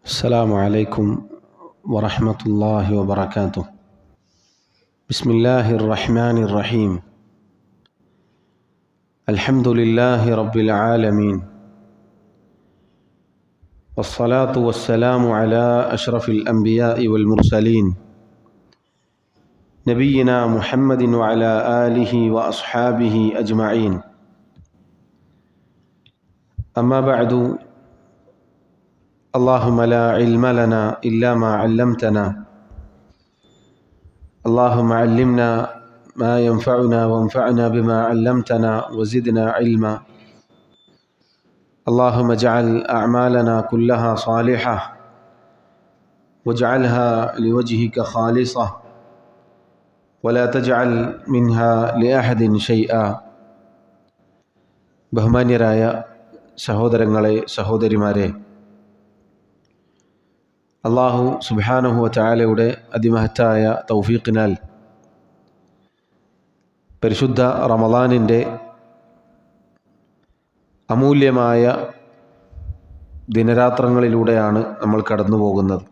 السلام عليكم ورحمة الله وبركاته. بسم الله الرحمن الرحيم. الحمد لله رب العالمين، والصلاة والسلام على أشرف الأنبياء والمرسلين نبينا محمد وعلى آله وأصحابه أجمعين. أما بعد، اللهم لا علم لنا إلا ما علمتنا، اللهم علمنا ما ينفعنا وانفعنا بما علمتنا وزدنا علما. اللهم اجعل أعمالنا كلها صالحة واجعلها لوجهك خالصة ولا تجعل منها لأحد شيئا. ബഹുമാന്യരായ സഹോദരങ്ങളെ, സഹോദരിമാരെ, അല്ലാഹു സുബ്ഹാനഹു വ തആലയുടെ അതിമഹത്തായ തൗഫീഖിനാൽ പരിശുദ്ധ റമളാനിൻ്റെ അമൂല്യമായ ദിനരാത്രങ്ങളിലൂടെയാണ് നമ്മൾ കടന്നു പോകുന്നത്.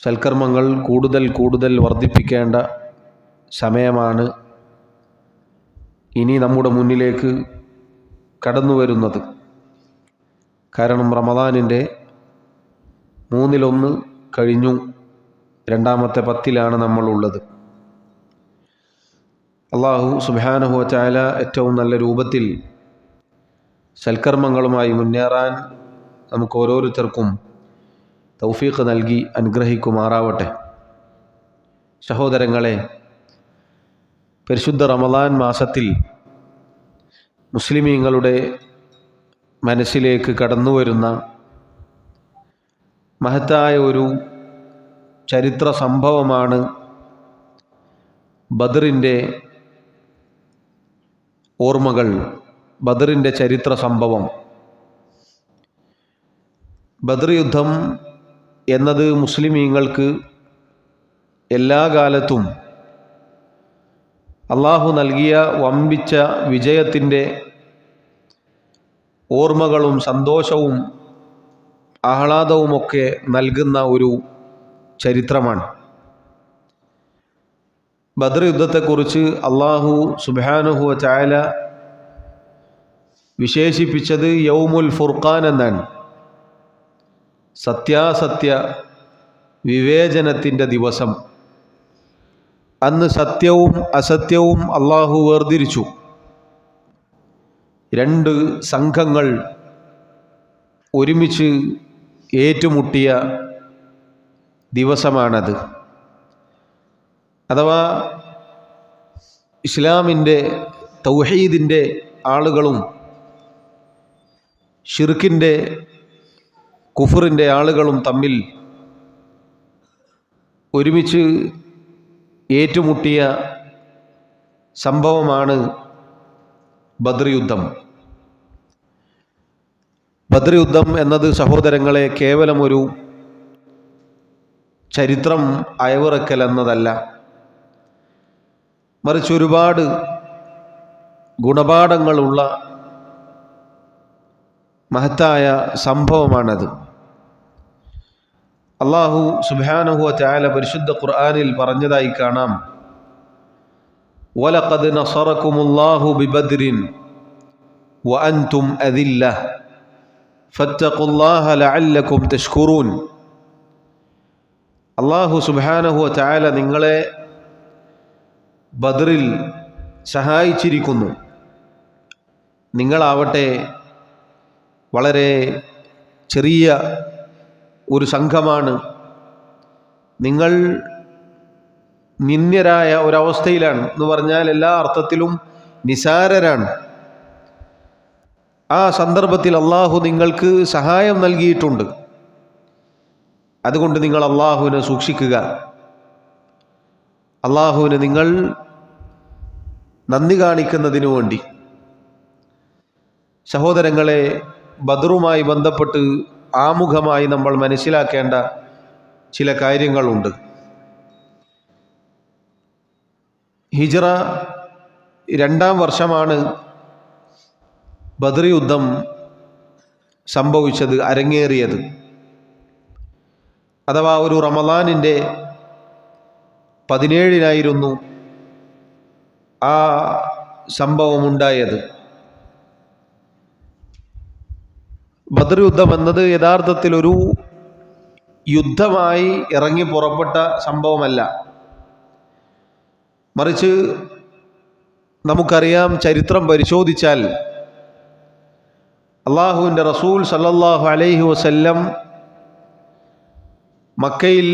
സൽക്കർമ്മങ്ങൾ കൂടുതൽ വർദ്ധിപ്പിക്കേണ്ട സമയമാണ് ഇനി നമ്മുടെ മുന്നിലേക്ക് കടന്നു വരുന്നത്. കാരണം റമളാനിൻ്റെ 1/3 കഴിഞ്ഞു, രണ്ടാമത്തെ 10-ലാണ് നമ്മളുള്ളത്. അല്ലാഹു സുബ്ഹാനഹു വ തആല ഏറ്റവും നല്ല രൂപത്തിൽ സൽക്കർമ്മങ്ങളുമായി മുന്നേറാൻ നമുക്ക് ഓരോരുത്തർക്കും തൗഫീഖ് നൽകി അനുഗ്രഹിക്കുമാറാവട്ടെ. സഹോദരങ്ങളെ, പരിശുദ്ധ റമളാൻ മാസത്തിൽ മുസ്ലിമീങ്ങളുടെ മനസ്സിലേക്ക് കടന്നു വരുന്ന മഹത്തായ ഒരു ചരിത്ര സംഭവമാണ് ബദറിൻ്റെ ഓർമ്മകൾ, ബദറിൻ്റെ ചരിത്ര സംഭവം. ബദർ യുദ്ധം എന്നത് മുസ്ലിമീങ്ങൾക്ക് എല്ലാ കാലത്തും അള്ളാഹു നൽകിയ വമ്പിച്ച വിജയത്തിൻ്റെ ഓർമ്മകളും സന്തോഷവും ആഹ്ലാദവുമൊക്കെ നൽകുന്ന ഒരു ചരിത്രമാണ്. ബദർ യുദ്ധത്തെക്കുറിച്ച് അല്ലാഹു സുബ്ഹാനഹു വ തആല വിശേഷിപ്പിച്ചത് യൗമുൽ ഫുർഖാൻ എന്നാണ്. സത്യാസത്യ വിവേചനത്തിൻ്റെ ദിവസം. അന്ന് സത്യവും അസത്യവും അല്ലാഹു വേർതിരിച്ചു. 2 സംഘങ്ങൾ ഒരുമിച്ച് ഏറ്റുമുട്ടിയ ദിവസമാണത്. അഥവാ ഇസ്ലാമിൻ്റെ തൗഹീദിൻ്റെ ആളുകളും ഷിർക്കിൻ്റെ കുഫറിൻ്റെ ആളുകളും തമ്മിൽ ഒരുമിച്ച് ഏറ്റുമുട്ടിയ സംഭവമാണ് ബദർ യുദ്ധം. ബദർ യുദ്ധം എന്നത് സഹോദരങ്ങളെ കേവലം ഒരു ചരിത്രം അയവിറക്കൽ എന്നതല്ല, മറിച്ച് ഒരുപാട് ഗുണപാഠങ്ങളുള്ള മഹത്തായ സംഭവമാണത്. അല്ലാഹു സുബ്ഹാനഹു വ തആല പരിശുദ്ധ ഖുർആനിൽ പറഞ്ഞതായി കാണാം, വലഖദ് നസറകുമുല്ലാഹു ബിബദ്രിൻ വഅൻതും അദില്ല ഫത്തഖുല്ലാഹ ലഅല്ലകും തഷ്കുറൂൻ. അല്ലാഹു സുബ്ഹാനഹു വ തആല നിങ്ങളെ ബദറിൽ സഹായിച്ചിരിക്കുന്നു. നിങ്ങളാവട്ടെ വളരെ ചെറിയ ഒരു സംഘമാണ്. നിങ്ങൾ നിന്ദ്യരായ ഒരവസ്ഥയിലാണ് എന്ന് പറഞ്ഞാൽ എല്ലാ അർത്ഥത്തിലും നിസാരരാണ്. ആ സന്ദർഭത്തിൽ അള്ളാഹു നിങ്ങൾക്ക് സഹായം നൽകിയിട്ടുണ്ട്. അതുകൊണ്ട് നിങ്ങൾ അള്ളാഹുവിനെ സൂക്ഷിക്കുക. അള്ളാഹുവിന് നിങ്ങൾ നന്ദി കാണിക്കുന്നതിനു വേണ്ടി. സഹോദരങ്ങളെ, ബദറുമായി ബന്ധപ്പെട്ട് ആമുഖമായി നമ്മൾ മനസ്സിലാക്കേണ്ട ചില കാര്യങ്ങളുണ്ട്. ഹിജ്റ 2-ാം വർഷമാണ് ബദർ യുദ്ധം സംഭവിച്ചത്, അരങ്ങേറിയത്. അഥവാ ഒരു റമദാനിൻ്റെ 17-നായിരുന്നു ആ സംഭവം ഉണ്ടായത്. ബദർ യുദ്ധം എന്നത് യഥാർത്ഥത്തിൽ ഒരു യുദ്ധമായി ഇറങ്ങി പുറപ്പെട്ട സംഭവമല്ല. മറിച്ച് നമുക്കറിയാം, ചരിത്രം പരിശോധിച്ചാൽ അള്ളാഹുവിൻ്റെ റസൂൽ സല്ലല്ലാഹു അലൈഹി വസല്ലം മക്കയിൽ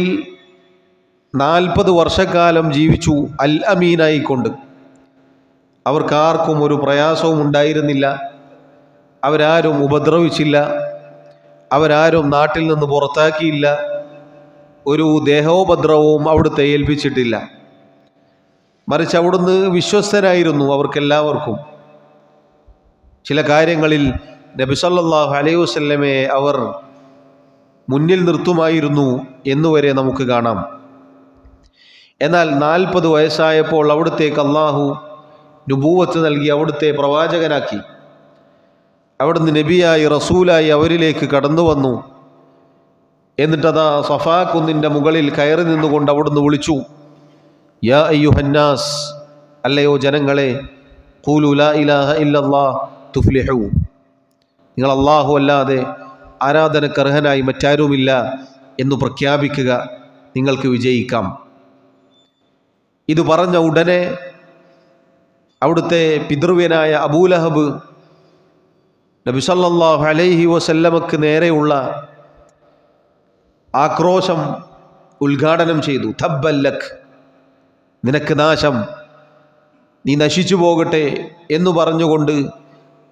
40 വർഷക്കാലം ജീവിച്ചു അൽ അമീനായിക്കൊണ്ട്. അവർക്കാർക്കും ഒരു പ്രയാസവും ഉണ്ടായിരുന്നില്ല, അവരാരും ഉപദ്രവിച്ചില്ല, അവരാരും നാട്ടിൽ നിന്ന് പുറത്താക്കിയില്ല, ഒരു ദേഹോപദ്രവവും അവിടുത്തെ ഏൽപ്പിച്ചിട്ടില്ല. മറിച്ച് അവിടുന്ന് വിശ്വസ്തനായിരുന്നു അവർക്കെല്ലാവർക്കും. ചില കാര്യങ്ങളിൽ നബി സല്ലല്ലാഹു അലൈഹി വസല്ലമയെ അവർ മുന്നിൽ നിർത്തുമായിരുന്നു എന്നുവരെ നമുക്ക് കാണാം. എന്നാൽ 40 വയസ്സായപ്പോൾ അവിടുത്തേക്ക് അള്ളാഹു നുബൂവത്ത് നൽകി അവിടുത്തെ പ്രവാചകനാക്കി. അവിടുന്ന് നബിയായി റസൂലായി അവരിലേക്ക് കടന്നു വന്നു. എന്നിട്ടതാ സഫാ കുന്നിൻ്റെ മുകളിൽ കയറി നിന്നുകൊണ്ട് അവിടുന്ന് വിളിച്ചു, യാ അയ്യുഹന്നാസ്, അല്ലയോ ജനങ്ങളെ, ഖൂലു ലാ ഇലാഹ ഇല്ലല്ലാഹ് തുഫ്ലിഹു, നിങ്ങൾ അല്ലാഹു അല്ലാതെ ആരാധനക്കർഹനായി മറ്റാരുമില്ല എന്ന് പ്രഖ്യാപിക്കുക, നിങ്ങൾക്ക് വിജയിക്കാം. ഇത് പറഞ്ഞ ഉടനെ അവിടുത്തെ പിതൃവ്യനായ അബൂലഹബ് നബി സല്ലല്ലാഹു അലൈഹി വസല്ലമക്ക് നേരെയുള്ള ആക്രോശം ഉദ്ഘാടനം ചെയ്തു. തബ്ബല്ലക്, നിനക്ക് നാശം, നീ നശിച്ചു പോകട്ടെ എന്ന് പറഞ്ഞുകൊണ്ട്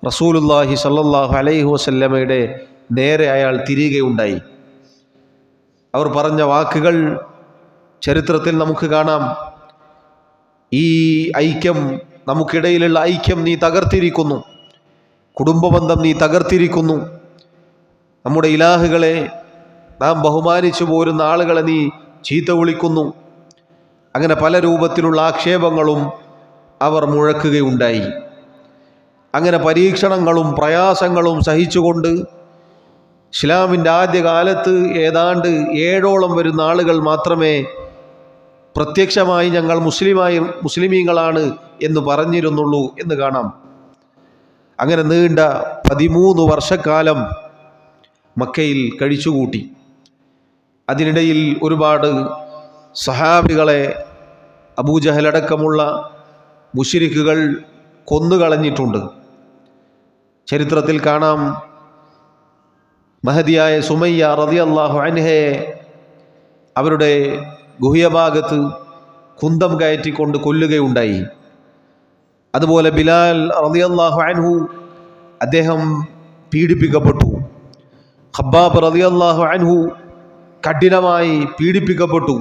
റസൂലുള്ളാഹി സല്ലല്ലാഹു അലൈഹി വസല്ലമയുടെ നേരെ അയാൾ തിരിയുകയുണ്ടായി. അവർ പറഞ്ഞ വാക്കുകൾ ചരിത്രത്തിൽ നമുക്ക് കാണാം. ഈ ഐക്യം, നമുക്കിടയിലുള്ള ഐക്യം നീ തകർത്തിരിക്കുന്നു, കുടുംബബന്ധം നീ തകർത്തിരിക്കുന്നു, നമ്മുടെ ഇലാഹുകളെ നാം ബഹുമാനിച്ചു പോരുന്ന ആളുകളെ നീ ചീത്ത വിളിക്കുന്നു. അങ്ങനെ പല രൂപത്തിലുള്ള ആക്ഷേപങ്ങളും അവർ മുഴക്കുകയുണ്ടായി. അങ്ങനെ പരീക്ഷണങ്ങളും പ്രയാസങ്ങളും സഹിച്ചുകൊണ്ട് ഇസ്ലാമിൻ്റെ ആദ്യകാലത്ത് ഏതാണ്ട് 7ഓളം വരുന്ന ആളുകൾ മാത്രമേ പ്രത്യക്ഷമായി ഞങ്ങൾ മുസ്ലിമീങ്ങളാണ് എന്ന് പറഞ്ഞിരുന്നുള്ളൂ എന്ന് കാണാം. അങ്ങനെ നീണ്ട 13 വർഷക്കാലം മക്കയിൽ കഴിച്ചുകൂട്ടി. അതിനിടയിൽ ഒരുപാട് സഹാബികളെ അബൂജഹലടക്കമുള്ള മുശ്രിക്കുകൾ കൊന്നുകളഞ്ഞിട്ടുണ്ട്. ചരിത്രത്തിൽ കാണാം, മഹദിയായ സുമയ്യ റളിയല്ലാഹു അൻഹയെ അവരുടെ ഗുഹ്യഭാഗത്ത് കുന്തം കയറ്റിക്കൊണ്ട് കൊല്ലുകയുണ്ടായി. അതുപോലെ ബിലാൽ റളിയല്ലാഹു അൻഹു, അദ്ദേഹം പീഡിപ്പിക്കപ്പെട്ടു. ഖബ്ബാബ് റളിയല്ലാഹു അൻഹു കഠിനമായി പീഡിപ്പിക്കപ്പെട്ടു.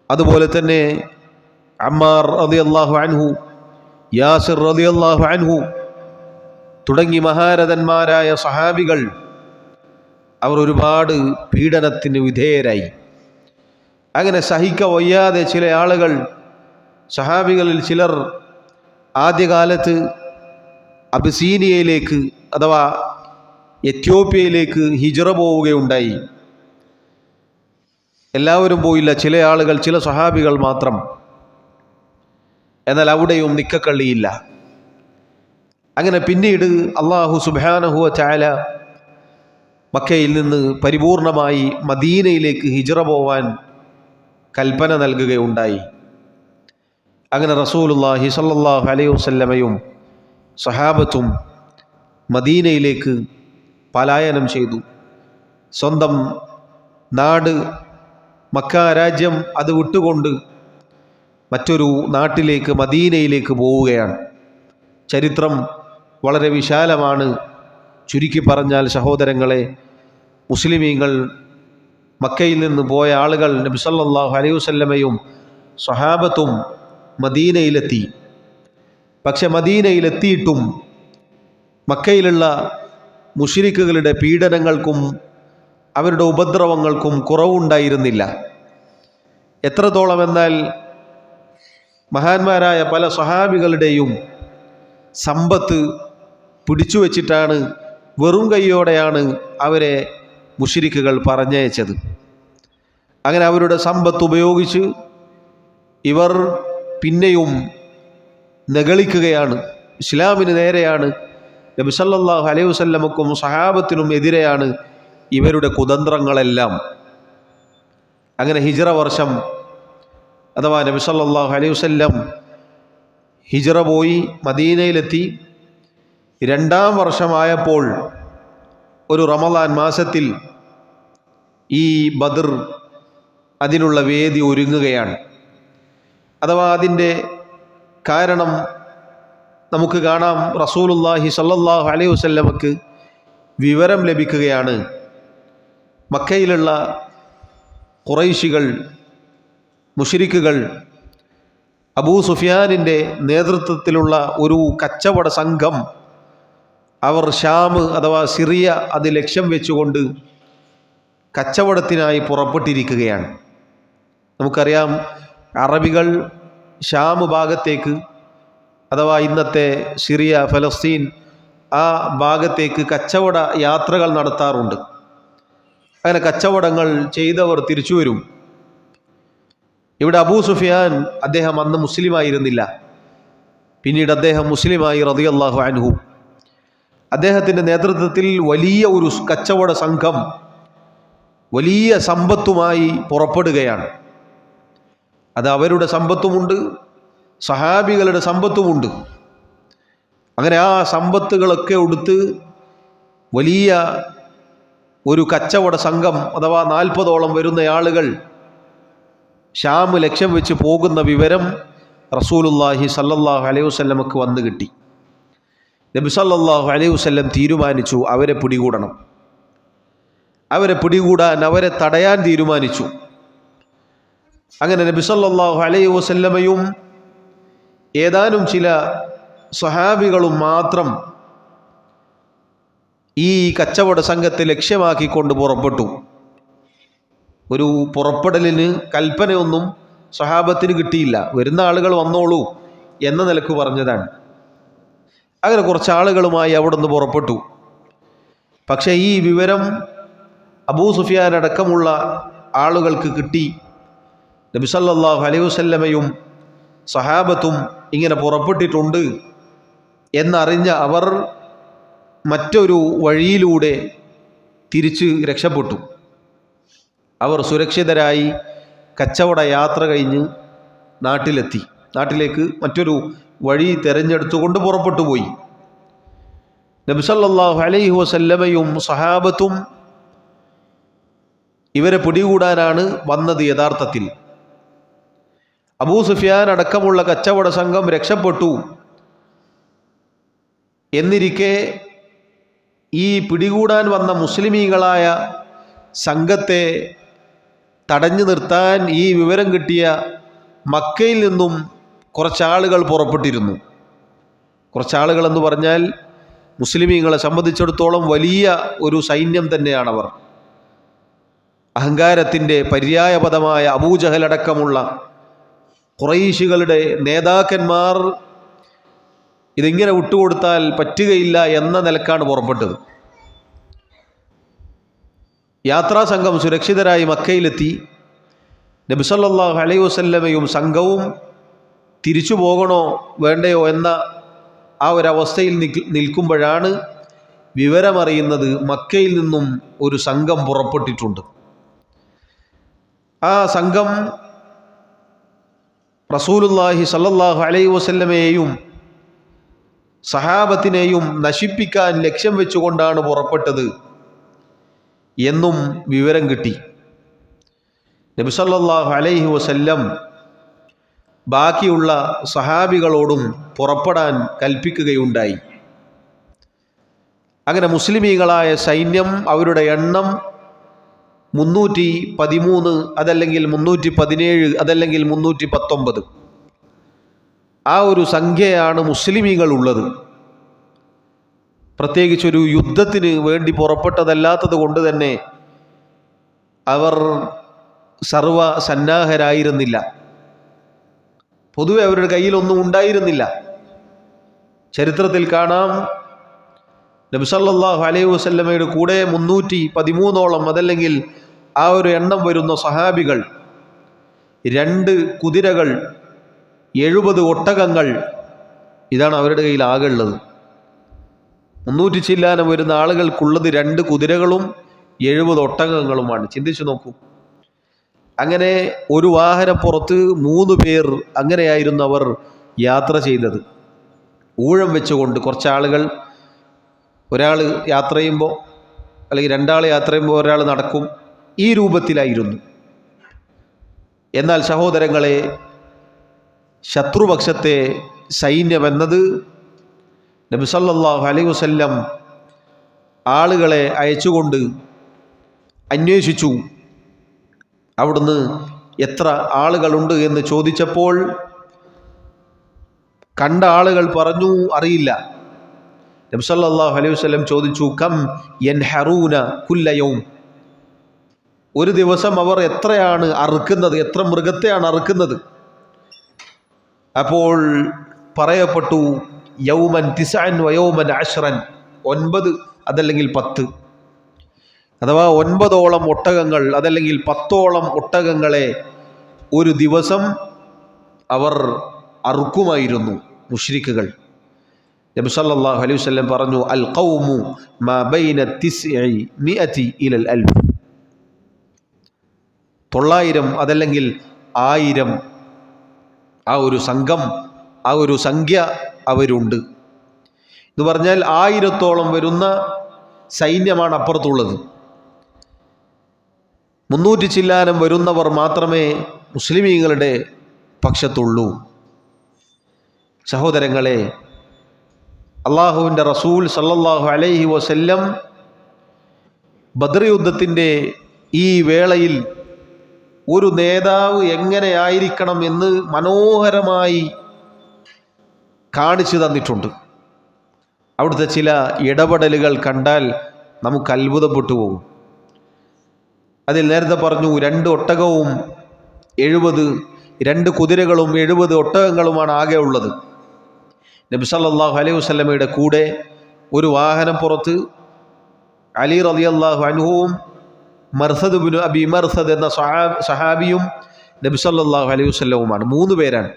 അതുപോലെ തന്നെ അമ്മാർ റളിയല്ലാഹു അൻഹു, യാസിർ റളിയല്ലാഹു അൻഹു തുടങ്ങി മഹാരഥന്മാരായ സഹാബികൾ അവർ ഒരുപാട് പീഡനത്തിന് വിധേയരായി. അങ്ങനെ സഹിക്ക വയ്യാതെ ചില ആളുകൾ, സഹാബികളിൽ ചിലർ ആദ്യകാലത്ത് അബിസീനിയയിലേക്ക് അഥവാ എത്യോപ്യയിലേക്ക് ഹിജ്റ പോവുകയുണ്ടായി. എല്ലാവരും പോയില്ല, ചില ആളുകൾ, ചില സഹാബികൾ മാത്രം. എന്നാൽ അവിടെയും നിക്കക്കള്ളിയില്ല. അങ്ങനെ പിന്നീട് അല്ലാഹു സുബ്ഹാനഹു വ തആല മക്കയിൽ നിന്ന് പരിപൂർണമായി മദീനയിലേക്ക് ഹിജ്റ പോവാൻ കൽപ്പന നൽകുകയുണ്ടായി. അങ്ങനെ റസൂലുള്ളാഹി സ്വല്ലല്ലാഹു അലൈഹി വസല്ലമയും സഹാബത്തും മദീനയിലേക്ക് പലായനം ചെയ്തു. സ്വന്തം നാട് മക്ക രാജ്യം അത് വിട്ടുകൊണ്ട് മറ്റൊരു നാട്ടിലേക്ക്, മദീനയിലേക്ക് പോവുകയാണ്. ചരിത്രം വളരെ വിശാലമാണ്. ചുരുക്കി പറഞ്ഞാൽ സഹോദരങ്ങളെ, മുസ്ലിമീങ്ങൾ മക്കയിൽ നിന്ന് പോയ ആളുകൾ നബി സല്ലല്ലാഹു അലൈഹി വസല്ലമയും സ്വഹാബത്തും മദീനയിലെത്തി. പക്ഷെ മദീനയിലെത്തിയിട്ടും മക്കയിലുള്ള മുശ്രിക്കുകളുടെ പീഡനങ്ങൾക്കും അവരുടെ ഉപദ്രവങ്ങൾക്കും കുറവുണ്ടായിരുന്നില്ല. എത്രത്തോളം എന്നാൽ മഹാന്മാരായ പല സ്വഹാബികളുടെയും സമ്പത്ത് പിടിച്ചു വച്ചിട്ടാണ് വെറും കൈയോടെയാണ് അവരെ മുശ്രിക്കുകൾ പറഞ്ഞയച്ചത്. അങ്ങനെ അവരുടെ സമ്പത്ത് ഉപയോഗിച്ച് ഇവർ പിന്നെയും നെഗളിക്കുകയാണ്. ഇസ്ലാമിന് നേരെയാണ്, നബി സല്ലല്ലാഹു അലൈഹി വസല്ലമക്കും സഹാബത്തിനും എതിരെയാണ് ഇവരുടെ കുതന്ത്രങ്ങളെല്ലാം. അങ്ങനെ ഹിജ്റ വർഷം അഥവാ നബി സല്ലല്ലാഹു അലൈഹി വസല്ലം ഹിജ്റ പോയി മദീനയിലെത്തി. 2-ാം വർഷമായപ്പോൾ ഒരു റമളാൻ മാസത്തിൽ ഈ ബദർ അതിനുള്ള വേദി ഒരുങ്ങുകയാണ്. അഥവാ അതിൻ്റെ കാരണം നമുക്ക് കാണാം. റസൂലുള്ളാഹി സ്വല്ലല്ലാഹു അലൈഹി വസല്ലമക്ക് വിവരം ലഭിക്കുകയാണ്. മക്കയിലുള്ള ഖുറൈശികൾ, മുശ്രിക്കുകൾ അബൂ സുഫിയാനിൻ്റെ നേതൃത്വത്തിലുള്ള ഒരു കച്ചവട സംഘം അവർ ഷാം അഥവാ സിറിയ അത് ലക്ഷ്യം വെച്ചുകൊണ്ട് കച്ചവടത്തിനായി പുറപ്പെട്ടിരിക്കുകയാണ്. നമുക്കറിയാം, അറബികൾ ഷാം ഭാഗത്തേക്ക് അഥവാ ഇന്നത്തെ സിറിയ, ഫലസ്തീൻ ആ ഭാഗത്തേക്ക് കച്ചവട യാത്രകൾ നടത്താറുണ്ട്. അങ്ങനെ കച്ചവടങ്ങൾ ചെയ്തവർ തിരിച്ചു വരും. ഇവിടെ അബൂ സുഫിയാൻ അദ്ദേഹം അന്ന് മുസ്ലിമായിരുന്നില്ല. പിന്നീട് അദ്ദേഹം മുസ്ലിമായി റളിയല്ലാഹു അൻഹു. അദ്ദേഹത്തിൻ്റെ നേതൃത്വത്തിൽ വലിയ ഒരു കച്ചവട സംഘം വലിയ സമ്പത്തുമായി പുറപ്പെടുകയാണ്. അത് അവരുടെ സമ്പത്തുമുണ്ട്, സഹാബികളുടെ സമ്പത്തുമുണ്ട്. അങ്ങനെ ആ സമ്പത്തുകളൊക്കെ എടുത്ത് വലിയ ഒരു കച്ചവട സംഘം അഥവാ 40ഓളം വരുന്ന ആളുകൾ ഷാം ലക്ഷ്യം വെച്ച് പോകുന്ന വിവരം റസൂലുള്ളാഹി സ്വല്ലല്ലാഹു അലൈഹി വസല്ലമക്ക് വന്നു കിട്ടി. നബി സല്ലല്ലാഹു അലൈഹി വസല്ലം തീരുമാനിച്ചു അവരെ പിടികൂടണം. അവരെ പിടികൂടാൻ, അവരെ തടയാൻ തീരുമാനിച്ചു. അങ്ങനെ നബി സല്ലല്ലാഹു അലൈഹി വസല്ലമയും ഏതാനും ചില സ്വഹാബികളും മാത്രം ഈ കച്ചവട സംഘത്തെ ലക്ഷ്യമാക്കിക്കൊണ്ട് പുറപ്പെട്ടു. ഒരു പുറപ്പെടലിന് കൽപ്പനയൊന്നും സ്വഹാബത്തിന് കിട്ടിയില്ല. വരുന്ന ആളുകൾ വന്നോളൂ എന്ന നിലക്ക് പറഞ്ഞതാണ്. അങ്ങനെ കുറച്ച് ആളുകളുമായി അവിടെ നിന്ന് പുറപ്പെട്ടു. പക്ഷേ ഈ വിവരം അബൂ സുഫിയാൻ അടക്കമുള്ള ആളുകൾക്ക് കിട്ടി. നബി സല്ലല്ലാഹു അലൈഹി വസല്ലമയും സഹാബത്തും ഇങ്ങനെ പുറപ്പെട്ടിട്ടുണ്ട് എന്നറിഞ്ഞ അവർ മറ്റൊരു വഴിയിലൂടെ തിരിച്ച് രക്ഷപ്പെട്ടു. അവർ സുരക്ഷിതരായി കച്ചവട യാത്ര കഴിഞ്ഞ് നാട്ടിലെത്തി. നാട്ടിലേക്ക് മറ്റൊരു വഴി തിരഞ്ഞെടുത്തുകൊണ്ട് പുറപ്പെട്ടു പോയി. നബി സല്ലല്ലാഹു അലൈഹി വസല്ലമയും സഹാബത്തും ഇവരെ പിടികൂടാനാണ് വന്നത്. യഥാർത്ഥത്തിൽ അബൂ സുഫിയാൻ അടക്കമുള്ള കച്ചവട സംഘം രക്ഷപ്പെട്ടു എന്നിരിക്കെ ഈ പിടികൂടാൻ വന്ന മുസ്ലിമീങ്ങളായ സംഘത്തെ തടഞ്ഞു നിർത്താൻ ഈ വിവരം കിട്ടിയ മക്കയിൽ നിന്നും കുറച്ചാളുകൾ പുറപ്പെട്ടിരുന്നു. കുറച്ചാളുകളെന്ന് പറഞ്ഞാൽ മുസ്ലിമീങ്ങളെ സംബന്ധിച്ചിടത്തോളം വലിയ ഒരു സൈന്യം തന്നെയാണവർ. അഹങ്കാരത്തിൻ്റെ പര്യായപദമായ അബൂജഹൽ അടക്കമുള്ള ഖുറൈശികളുടെ നേതാക്കന്മാർ ഇതിങ്ങനെ വിട്ടുകൊടുത്താൽ പറ്റുകയില്ല എന്ന നിലക്കാണ് പുറപ്പെട്ടത്. യാത്രാസംഘം സുരക്ഷിതരായി മക്കയിലെത്തി. നബി സല്ലല്ലാഹു അലൈഹി വസല്ലമയും സംഘവും തിരിച്ചു പോകണോ വേണ്ടയോ എന്ന ആ ഒരവസ്ഥയിൽ നിൽക്കുമ്പോഴാണ് വിവരമറിയുന്നത് മക്കയിൽ നിന്നും ഒരു സംഘം പുറപ്പെട്ടിട്ടുണ്ട്. ആ സംഘം റസൂലുള്ളാഹി സ്വല്ലല്ലാഹു അലൈഹി വസല്ലമയെയും സഹാബത്തിനെയും നശിപ്പിക്കാൻ ലക്ഷ്യം വെച്ചുകൊണ്ടാണ് പുറപ്പെട്ടത് എന്നും വിവരം കിട്ടി. നബി സല്ലല്ലാഹു അലൈഹി വസല്ലം ബാക്കിയുള്ള സഹാബികളോടും പുറപ്പെടാൻ കൽപ്പിക്കുകയുണ്ടായി. അങ്ങനെ മുസ്ലിമീങ്ങളായ സൈന്യം, അവരുടെ എണ്ണം 313, അതല്ലെങ്കിൽ 317, അതല്ലെങ്കിൽ 319 ആ ഒരു സംഖ്യയാണ് മുസ്ലിമീങ്ങൾ ഉള്ളത്. പ്രത്യേകിച്ചൊരു യുദ്ധത്തിന് വേണ്ടി പുറപ്പെട്ടതല്ലാത്തത് കൊണ്ട് തന്നെ അവർ സർവസന്നാഹരായിരുന്നില്ല. പൊതുവെ അവരുടെ കയ്യിലൊന്നും ഉണ്ടായിരുന്നില്ല. ചരിത്രത്തിൽ കാണാം, നബി സല്ലല്ലാഹു അലൈഹി വസല്ലമയുടെ കൂടെ 313ഓളം അതല്ലെങ്കിൽ ആ ഒരു എണ്ണം വരുന്ന സഹാബികൾ, 2 കുതിരകൾ, 70 ഒട്ടകങ്ങൾ, ഇതാണ് അവരുടെ കയ്യിൽ ആകെ ഉള്ളത്. 300 ചില്ലാനം വരുന്ന ആളുകൾക്കുള്ളത് 2 കുതിരകളും 70 ഒട്ടകങ്ങളുമാണ്. ചിന്തിച്ചു നോക്കൂ. അങ്ങനെ ഒരു വാഹനപ്പുറത്ത് 3 പേർ അങ്ങനെയായിരുന്നു അവർ യാത്ര ചെയ്തത്. ഊഴം വെച്ചുകൊണ്ട് കുറച്ച് ആളുകൾ, ഒരാൾ യാത്ര ചെയ്യുമ്പോൾ അല്ലെങ്കിൽ 2 ആൾ യാത്ര ചെയ്യുമ്പോൾ ഒരാൾ നടക്കും, ഈ രൂപത്തിലായിരുന്നു. എന്നാൽ സഹോദരങ്ങളെ, ശത്രുപക്ഷത്തെ സൈന്യമെന്നത് നബി സല്ലല്ലാഹു അലൈഹി വസല്ലം ആളുകളെ അയച്ചുകൊണ്ട് അന്വേഷിച്ചു. അവിടുന്ന് എത്ര ആളുകളുണ്ട് എന്ന് ചോദിച്ചപ്പോൾ കണ്ട ആളുകൾ പറഞ്ഞു, അറിയില്ല. നബി സല്ലല്ലാഹു അലൈഹി വസല്ലം ചോദിച്ചു, കം യൻഹറൂന കുല്ല യൗം, ഒരു ദിവസം അവർ എത്രയാണ് അറുക്കുന്നത്, എത്ര മൃഗത്തെയാണ് അറുക്കുന്നത്? അപ്പോൾ പറയപ്പെട്ടു, യൗമൻ 9 വയൗമൻ 10, 9 അതല്ലെങ്കിൽ 10, അഥവാ 9ഓളം ഒട്ടകങ്ങൾ അതല്ലെങ്കിൽ 10ഓളം ഒട്ടകങ്ങളെ ഒരു ദിവസം അവർ അറുക്കുമായിരുന്നു മുശ്രിക്കുകൾ. നബി സല്ലല്ലാഹു അലൈഹി വസല്ലം പറഞ്ഞു, അൽ ഖൗമു മാ ബൈന 900 ഇലൽ 1000, 900 അതല്ലെങ്കിൽ 1000 ആ ഒരു സംഘം, ആ ഒരു സംഖ്യ അവരുണ്ട് എന്ന് പറഞ്ഞാൽ 1000ഓളം വരുന്ന സൈന്യമാണ് അപ്പുറത്തുള്ളത്. 300 ചില്ലാനം വരുന്നവർ മാത്രമേ മുസ്ലിമീങ്ങളുടെ പക്ഷത്തുള്ളൂ. സഹോദരങ്ങളെ, അള്ളാഹുവിൻ്റെ റസൂൽ സല്ലല്ലാഹു അലൈഹി വസല്ലം ബദർ യുദ്ധത്തിൻ്റെ ഈ വേളയിൽ ഒരു നേതാവ് എങ്ങനെയായിരിക്കണം എന്ന് മനോഹരമായി കാണിച്ചു തന്നിട്ടുണ്ട്. അവിടുത്തെ ചില ഇടപെടലുകൾ കണ്ടാൽ നമുക്ക് അത്ഭുതപ്പെട്ടു പോകും. അതിൽ നേരത്തെ പറഞ്ഞു, 2 ഒട്ടകവും 70, 2 കുതിരകളും 70 ഒട്ടകങ്ങളുമാണ് ആകെ ഉള്ളത്. നബി സല്ലല്ലാഹു അലൈഹി വസല്ലമയുടെ കൂടെ ഒരു വാഹനപ്പുറത്ത് അലി റളിയല്ലാഹു അൻഹുവും മർസദ് ഇബ്നു അബി മർസദ് എന്ന സഹാബിയും നബി സല്ലല്ലാഹു അലൈഹി വസല്ലവുമാണ്. 3 പേരാണ്.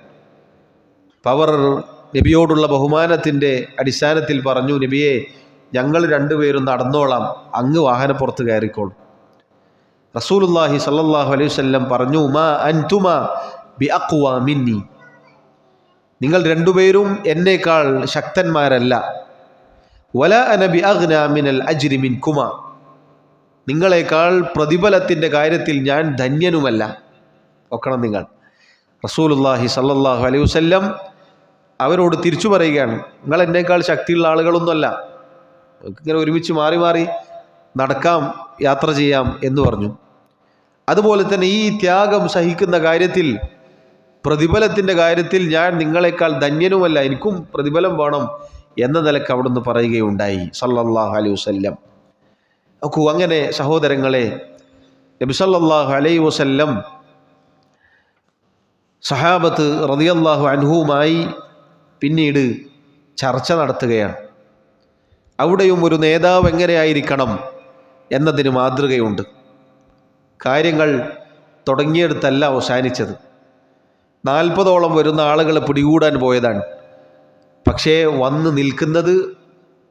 അപ്പോൾ അവർ നബിയോടുള്ള ബഹുമാനത്തിൻ്റെ അടിസ്ഥാനത്തിൽ പറഞ്ഞു, നബിയെ, ഞങ്ങൾ 2 പേരും നടന്നോളാം, അങ്ങ് വാഹനപ്പുറത്ത് കയറിക്കോളും. റസൂലുള്ളാഹി സല്ലല്ലാഹു അലൈഹി വസല്ലം പറഞ്ഞു, മാ അൻതുമാ ബിഅഖ്വാ മിന്നി, നിങ്ങൾ 2 പേരും എന്നേക്കാൾ ശക്തന്മാരല്ല. വലാ അന ബിഅഗ്നാ മിനൽ അജ്രി മിൻകുമാ, നിങ്ങളെക്കാൾ പ്രതിഫലത്തിൻ്റെ കാര്യത്തിൽ ഞാൻ ധന്യനുമല്ല. നോക്കണം നിങ്ങൾ. റസൂലുള്ളാഹി സല്ലല്ലാഹു അലൈഹി വസല്ലം അവരോട് തിരിച്ചു പറയുകയാണ്, നിങ്ങൾ എന്നേക്കാൾ ശക്തിയുള്ള ആളുകളൊന്നുമല്ല, ഇങ്ങനെ ഒരുമിച്ച് മാറി മാറി നടക്കാം, യാത്ര ചെയ്യാം എന്ന് പറഞ്ഞു. അതുപോലെ തന്നെ ഈ ത്യാഗം സഹിക്കുന്ന കാര്യത്തിൽ, പ്രതിഫലത്തിൻ്റെ കാര്യത്തിൽ ഞാൻ നിങ്ങളെക്കാൾ ധന്യനുമല്ല, എനിക്കും പ്രതിഫലം വേണം എന്ന നിലക്ക് അവിടുന്ന് പറയുകയുണ്ടായി സല്ലല്ലാഹു അലൈഹി വസല്ലം. നോക്കൂ, അങ്ങനെ സഹോദരങ്ങളെ, നബി സല്ലല്ലാഹു അലൈഹി വസല്ലം സഹാബത്ത് റളിയല്ലാഹു അൻഹുമായി പിന്നീട് ചർച്ച നടത്തുകയാണ്. അവിടെയും ഒരു നേതാവ് എങ്ങനെയായിരിക്കണം എന്നതിന് മാതൃകയുണ്ട്. കാര്യങ്ങൾ തുടങ്ങിയെടുത്തല്ല അവസാനിച്ചത്. 40ഓളം വരുന്ന ആളുകളെ പിടികൂടാൻ പോയതാണ്. പക്ഷേ വന്ന് നിൽക്കുന്നത്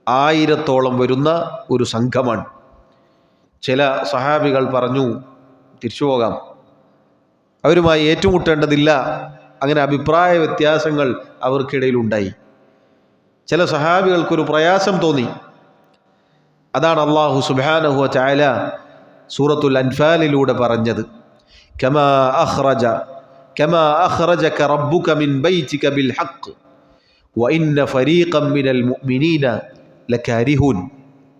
1000ഓളം വരുന്ന ഒരു സംഘമാണ്. ചില സഹാബികൾ പറഞ്ഞു, തിരിച്ചു പോകാം, അവരുമായി ഏറ്റുമുട്ടേണ്ടതില്ല. അങ്ങനെ അഭിപ്രായ വ്യത്യാസങ്ങൾ അവർക്കിടയിലുണ്ടായി. ചില സഹാബികൾക്കൊരു പ്രയാസം തോന്നി. അതാണ് അല്ലാഹു സുബ്ഹാനഹു വ തആല സൂറത്തുൽ അൻഫാലിലൂടെ പറഞ്ഞത്, കമാ അഖ്റജക റബ്ബുക മിൻ ബൈതിക ബിൽ ഹഖ് വഇന്ന ഫരീഖൻ മിനൽ മുഅ്മിനീന ലകാരിഹൂൻ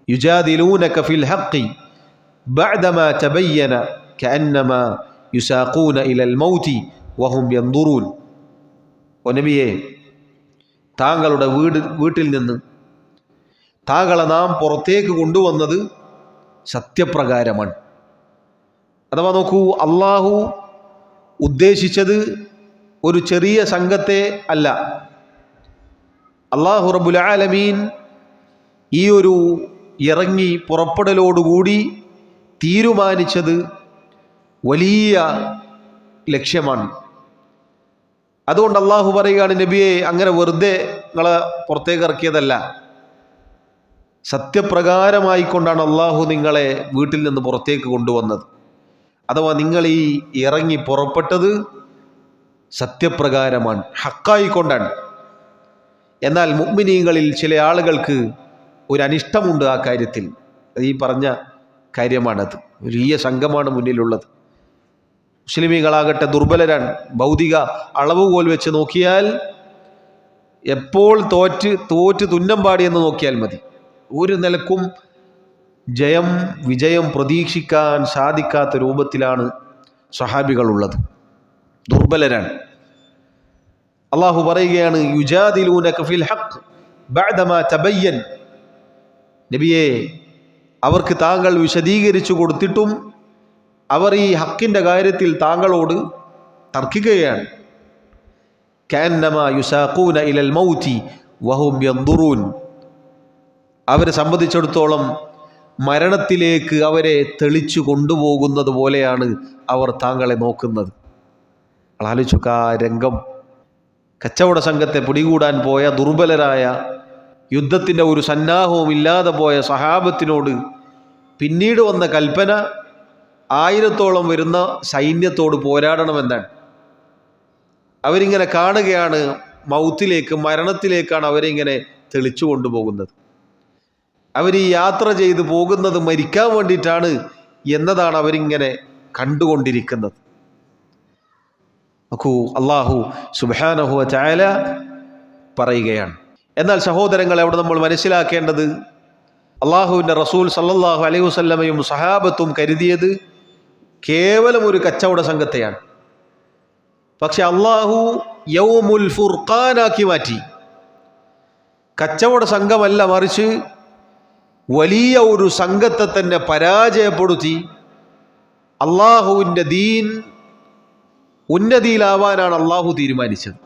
യുജാദിലൂനക ഫിൽ ഹഖ് ബഅദമാ തബയ്യന കഅന്നമാ യുസാഖൂന ഇലൽ മൗതി വഹും യൻദുറൂൻ. ഓ നബിയേ, താങ്കളുടെ വീട്ടിൽ നിന്ന് താങ്കളെ നാം പുറത്തേക്ക് കൊണ്ടുവന്നത് സത്യപ്രകാരമാണ്. അഥവാ നോക്കൂ, അള്ളാഹു ഉദ്ദേശിച്ചത് ഒരു ചെറിയ സംഘത്തെ അല്ല. അള്ളാഹു റബ്ബുൽ ആലമീൻ ഈ ഒരു ഇറങ്ങി പുറപ്പെടലോടുകൂടി തീരുമാനിച്ചത് വലിയ ലക്ഷ്യമാണ്. അതുകൊണ്ട് അള്ളാഹു പറയുകയാണ്, നബിയെ അങ്ങനെ വെറുതെ നിങ്ങളെ പുറത്തേക്ക് ഇറക്കിയതല്ല, സത്യപ്രകാരമായിക്കൊണ്ടാണ് അള്ളാഹു നിങ്ങളെ വീട്ടിൽ നിന്ന് പുറത്തേക്ക് കൊണ്ടുവന്നത്. അഥവാ നിങ്ങൾ ഈ ഇറങ്ങി പുറപ്പെട്ടത് സത്യപ്രകാരമാണ്, ഹക്കായിക്കൊണ്ടാണ്. എന്നാൽ മുഅ്മിനീങ്ങളിൽ ചില ആളുകൾക്ക് ഒരു അനിഷ്ടമുണ്ട് ആ കാര്യത്തിൽ. ഈ പറഞ്ഞ കാര്യമാണത്. വലിയ സംഘമാണ് മുന്നിലുള്ളത്. മുസ്ലിമീങ്ങളാകട്ടെ ദുർബലരാണ്. ഭൗതിക അളവുകോൽ വെച്ച് നോക്കിയാൽ എപ്പോൾ തോറ്റ് തുന്നം പാടിയെന്ന് നോക്കിയാൽ മതി. ഒരു നിലക്കും വിജയം പ്രതീക്ഷിക്കാൻ സാധിക്കാത്ത രൂപത്തിലാണ് സ്വഹാബികളുള്ളത്. ദുർബലരാണ്. അള്ളാഹു പറയുകയാണ്, യുജാദിലൂനക ഫിൽ ഹഖ് ബഅദമാ തബയ്യൻ. നബിയെ, അവർക്ക് താങ്കൾ വിശദീകരിച്ചു കൊടുത്തിട്ടും അവർ ഈ ഹക്കിൻ്റെ കാര്യത്തിൽ താങ്കളോട് തർക്കിക്കുകയാണ്. കഅന്നമാ യുസാഖൂന ഇലൽ മൗതി വഹും യൻദുറൂൻ. അവരെ സംബന്ധിച്ചിടത്തോളം മരണത്തിലേക്ക് അവരെ തെളിച്ചു കൊണ്ടുപോകുന്നത് പോലെയാണ് അവർ താങ്കളെ നോക്കുന്നത്. ആലോചിക്കുക ആ രംഗം. കച്ചവട സംഘത്തെ പിടികൂടാൻ പോയ ദുർബലരായ, യുദ്ധത്തിൻ്റെ ഒരു സന്നാഹവും ഇല്ലാതെ പോയ സഹാബത്തിനോട് പിന്നീട് വന്ന കൽപ്പന 1000-ഓളം വരുന്ന സൈന്യത്തോട് പോരാടണമെന്നാണ്. അവരിങ്ങനെ കാണുകയാണ്, മൗത്തിലേക്ക്, മരണത്തിലേക്കാണ് അവരിങ്ങനെ തെളിച്ചു കൊണ്ടുപോകുന്നത്. അവർ ഈ യാത്ര ചെയ്ത് പോകുന്നത് മരിക്കാൻ വേണ്ടിയിട്ടാണ് എന്നതാണ് അവരിങ്ങനെ കണ്ടുകൊണ്ടിരിക്കുന്നത്. നോക്കൂ, അള്ളാഹു സുബ്ഹാനഹു വ തആല പറയുകയാണ്. എന്നാൽ സഹോദരങ്ങളെ, അവിടെ നമ്മൾ മനസ്സിലാക്കേണ്ടത്, അള്ളാഹുവിൻ്റെ റസൂൽ സല്ലല്ലാഹു അലൈഹി വസല്ലമയും സഹാബത്തും കരുതിയത് കേവലം ഒരു കച്ചവട സംഘത്തെയാണ്. പക്ഷെ അള്ളാഹു യൗമുൽ ഫുർഖാനാക്കി മാറ്റി. കച്ചവട സംഘമല്ല, മറിച്ച് വലിയ ഒരു സംഘത്തെ തന്നെ പരാജയപ്പെടുത്തി അള്ളാഹുവിൻ്റെ ദീൻ ഉന്നതിയിലാവാനാണ് അള്ളാഹു തീരുമാനിച്ചത്.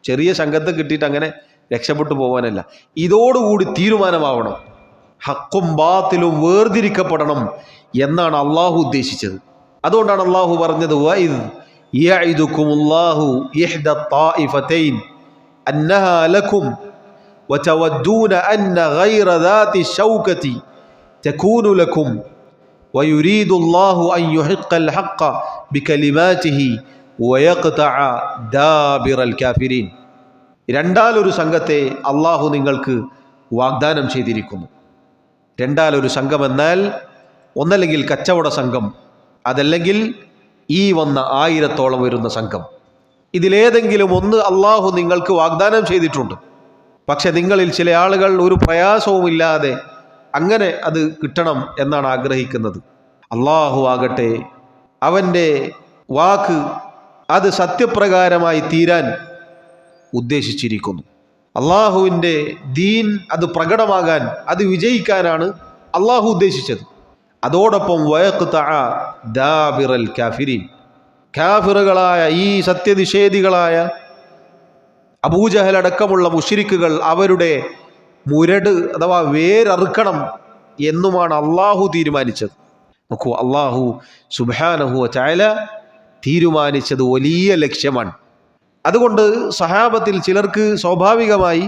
ചെറിയ സംഘത്തെ കിട്ടിയിട്ട് അങ്ങനെ രക്ഷപ്പെട്ടു പോകാനല്ല, ഇതോടുകൂടി തീരുമാനമാവണം. ഹക്കും ബാത്തിലും വേർതിരിക്കപ്പെടണം എന്നാണ് അള്ളാഹു ഉദ്ദേശിച്ചത്. അതുകൊണ്ടാണ് അള്ളാഹു പറഞ്ഞത്, വഇദ് യഇദുകുമുല്ലാഹു ഇഹ്ദ ത്വാഇഫതൈൻ അന്നഹാ ലക്കും വതവദ്ദൂന അന്ന ഗൈറ ദാതി ശൗകതി തകൂനു ലക്കും വയുരീദുല്ലാഹു അൻ യുഹിഖൽ ഹഖ്ഖ ബികലിമാതിഹി വയഖ്തഅ ദാബിറൽ കാഫിരീൻ. രണ്ടാലൊരു സംഘത്തെ അള്ളാഹു നിങ്ങൾക്ക് വാഗ്ദാനം ചെയ്തിരിക്കുന്നു. രണ്ടാലൊരു സംഘമെന്നാൽ ഒന്നല്ലെങ്കിൽ കച്ചവട സംഘം, അതല്ലെങ്കിൽ ഈ വന്ന 1000-ഓളം വരുന്ന സംഘം. ഇതിലേതെങ്കിലും ഒന്ന് അള്ളാഹു നിങ്ങൾക്ക് വാഗ്ദാനം ചെയ്തിട്ടുണ്ട്. പക്ഷെ നിങ്ങളിൽ ചില ആളുകൾ ഒരു പ്രയാസവുമില്ലാതെ അങ്ങനെ അത് കിട്ടണം എന്നാണ് ആഗ്രഹിക്കുന്നത്. അള്ളാഹു ആകട്ടെ അവൻ്റെ വാക്ക് അത് സത്യപ്രകാരമായി തീരാൻ ഉദ്ദേശിച്ചിരിക്കുന്നു. അള്ളാഹുവിൻ്റെ ദീൻ അത് പ്രകടമാകാൻ, അത് വിജയിക്കാനാണ് അള്ളാഹു ഉദ്ദേശിച്ചത്. അതോടൊപ്പം വയഖ്തഅ ദാബിറൽ കാഫിരീൻ, കാഫിറുകളായ ഈ സത്യനിഷേധികളായ അബൂജഹൽ അടക്കമുള്ള മുശ്രിക്കുകൾ അവരുടെ മുരട് അഥവാ വേരറുക്കണം എന്നുമാണ് അള്ളാഹു തീരുമാനിച്ചത്. നോക്കൂ, അള്ളാഹു സുബ്ഹാനഹു വ തആല തീരുമാനിച്ചത് വലിയ ലക്ഷ്യമാണ്. അതുകൊണ്ട് സഹാബത്തിൽ ചിലർക്ക് സ്വാഭാവികമായി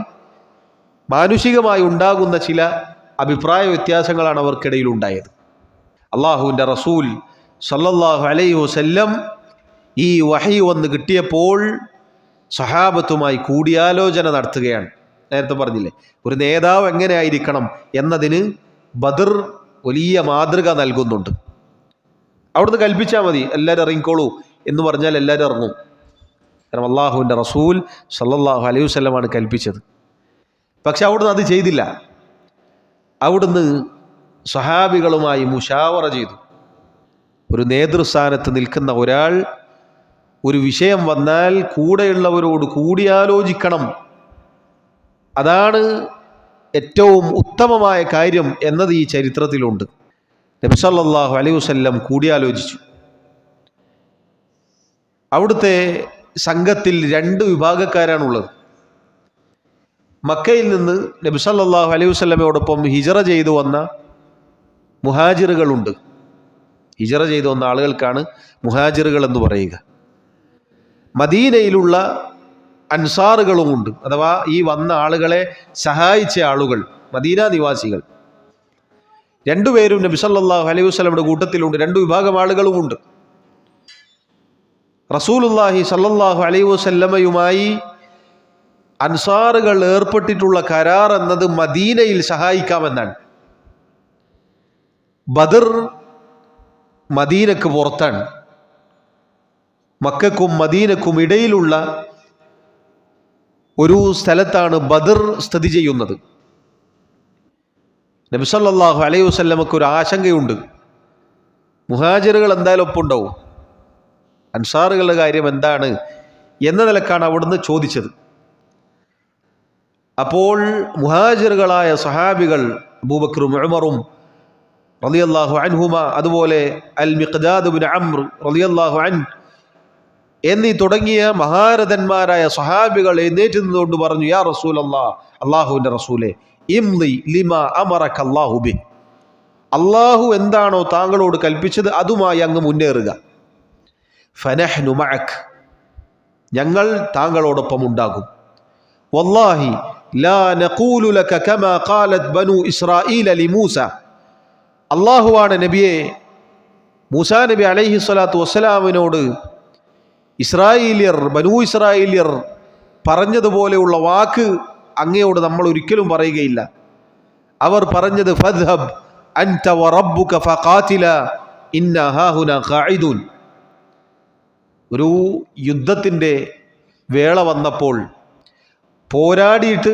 മാനുഷികമായി ഉണ്ടാകുന്ന ചില അഭിപ്രായ വ്യത്യാസങ്ങളാണ് അവർക്കിടയിൽ ഉണ്ടായത്. അള്ളാഹുവിൻ്റെ റസൂൽ സല്ലല്ലാഹു അലൈഹി വസല്ലം ഈ വഹി വന്ന് കിട്ടിയപ്പോൾ സഹാബത്തുമായി കൂടിയാലോചന നടത്തുകയാണ്. നേരത്തെ പറഞ്ഞില്ലേ, ഒരു നേതാവ് എങ്ങനെ ആയിരിക്കണം എന്നതിന് ബദർ വലിയ മാതൃക നൽകുന്നുണ്ട്. അവിടുന്ന് കൽപ്പിച്ചാൽ മതി, എല്ലാവരും ഇറങ്ങിക്കോളൂ എന്ന് പറഞ്ഞാൽ എല്ലാവരും ഇറങ്ങും. കാരണം അള്ളാഹുവിൻ്റെ റസൂൽ സല്ലല്ലാഹു അലൈഹി വസല്ലമാണ് കൽപ്പിച്ചത്. പക്ഷെ അവിടുന്ന് അത് ചെയ്തില്ല. അവിടുന്ന് സഹാബികളുമായി മുശാവറ ചെയ്തു. ഒരു നേതൃസ്ഥാനത്ത് നിൽക്കുന്ന ഒരാൾ ഒരു വിഷയം വന്നാൽ കൂടെയുള്ളവരോട് കൂടിയാലോചിക്കണം. അതാണ് ഏറ്റവും ഉത്തമമായ കാര്യം എന്നത് ഈ ചരിത്രത്തിലുണ്ട്. നബി സല്ലല്ലാഹു അലൈഹി വസല്ലം കൂടിയാലോചിച്ചു. അവിടുത്തെ സംഘത്തിൽ 2 വിഭാഗക്കാരാണുള്ളത്. മക്കയിൽ നിന്ന് നബി സല്ലല്ലാഹു അലൈഹി വസല്ലമയോടൊപ്പം ഹിജറ ചെയ്തു വന്ന മുഹാജിറുകളുണ്ട്. ഹിജറ ചെയ്തു വന്ന ആളുകൾക്കാണ് മുഹാജിറുകൾ എന്ന് പറയുക. മദീനയിലുള്ള അൻസാറുകളുമുണ്ട്, അഥവാ ഈ വന്ന ആളുകളെ സഹായിച്ച ആളുകൾ, മദീന നിവാസികൾ. രണ്ടുപേരും നബി സല്ലല്ലാഹു അലൈഹി വസല്ലമയുടെ കൂട്ടത്തിലുണ്ട്. രണ്ടു വിഭാഗം ആളുകളുമുണ്ട്. റസൂലുള്ളാഹി സല്ലല്ലാഹു അലൈഹി വസല്ലമയുമായി അൻസാറുകൾ ഏർപ്പെട്ടിട്ടുള്ള കരാർ എന്നത് മദീനയിൽ സഹായിക്കാമെന്നാണ്. ബദർ മദീനക്ക് പുറത്താണ്. മക്കക്കും മദീനക്കും ഇടയിലുള്ള ഒരു സ്ഥലത്താണ് ബദർ സ്ഥിതി ചെയ്യുന്നത്. നബി സല്ലല്ലാഹു അലൈഹി വസല്ലമക്ക് ഒരു ആശങ്കയുണ്ട്, മുഹാജിറുകൾ എന്തായാലും ഒപ്പുണ്ടാവും, അൻസാറുകളുടെ കാര്യം എന്താണ് എന്ന നിലക്കാണ് അവിടുന്ന് ചോദിച്ചത്. അപ്പോൾ മുഹാജിറുകളായ സഹാബികൾ അബൂബക്കറും ഉമറും റളിയല്ലാഹു അൻഹുമ, അതുപോലെ അൽ മിഖ്ദാദ് ഇബ്നു അംർ റളിയല്ലാഹു അൻഹു എന്നീ തുടങ്ങിയ മഹാരഥന്മാരായ സഹാബികൾ എഴുന്നേറ്റ് നിന്നുകൊണ്ട് പറഞ്ഞു, യാ റസൂലല്ലാഹ്, അള്ളാഹുവിൻ്റെ റസൂലേ, ഇംളി ലിമാ അമറക അല്ലാഹു ബി, അള്ളാഹു എന്താണോ താങ്കളോട് കൽപ്പിച്ചത് അതുമായി അങ്ങ് മുന്നേറുക. ഫനഹ്നു മഅക്, ഞങ്ങൾ താങ്കളോടൊപ്പം ഉണ്ടാകും. വല്ലാഹി ലാ നഖൂലു ലക കമാ ഖാലത് ബനു ഇസ്രായീല ലിമൂസ, അള്ളാഹുവാണ് നബിയെ, മൂസാ നബി അലൈഹി സ്വലാത്തു വസ്സലാമിനോട് ഇസ്രായേലിയർ, ബനു ഇസ്രായേലിയർ പറഞ്ഞതുപോലെയുള്ള വാക്ക് അങ്ങയോട് നമ്മൾ ഒരിക്കലും പറയുകയില്ല. അവർ പറഞ്ഞത് ഫദ്ഹബ് അൻത വറബ്ബുക ഫഖാതില ഇന്നാ ഹാഹുനാ ഖാഇദൂൻ. ഒരു യുദ്ധത്തിൻ്റെ വേള വന്നപ്പോൾ, പോരാടിയിട്ട്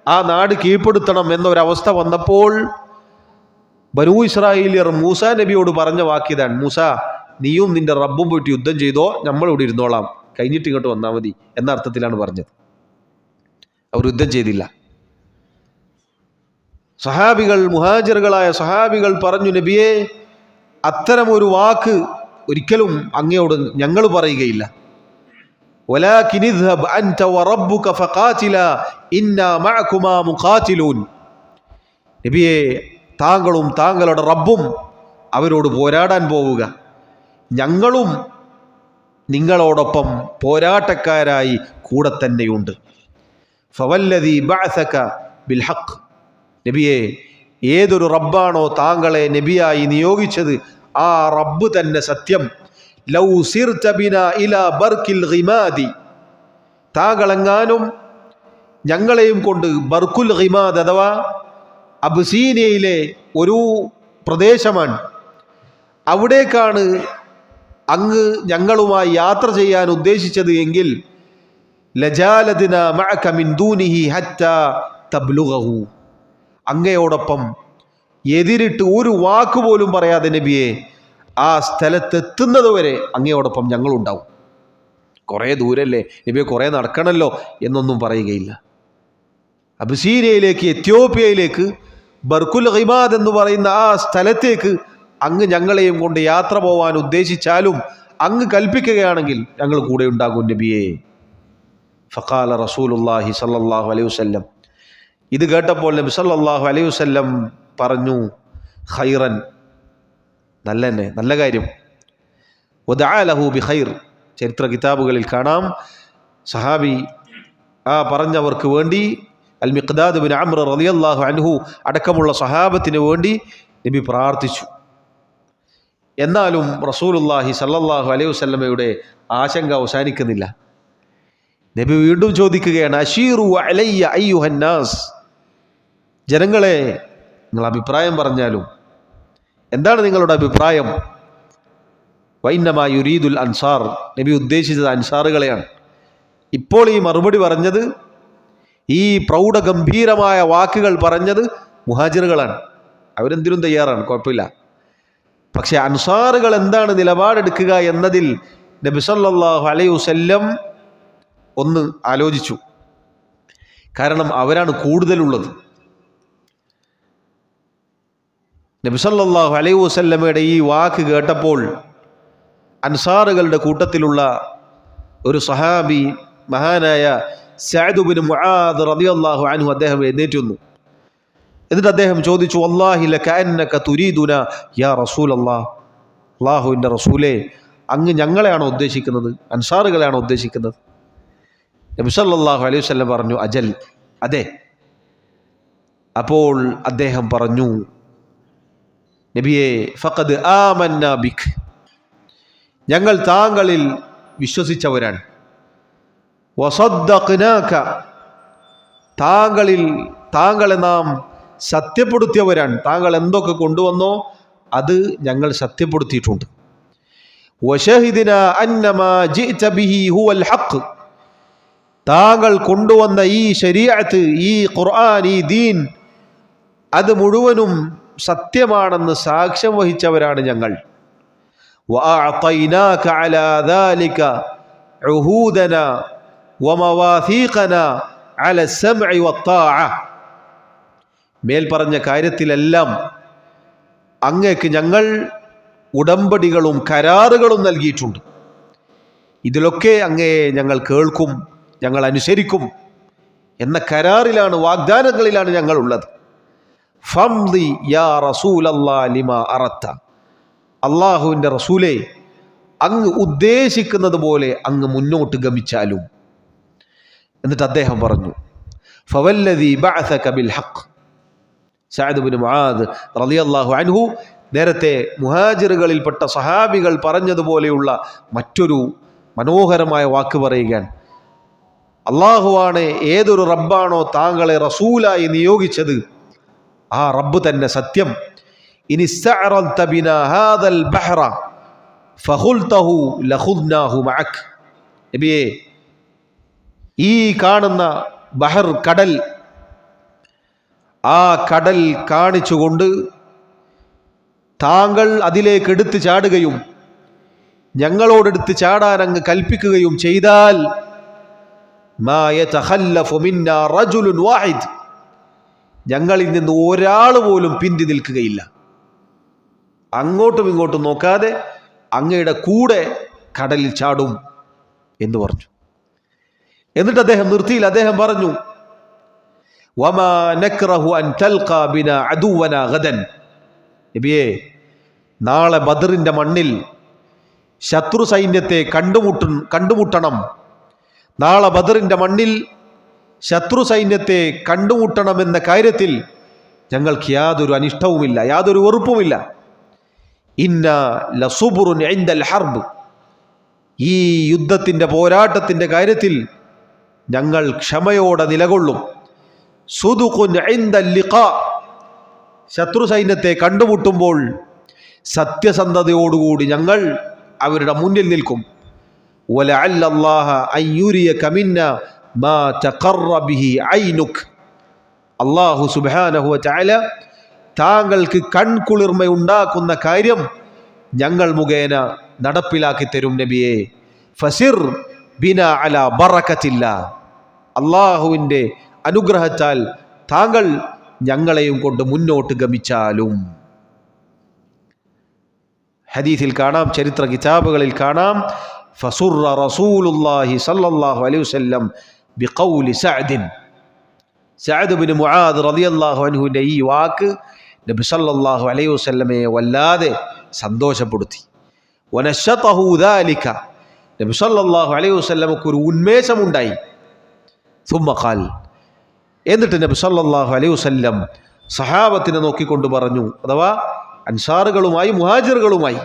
ആ നാട് കീഴ്പ്പെടുത്തണം എന്നൊരവസ്ഥ വന്നപ്പോൾ ബനൂ ഇസ്രായേലിയർ മൂസാ നബിയോട് പറഞ്ഞ വാക്കിതാണ്, മൂസാ, നീയും നിന്റെ റബ്ബും പോയിട്ട് യുദ്ധം ചെയ്തോ, നമ്മളിവിടെ ഇരുന്നോളാം, കഴിഞ്ഞിട്ട് ഇങ്ങോട്ട് വന്നാൽ മതി എന്ന അർത്ഥത്തിലാണ് പറഞ്ഞത്. അവർ യുദ്ധം ചെയ്തില്ല. സഹാബികൾ, മുഹാജിറുകളായ സഹാബികൾ പറഞ്ഞു, നബിയെ, അത്തരമൊരു വാക്ക് ഒരിക്കലും അങ്ങയോട് ഞങ്ങൾ പറയുകയില്ല. വലാകിൻ ഇദ്ഹബ് അൻത വറബ്ബുക ഫഖാതില ഇന്നാ മഅകുമാ മുഖാതിലൂൻ. നബിയെ, താങ്കളും താങ്കളുടെ റബ്ബും അവരോട് പോരാടാൻ പോവുക, ഞങ്ങളും നിങ്ങളോടൊപ്പം പോരാട്ടക്കാരായി കൂടെ തന്നെയുണ്ട്. ഫവല്ലദീ ബഅസക ബിൽ ഹഖ്, നബിയെ, ഏതൊരു റബ്ബാണോ താങ്കളെ നബിയായി നിയോഗിച്ചത് ആ റബ്ബ് തന്നെ സത്യം. ലൗ സിർത ബിനാ ഇലാ ബർക്കിൽ ഗിമാദി, താങ്കളെങ്ങാനും ഞങ്ങളെയും കൊണ്ട് ബർക്കുൽ ഗിമാദ് അഥവാ അബ്സീനിയയിലെ ഒരു പ്രദേശമാണ്, അവിടേക്കാണ് അങ്ങ് ഞങ്ങളുമായി യാത്ര ചെയ്യാൻ ഉദ്ദേശിച്ചത് എങ്കിൽ ലജാലദ്നാ മഅക മിൻ ദൂനിഹി ഹത്താ തബ്ലുഗഹു, അങ്ങയോടൊപ്പം എതിരിട്ട് ഒരു വാക്കുപോലും പറയാതെ നബിയെ ആ സ്ഥലത്തെത്തുന്നത് വരെ അങ്ങയോടൊപ്പം ഞങ്ങളുണ്ടാവും. കുറേ ദൂരല്ലേ നബിയെ, കുറേ നടക്കണമല്ലോ എന്നൊന്നും പറയുകയില്ല. അബ്സീനിയയിലേക്ക്, എത്യോപ്യയിലേക്ക്, ബർക്കുൽ ഗിമാദ് എന്ന് പറയുന്ന ആ സ്ഥലത്തേക്ക് അങ്ങ് ഞങ്ങളെയും കൊണ്ട് യാത്ര പോവാൻ ഉദ്ദേശിച്ചാലും അങ്ങ് കൽപ്പിക്കുകയാണെങ്കിൽ ഞങ്ങൾ കൂടെ ഉണ്ടാകും നബിയെ. ഫഖാല റസൂലുള്ളാഹി സല്ലല്ലാഹു അലൈഹി വസല്ലം, ഇത് കേട്ടപ്പോൾ നബി സല്ലല്ലാഹു അലൈഹി വസല്ലം പറഞ്ഞു, ഖൈറൻ, നല്ല കാര്യം. വദഅ ലഹു ബിഖൈർ, ചരിത്ര കിതാബുകളിൽ കാണാം, സഹാബി ആ പറഞ്ഞവർക്ക് വേണ്ടി, അൽ മിഖ്ദാദ് ഇബ്നു അംർ റളിയല്ലാഹു അൻഹു അടക്കമുള്ള സഹാബത്തിന് വേണ്ടി നബി പ്രാർത്ഥിച്ചു. എന്നാലും റസൂലുള്ളാഹി സല്ലല്ലാഹു അലൈഹി വസല്ലമയുടെ ആശങ്ക അവസാനിക്കുന്നില്ല. നബി വീണ്ടും ചോദിക്കുകയാണ്, അശീറു അലയ്യ അയ്യുഹന്നാസ്, ജനങ്ങളെ, നിങ്ങൾ അഭിപ്രായം പറഞ്ഞാലും, എന്താണ് നിങ്ങളുടെ അഭിപ്രായം? വൈന്നമാ യുരീദുൽ അൻസാർ, നബി ഉദ്ദേശിച്ചത് അൻസാറുകളെയാണ്. ഇപ്പോൾ ഈ മറുപടി പറഞ്ഞത്, ഈ പ്രൗഢഗംഭീരമായ വാക്കുകൾ പറഞ്ഞത് മുഹാജിറുകളാണ്. അവരെന്തിനും തയ്യാറാണ്, കുഴപ്പമില്ല. പക്ഷെ അൻസാറുകൾ എന്താണ് നിലപാടെടുക്കുക എന്നതിൽ നബി സല്ലല്ലാഹു അലൈഹി വസല്ലം ഒന്ന് ആലോചിച്ചു. കാരണം അവരാണ് കൂടുതലുള്ളത്. നബി സല്ലല്ലാഹു അലൈഹി വസല്ലമയുടെ ഈ വാക്ക് കേട്ടപ്പോൾ അൻസാറുകളുടെ കൂട്ടത്തിലുള്ള ഒരു സഹാബി, മഹാനായ സഅദ് ഇബ്നു മുആദ് റളിയല്ലാഹു അൻഹു അദ്ദേഹം എഴുന്നേറ്റ് വന്നു. എന്നിട്ട് അദ്ദേഹം ചോദിച്ചു, വല്ലാഹി ലകഅന്നക തുരീദുന യാ റസൂലല്ലാഹ്, അല്ലാഹുവിൻ്റെ റസൂലേ, അങ്ങ് ഞങ്ങളെയാണോ ഉദ്ദേശിക്കുന്നത്, അൻസാറുകളെയാണോ ഉദ്ദേശിക്കുന്നത്? നബി സല്ലല്ലാഹു അലൈഹി വസല്ലം പറഞ്ഞു, അജൽ, അതെ. അപ്പോൾ അദ്ദേഹം പറഞ്ഞു, നബിയെ, ഫഖദ് ആമന്ന ബിക്, ഞങ്ങൾ താങ്കളിൽ വിശ്വസിച്ചവരാണ്. വസദ്ദഖ്നാക, താങ്കളെ നാം സത്യപ്പെടുത്തിയവരാണ്. താങ്കൾ എന്തൊക്കെ കൊണ്ടുവന്നോ അത് ഞങ്ങൾ സത്യപ്പെടുത്തിയിട്ടുണ്ട്. വശഹിദ്ന അന്നമാ ജിഅത ബിഹി ഹുവൽ ഹഖ്, താങ്കൾ കൊണ്ടുവന്ന ഈ ശരീഅത്ത്, ഈ ഖുർആൻ, ഈ ദീൻ, അത് മുഴുവനും സത്യമാണെന്ന് സാക്ഷ്യം വഹിച്ചവരാണ് ഞങ്ങൾ. വഅഅതൈനാക അലാ ദാലിക ഉഹൂദന വമവാഥീഖന അല സമഇ വത്താഅ, മേൽ പറഞ്ഞ കാര്യത്തിലെല്ലാം അങ്ങേക്ക് ഞങ്ങൾ ഉടമ്പടികളും കരാറുകളും നൽകിയിട്ടുണ്ട്. ഇതിലൊക്കെ അങ്ങയെ ഞങ്ങൾ കേൾക്കും, ഞങ്ങൾ അനുസരിക്കും എന്ന കരാറിലാണ്, വാഗ്ദാനങ്ങളിലാണ് ഞങ്ങൾ ഉള്ളത്. ഫംദി യാ റസൂലല്ലാഹി ലിമാ അറത്ത, അല്ലാഹുവിൻ്റെ റസൂലേ, അങ്ങ് ഉദ്ദേശിക്കുന്നത് പോലെ അങ്ങ് മുന്നോട്ട് ഗമിച്ചാലും. എന്നിട്ട് അദ്ദേഹം പറഞ്ഞു, ഫവല്ലദീ ബഅസക ബിൽ ഹഖ്, സഅദ് ഇബ്നു മുആദ് റളിയല്ലാഹു അൻഹു നേരത്തെ മുഹാജിറുകളിൽപ്പെട്ട സഹാബികൾ പറഞ്ഞതുപോലെയുള്ള മറ്റൊരു മനോഹരമായ വാക്ക് പറയുകയാണ്. അള്ളാഹുവാണ്, ഏതൊരു റബ്ബാണോ താങ്കളെ റസൂലായി നിയോഗിച്ചത് ആ റബ്ബ് തന്നെ സത്യം. ഇനിസ്തഅറൽത ബിനാ ഹാദൽ ബഹ്റ ഫഖുൽതഹു ലഖുദ്നാഹു മഅക്, നബിയേ, ഈ കാണുന്ന ബഹർ, കടൽ, ആ കടൽ കാണിച്ചുകൊണ്ട് താങ്കൾ അതിലേക്ക് എടുത്ത് ചാടുകയും ഞങ്ങളോടെടുത്ത് ചാടാൻ അങ്ങ് കൽപ്പിക്കുകയും ചെയ്താൽ മാ യതഖല്ലഫു മിന്നാ റജുലുൻ വാഹിദ്, ഞങ്ങളിൽ നിന്ന് ഒരാൾ പോലും പിന്തി നിൽക്കുകയില്ല. അങ്ങോട്ടും ഇങ്ങോട്ടും നോക്കാതെ അങ്ങയുടെ കൂടെ കടലിൽ ചാടും എന്ന് പറഞ്ഞു. എന്നിട്ട് അദ്ദേഹം നിർത്തിയില്ല. അദ്ദേഹം പറഞ്ഞു, വമാ നക്റഹു അൻ തൽഖാ ബിനാ അദുവനാ ഗദൻ, നബിയേ, നാളെ ബദറിന്റെ മണ്ണിൽ ശത്രു സൈന്യത്തെ കണ്ടുമുട്ടണം. നാളെ ബദറിന്റെ മണ്ണിൽ ശത്രു സൈന്യത്തെ കണ്ടുമുട്ടണമെന്ന കാര്യത്തിൽ ഞങ്ങൾക്ക് യാതൊരു അനിഷ്ടവുമില്ല, യാതൊരു വെറുപ്പുമില്ല. ഇന്ന ലസുബ്റുൻ ഇൻദൽ ഹർബ്, ഈ യുദ്ധത്തിൻ്റെ, പോരാട്ടത്തിൻ്റെ കാര്യത്തിൽ ഞങ്ങൾ ക്ഷമയോടെ നിലകൊള്ളും. സുദുഖുൻ ഇൻദൽ ലിഖാ, ശത്രു സൈന്യത്തെ കണ്ടുമുട്ടുമ്പോൾ സത്യസന്ധതയോടുകൂടി ഞങ്ങൾ അവരുടെ മുന്നിൽ നിൽക്കും. വലഅല്ല അല്ലാഹ അൻ യുരിയക മിന്നാ മാ തഖറ ബിഹി ഐനുക്, അല്ലാഹു സുബ്ഹാനഹു വ തആല താങ്കൾക്ക് കൺകുളിർമ ഉണ്ടാക്കുന്ന കാര്യം ഞങ്ങൾ മുഖേന നടപ്പിലാക്കി തരും നബിയെ. ഫസിർ ബിനാ അലാ ബറകത്തില്ലാ, അല്ലാഹുവിൻ്റെ അനുഗ്രഹത്താൽ താങ്കൾ ഞങ്ങളെയും കൊണ്ട് മുന്നോട്ട് ഗമിച്ചാലും. ഹദീസിൽ കാണാം, ചരിത്ര കിതാബുകളിൽ കാണാം, ഫസുറ റസൂലുള്ളാഹി സല്ലല്ലാഹു അലൈഹി വസല്ലം ബിഖൗലി സഅദിൻ, സഅദ് ഇബ്നു മുആദ് റളിയല്ലാഹു അൻഹുവിൻ്റെ ഈ വാക്ക് നബി സല്ലല്ലാഹു അലൈഹി വസല്ലമയെ വല്ലാതെ സന്തോഷപ്പെടുത്തി. വനശതഹു ദാലിക, നബി സല്ലല്ലാഹു അലൈഹി വസല്ലമക്ക് ഒരു ഉന്മേഷമുണ്ടായി. സുമ്മ ഖാൽ, എന്നിട്ട് നബി സല്ലല്ലാഹു അലൈഹി വസല്ലം സഹാബത്തിനെ നോക്കിക്കൊണ്ട് പറഞ്ഞു, അഥവാ അൻസാറുകളുമായി മുഹാജിറുകളുമായി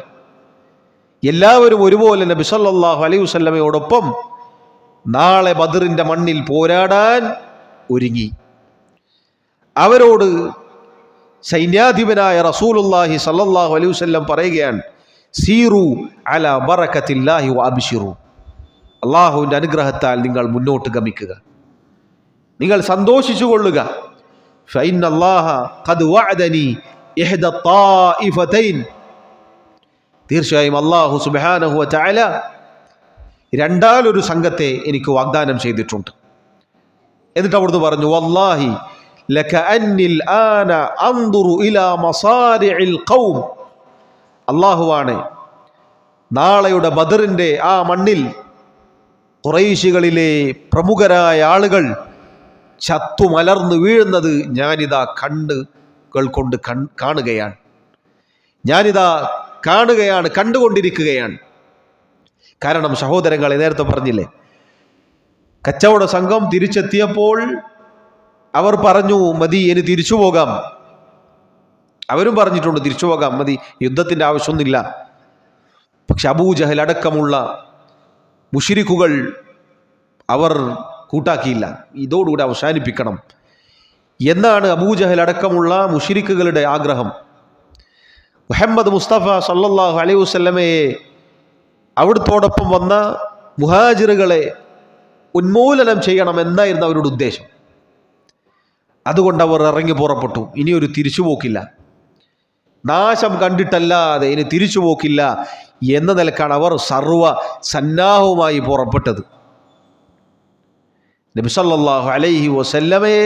എല്ലാവരും ഒരുപോലെ നബി സല്ലല്ലാഹു അലൈഹി വസല്ലമയോടൊപ്പം നാളെ ബദറിന്റെ മണ്ണിൽ പോരാടാൻ ഒരുങ്ങി. അവരോട് സൈന്യാധിപനായ റസൂലുള്ളാഹി സല്ലല്ലാഹു അലൈഹി വസല്ലം പറയുകയാണ്, സീറു അലാ ബറകത്തില്ലാഹി വഅബ്ശിറു, അല്ലാഹുവിൻ്റെ അനുഗ്രഹത്താൽ നിങ്ങൾ മുന്നോട്ട് ഗമിക്കുക, നിങ്ങൾ സന്തോഷിച്ചു കൊള്ളുക. ഫഇന്ന അല്ലാഹ ഖദ് വഅദനി ഇഹ്ദ ത്വാഇഫതൈൻ, തീർച്ചയായും അല്ലാഹു സുബ്ഹാനഹു വ തആല രണ്ടാലൊരു സംഘത്തെ എനിക്ക് വാഗ്ദാനം ചെയ്തിട്ടുണ്ട്. എന്നിട്ട് അവിടുന്ന് പറഞ്ഞു, വല്ലാഹി ലകഅന്നിൽ ആന അൻദുറു ഇലാ മസാരിഇൽ ഖൗം, അല്ലാഹുവാണ്, നാളെയുടെ ബദറിന്റെ ആ മണ്ണിൽ ഖുറൈശികളിലെ പ്രമുഖരായ ആളുകൾ ചത്തുമലർന്നു വീഴുന്നത് ഞാനിതാ കണ്ണുകൾ കൊണ്ട് കാണുകയാണ്. ഞാനിതാ കാണുകയാണ്, കണ്ടുകൊണ്ടിരിക്കുകയാണ്. കാരണം സഹോദരങ്ങളെ, നേരത്തെ പറഞ്ഞില്ലേ, കച്ചവട സംഘം തിരിച്ചെത്തിയപ്പോൾ അവർ പറഞ്ഞു, മതി, ഇനി തിരിച്ചു പോകാം. അവരും പറഞ്ഞിട്ടുണ്ട്, തിരിച്ചു പോകാം, മതി, യുദ്ധത്തിൻ്റെ ആവശ്യമൊന്നുമില്ല. പക്ഷെ അബൂജഹൽ അടക്കമുള്ള മുശ്രിക്കുകൾ അവർ കൂട്ടാക്കിയില്ല. ഇതോടുകൂടി അവസാനിപ്പിക്കണം എന്നാണ് അബൂജഹൽ അടക്കമുള്ള മുശ്രിക്കുകളുടെ ആഗ്രഹം. മുഹമ്മദ് മുസ്തഫ സല്ലല്ലാഹു അലൈഹി വസല്ലമയെ അവിടുത്തോടൊപ്പം വന്ന മുഹാജിറുകളെ ഉന്മൂലനം ചെയ്യണം എന്നായിരുന്നു അവരുടെ ഉദ്ദേശം. അതുകൊണ്ട് അവർ ഇറങ്ങി പുറപ്പെട്ടു. ഇനിയൊരു തിരിച്ചുപോക്കില്ല, നാശം കണ്ടിട്ടല്ലാതെ ഇനി തിരിച്ചുപോക്കില്ല എന്ന നിലക്കാണ് അവർ സർവ സന്നാഹവുമായി പുറപ്പെട്ടത്. നബി സല്ലല്ലാഹു അലൈഹി വസല്ലമയെ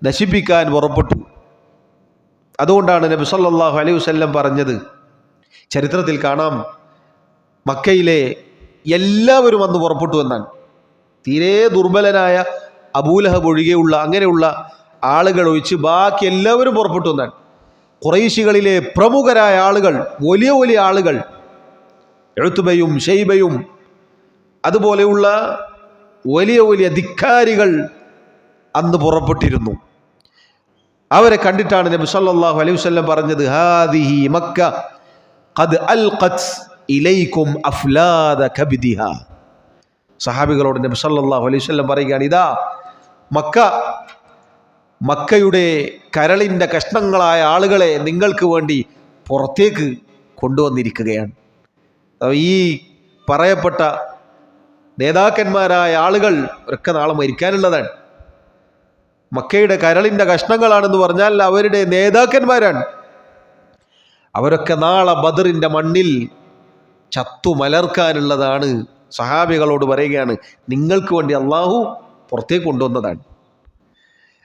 നശിപ്പിക്കാൻ പുറപ്പെട്ടു. അതുകൊണ്ടാണ് നബി സല്ലല്ലാഹു അലൈഹി വസല്ലം പറഞ്ഞത്, ചരിത്രത്തിൽ കാണാം, മക്കയിലെ എല്ലാവരും അന്ന് പുറപ്പെട്ടു എന്നാണ്. തീരെ ദുർബലനായ അബൂലഹബ് ഒഴികെയുള്ള അങ്ങനെയുള്ള ആളുകൾ ഒഴിച്ച് ബാക്കി എല്ലാവരും പുറപ്പെട്ടു എന്നാണ്. ഖുറൈശികളിലെ പ്രമുഖരായ ആളുകൾ, വലിയ വലിയ ആളുകൾ, ഉത്ബയും ഷൈബയും അതുപോലെയുള്ള വലിയ വലിയ ധിക്കാരികൾ അന്ന് പുറപ്പെട്ടിരുന്നു. അവരെ കണ്ടിട്ടാണ് നബി സല്ലല്ലാഹു അലൈഹി വസല്ലം പറഞ്ഞത്, ഹാദിഹി മക്ക ഖദ് അൽഖത് ഇലൈക്കും അഫ്ലാദ കബ്ദിഹ. സഹാബികളോട് നബി സല്ലല്ലാഹു അലൈഹി വസല്ലം പറയുകയാണ്, ഇതാ മക്കയുടെ കരളിൻ്റെ കഷ്ണങ്ങളായ ആളുകളെ നിങ്ങൾക്ക് വേണ്ടി പുറത്തേക്ക് കൊണ്ടുവന്നിരിക്കുകയാണ്. ഈ പറയപ്പെട്ട നേതാക്കന്മാരായ ആളുകൾ ഒക്കെ നാളെ മരിക്കാനുള്ളതാണ്. മക്കയുടെ കരളിൻ്റെ കഷ്ണങ്ങളാണെന്ന് പറഞ്ഞാൽ അവരുടെ നേതാക്കന്മാരാണ്. അവരൊക്കെ നാളെ ബദറിൻ്റെ മണ്ണിൽ ചത്തുമലർക്കാനുള്ളതാണ്. സഹാബികളോട് പറയുകയാണ്, നിങ്ങൾക്ക് വേണ്ടി അള്ളാഹു പുറത്തേക്ക് കൊണ്ടുവന്നതാണ്.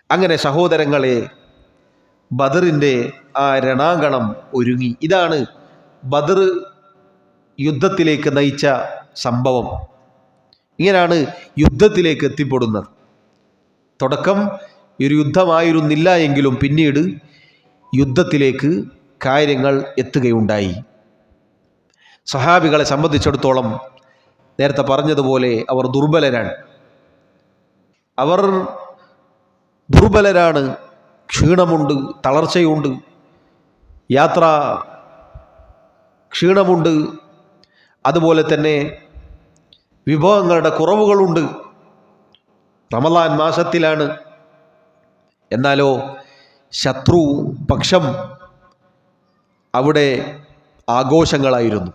അങ്ങനെ സഹോദരങ്ങളെ, ബദറിൻ്റെ ആ രണാങ്കണം ഒരുങ്ങി. ഇതാണ് ബദർ യുദ്ധത്തിലേക്ക് നയിച്ച സംഭവം. ഇങ്ങനെയാണ് യുദ്ധത്തിലേക്ക് എത്തിപ്പെടുന്നത്. തുടക്കം ഒരു യുദ്ധമായിരുന്നില്ല എങ്കിലും പിന്നീട് യുദ്ധത്തിലേക്ക് കാര്യങ്ങൾ എത്തുകയുണ്ടായി. സഹാബികളെ സംബന്ധിച്ചിടത്തോളം നേരത്തെ പറഞ്ഞതുപോലെ അവർ ദുർബലരാണ്, ക്ഷീണമുണ്ട്, തളർച്ചയുണ്ട്, യാത്രാ ക്ഷീണമുണ്ട്, അതുപോലെ തന്നെ വിഭവങ്ങളുടെ കുറവുകളുണ്ട്. റമളാൻ മാസത്തിലാണ്. എന്നാലോ ശത്രു പക്ഷം അവിടെ ആഘോഷങ്ങളായിരുന്നു.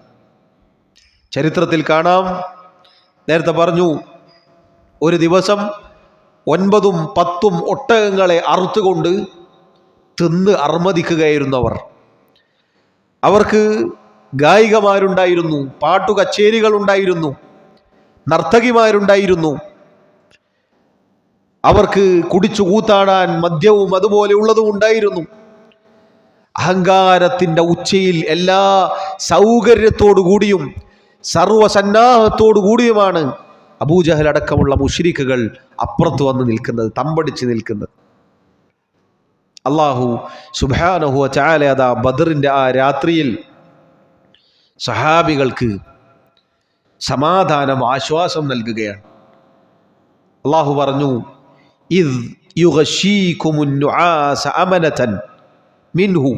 ചരിത്രത്തിൽ കാണാം, നേരത്തെ പറഞ്ഞു, ഒരു ദിവസം 9ഉം 10ഉം ഒട്ടകങ്ങളെ അറുത്തുകൊണ്ട് തിന്ന് അർമ്മദിക്കുകയായിരുന്നു അവർ. അവർക്ക് ഗായികമാരുണ്ടായിരുന്നു, പാട്ടുകച്ചേരികളുണ്ടായിരുന്നു, നർത്തകിമാരുണ്ടായിരുന്നു. അവർക്ക് കുടിച്ചു കൂത്താടാൻ മദ്യവും അതുപോലെയുള്ളതും ഉണ്ടായിരുന്നു. അഹങ്കാരത്തിൻ്റെ ഉച്ചയിൽ എല്ലാ സൗകര്യത്തോടു കൂടിയും സർവസന്നാഹത്തോടു കൂടിയുമാണ് അബൂജഹൽ അടക്കമുള്ള മുശ്രിക്കുകൾ അപ്പുറത്ത് വന്ന് നിൽക്കുന്നത്, തമ്പടിച്ച് നിൽക്കുന്നത്. അല്ലാഹു സുബ്ഹാനഹു വ തആല അതാ ബദറിൻ്റെ ആ രാത്രിയിൽ സഹാബികൾക്ക് സമാധാനം, ആശ്വാസം നൽകുകയാണ്. അല്ലാഹു പറഞ്ഞു, ഇദ് യുഗശീകുമുൻ നുആസ അമനതൻ മിൻഹു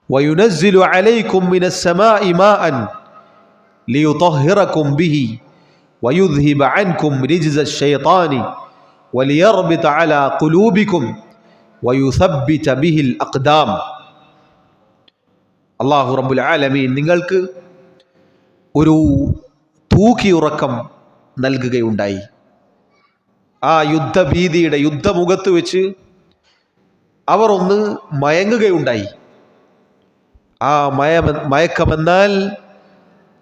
വയുനസ്സിലു അലൈക്കും മിനസ് സമാഇ മാഅൻ ലിയുطهിറകും ബിഹി വയുദ്ഹിബ അൻകും റിജ്സ الشൈത്താനി വലിയർബിത അലാ ഖുലൂബികും വയുസബ്ബിത ബിഹിൽ അഖ്ദാം. അല്ലാഹു റബ്ബുൽ ആലമീൻ നിങ്ങൾക്ക് ഒരു തൂക്കിയുറക്കം നൽകുകയുണ്ടായി. ആ യുദ്ധഭീതിയുടെ യുദ്ധമുഖത്ത് വെച്ച് അവർ ഒന്ന് മയങ്ങുകയുണ്ടായി. ആ മയക്കമെന്നാൽ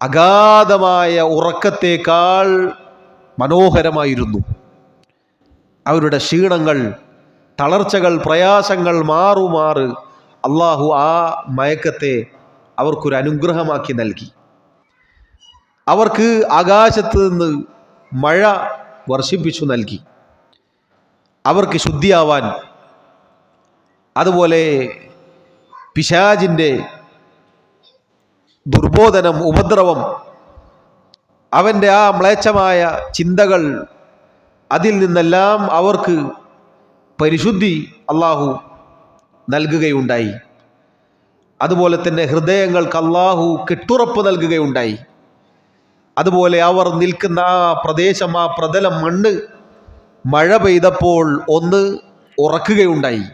അഗാധമായ ഉറക്കത്തേക്കാൾ മനോഹരമായിരുന്നു. അവരുടെ ക്ഷീണങ്ങൾ, തളർച്ചകൾ, പ്രയാസങ്ങൾ മാറുമാറ് അള്ളാഹു ആ മയക്കത്തെ അവർക്കൊരു അനുഗ്രഹമാക്കി നൽകി. അവർക്ക് ആകാശത്ത് നിന്ന് മഴ വർഷിപ്പിച്ചു നൽകി അവർക്ക് ശുദ്ധിയാവാൻ. അതുപോലെ പിശാചിൻ്റെ ദുർബോധനം, ഉപദ്രവം, അവൻ്റെ ആ മ്ലേച്ഛമായ ചിന്തകൾ, അതിൽ നിന്നെല്ലാം അവർക്ക് പരിശുദ്ധി അള്ളാഹു നൽകുകയുണ്ടായി. അതുപോലെ തന്നെ ഹൃദയങ്ങൾക്ക് അള്ളാഹു കെട്ടുറപ്പ് നൽകുകയുണ്ടായി. അതുപോലെ അവർ നിൽക്കുന്ന ആ പ്രദേശം, ആ പ്രതലം, മണ്ണ് മഴ പെയ്തപ്പോൾ ഒന്ന് ഉറക്കുകയുണ്ടായി.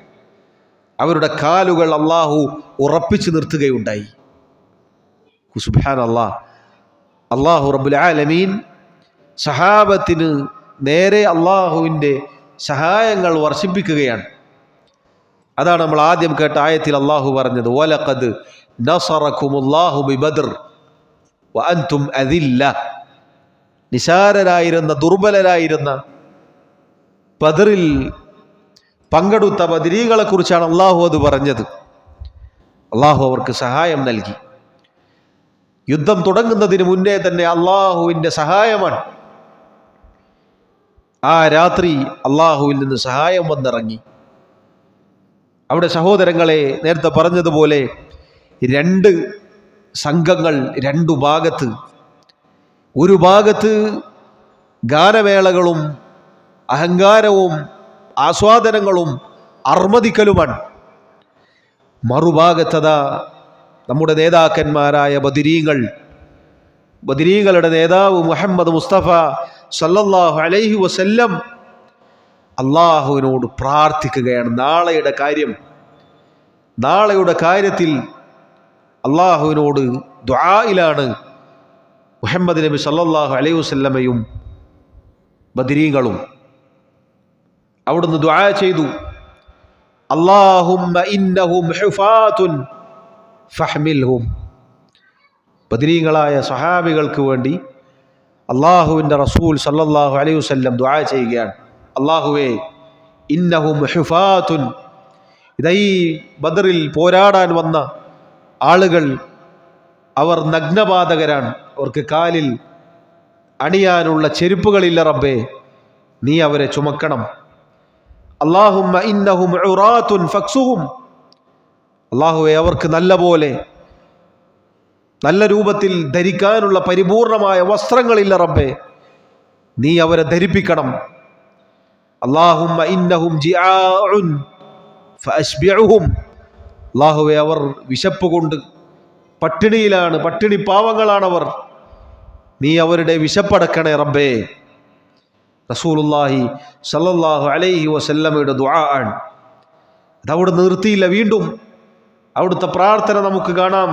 അവരുടെ കാലുകൾ അള്ളാഹു ഉറപ്പിച്ചു നിർത്തുകയുണ്ടായി. സുബ്ഹാനല്ലാഹ്, അള്ളാഹു റബ്ബുൽ ആലമീൻ സഹാബത്തിന് നേരെ അള്ളാഹുവിൻ്റെ സഹായങ്ങൾ വർഷിപ്പിക്കുകയാണ്. അതാണ് നമ്മൾ ആദ്യം കേട്ട ആയത്തിൽ അള്ളാഹു പറഞ്ഞത്, വലഖദ് നസറകുമുല്ലാഹു ബിബദ്ർ വഅൻതും അദില്ല. നിസാരരായിരുന്ന, ദുർബലരായിരുന്ന ബദറിൽ പങ്കെടുത്ത ബദരീകളെ കുറിച്ചാണ് അള്ളാഹു അത് പറഞ്ഞത്. അള്ളാഹു അവർക്ക് സഹായം നൽകി. യുദ്ധം തുടങ്ങുന്നതിന് മുന്നേ തന്നെ അള്ളാഹുവിൻ്റെ സഹായമാണ്. ആ രാത്രി അള്ളാഹുവിൽ നിന്ന് സഹായം വന്നിറങ്ങി. അവിടെ സഹോദരങ്ങളെ, നേരത്തെ പറഞ്ഞതുപോലെ 2 സംഘങ്ങൾ, 2 ഭാഗത്ത്. ഒരു ഭാഗത്ത് ഗാനമേളകളും അഹങ്കാരവും ആസ്വാദനങ്ങളും അർമദിക്കലുമാണ്. മറുഭാഗത്തതാ നമ്മുടെ നേതാക്കന്മാരായ ബദരീങ്ങളുടെ നേതാവ് മുഹമ്മദ് മുസ്തഫ സല്ലല്ലാഹു അലൈഹി വസല്ലം അള്ളാഹുവിനോട് പ്രാർത്ഥിക്കുകയാണ്. നാളെയുടെ കാര്യത്തിൽ അള്ളാഹുവിനോട് ദുആയിലാണ് മുഹമ്മദ് നബി സല്ലല്ലാഹു അലൈഹി വസല്ലമയും ബദരീങ്ങളും. അവിടുന്ന് ദുആ ചെയ്തു, അല്ലാഹുമ്മ ഇന്നഹും ഹുഫാത്തുൻ ഫഹ്മിൽഹും. ബദരീങ്ങളായ സഹാബികൾക്ക് വേണ്ടി അള്ളാഹുവിൻ്റെ റസൂൽ സല്ലല്ലാഹു അലൈഹി വസല്ലം ദുആ ചെയ്യുകയാണ്. അള്ളാഹുവേ, ഇന്നഹും ഹുഫാത്തുൻ, ഇതൈ ബദറിൽ പോരാടാൻ വന്ന ആളുകൾ അവർ നഗ്നപാതകരാണ്. അവർക്ക് കാലിൽ അണിയാനുള്ള ചെരുപ്പുകളില്ല റബ്ബേ, നീ അവരെ ചുമക്കണം. അല്ലാഹുമ്മ ഇന്നഹും ഉറാത്തുൻ ഫക്സുഹും. അല്ലാഹുവേ, അവർക്ക് നല്ല രൂപത്തിൽ ധരിക്കാനുള്ള പരിപൂർണമായ വസ്ത്രങ്ങളില്ല റബ്ബേ, നീ അവരെ ധരിപ്പിക്കണം. അല്ലാഹുമ്മ ഇന്നഹും ജിആഉൻ ഫഅശ്ബിഉഹും. അല്ലാഹുവേ, അവർ വിശപ്പ് കൊണ്ട് പട്ടിണിയിലാണ്, പട്ടിണി പാവങ്ങളാണവർ, നീ അവരുടെ വിശപ്പടക്കണേ റബ്ബേ. റസൂലുള്ളാഹി സല്ലല്ലാഹു അലൈഹി വസല്ലമയുടെ ദുആ ആണ്. അതവിടെ നിർത്തിയില്ല. വീണ്ടും അവിടുത്തെ പ്രാർത്ഥന നമുക്ക് കാണാം.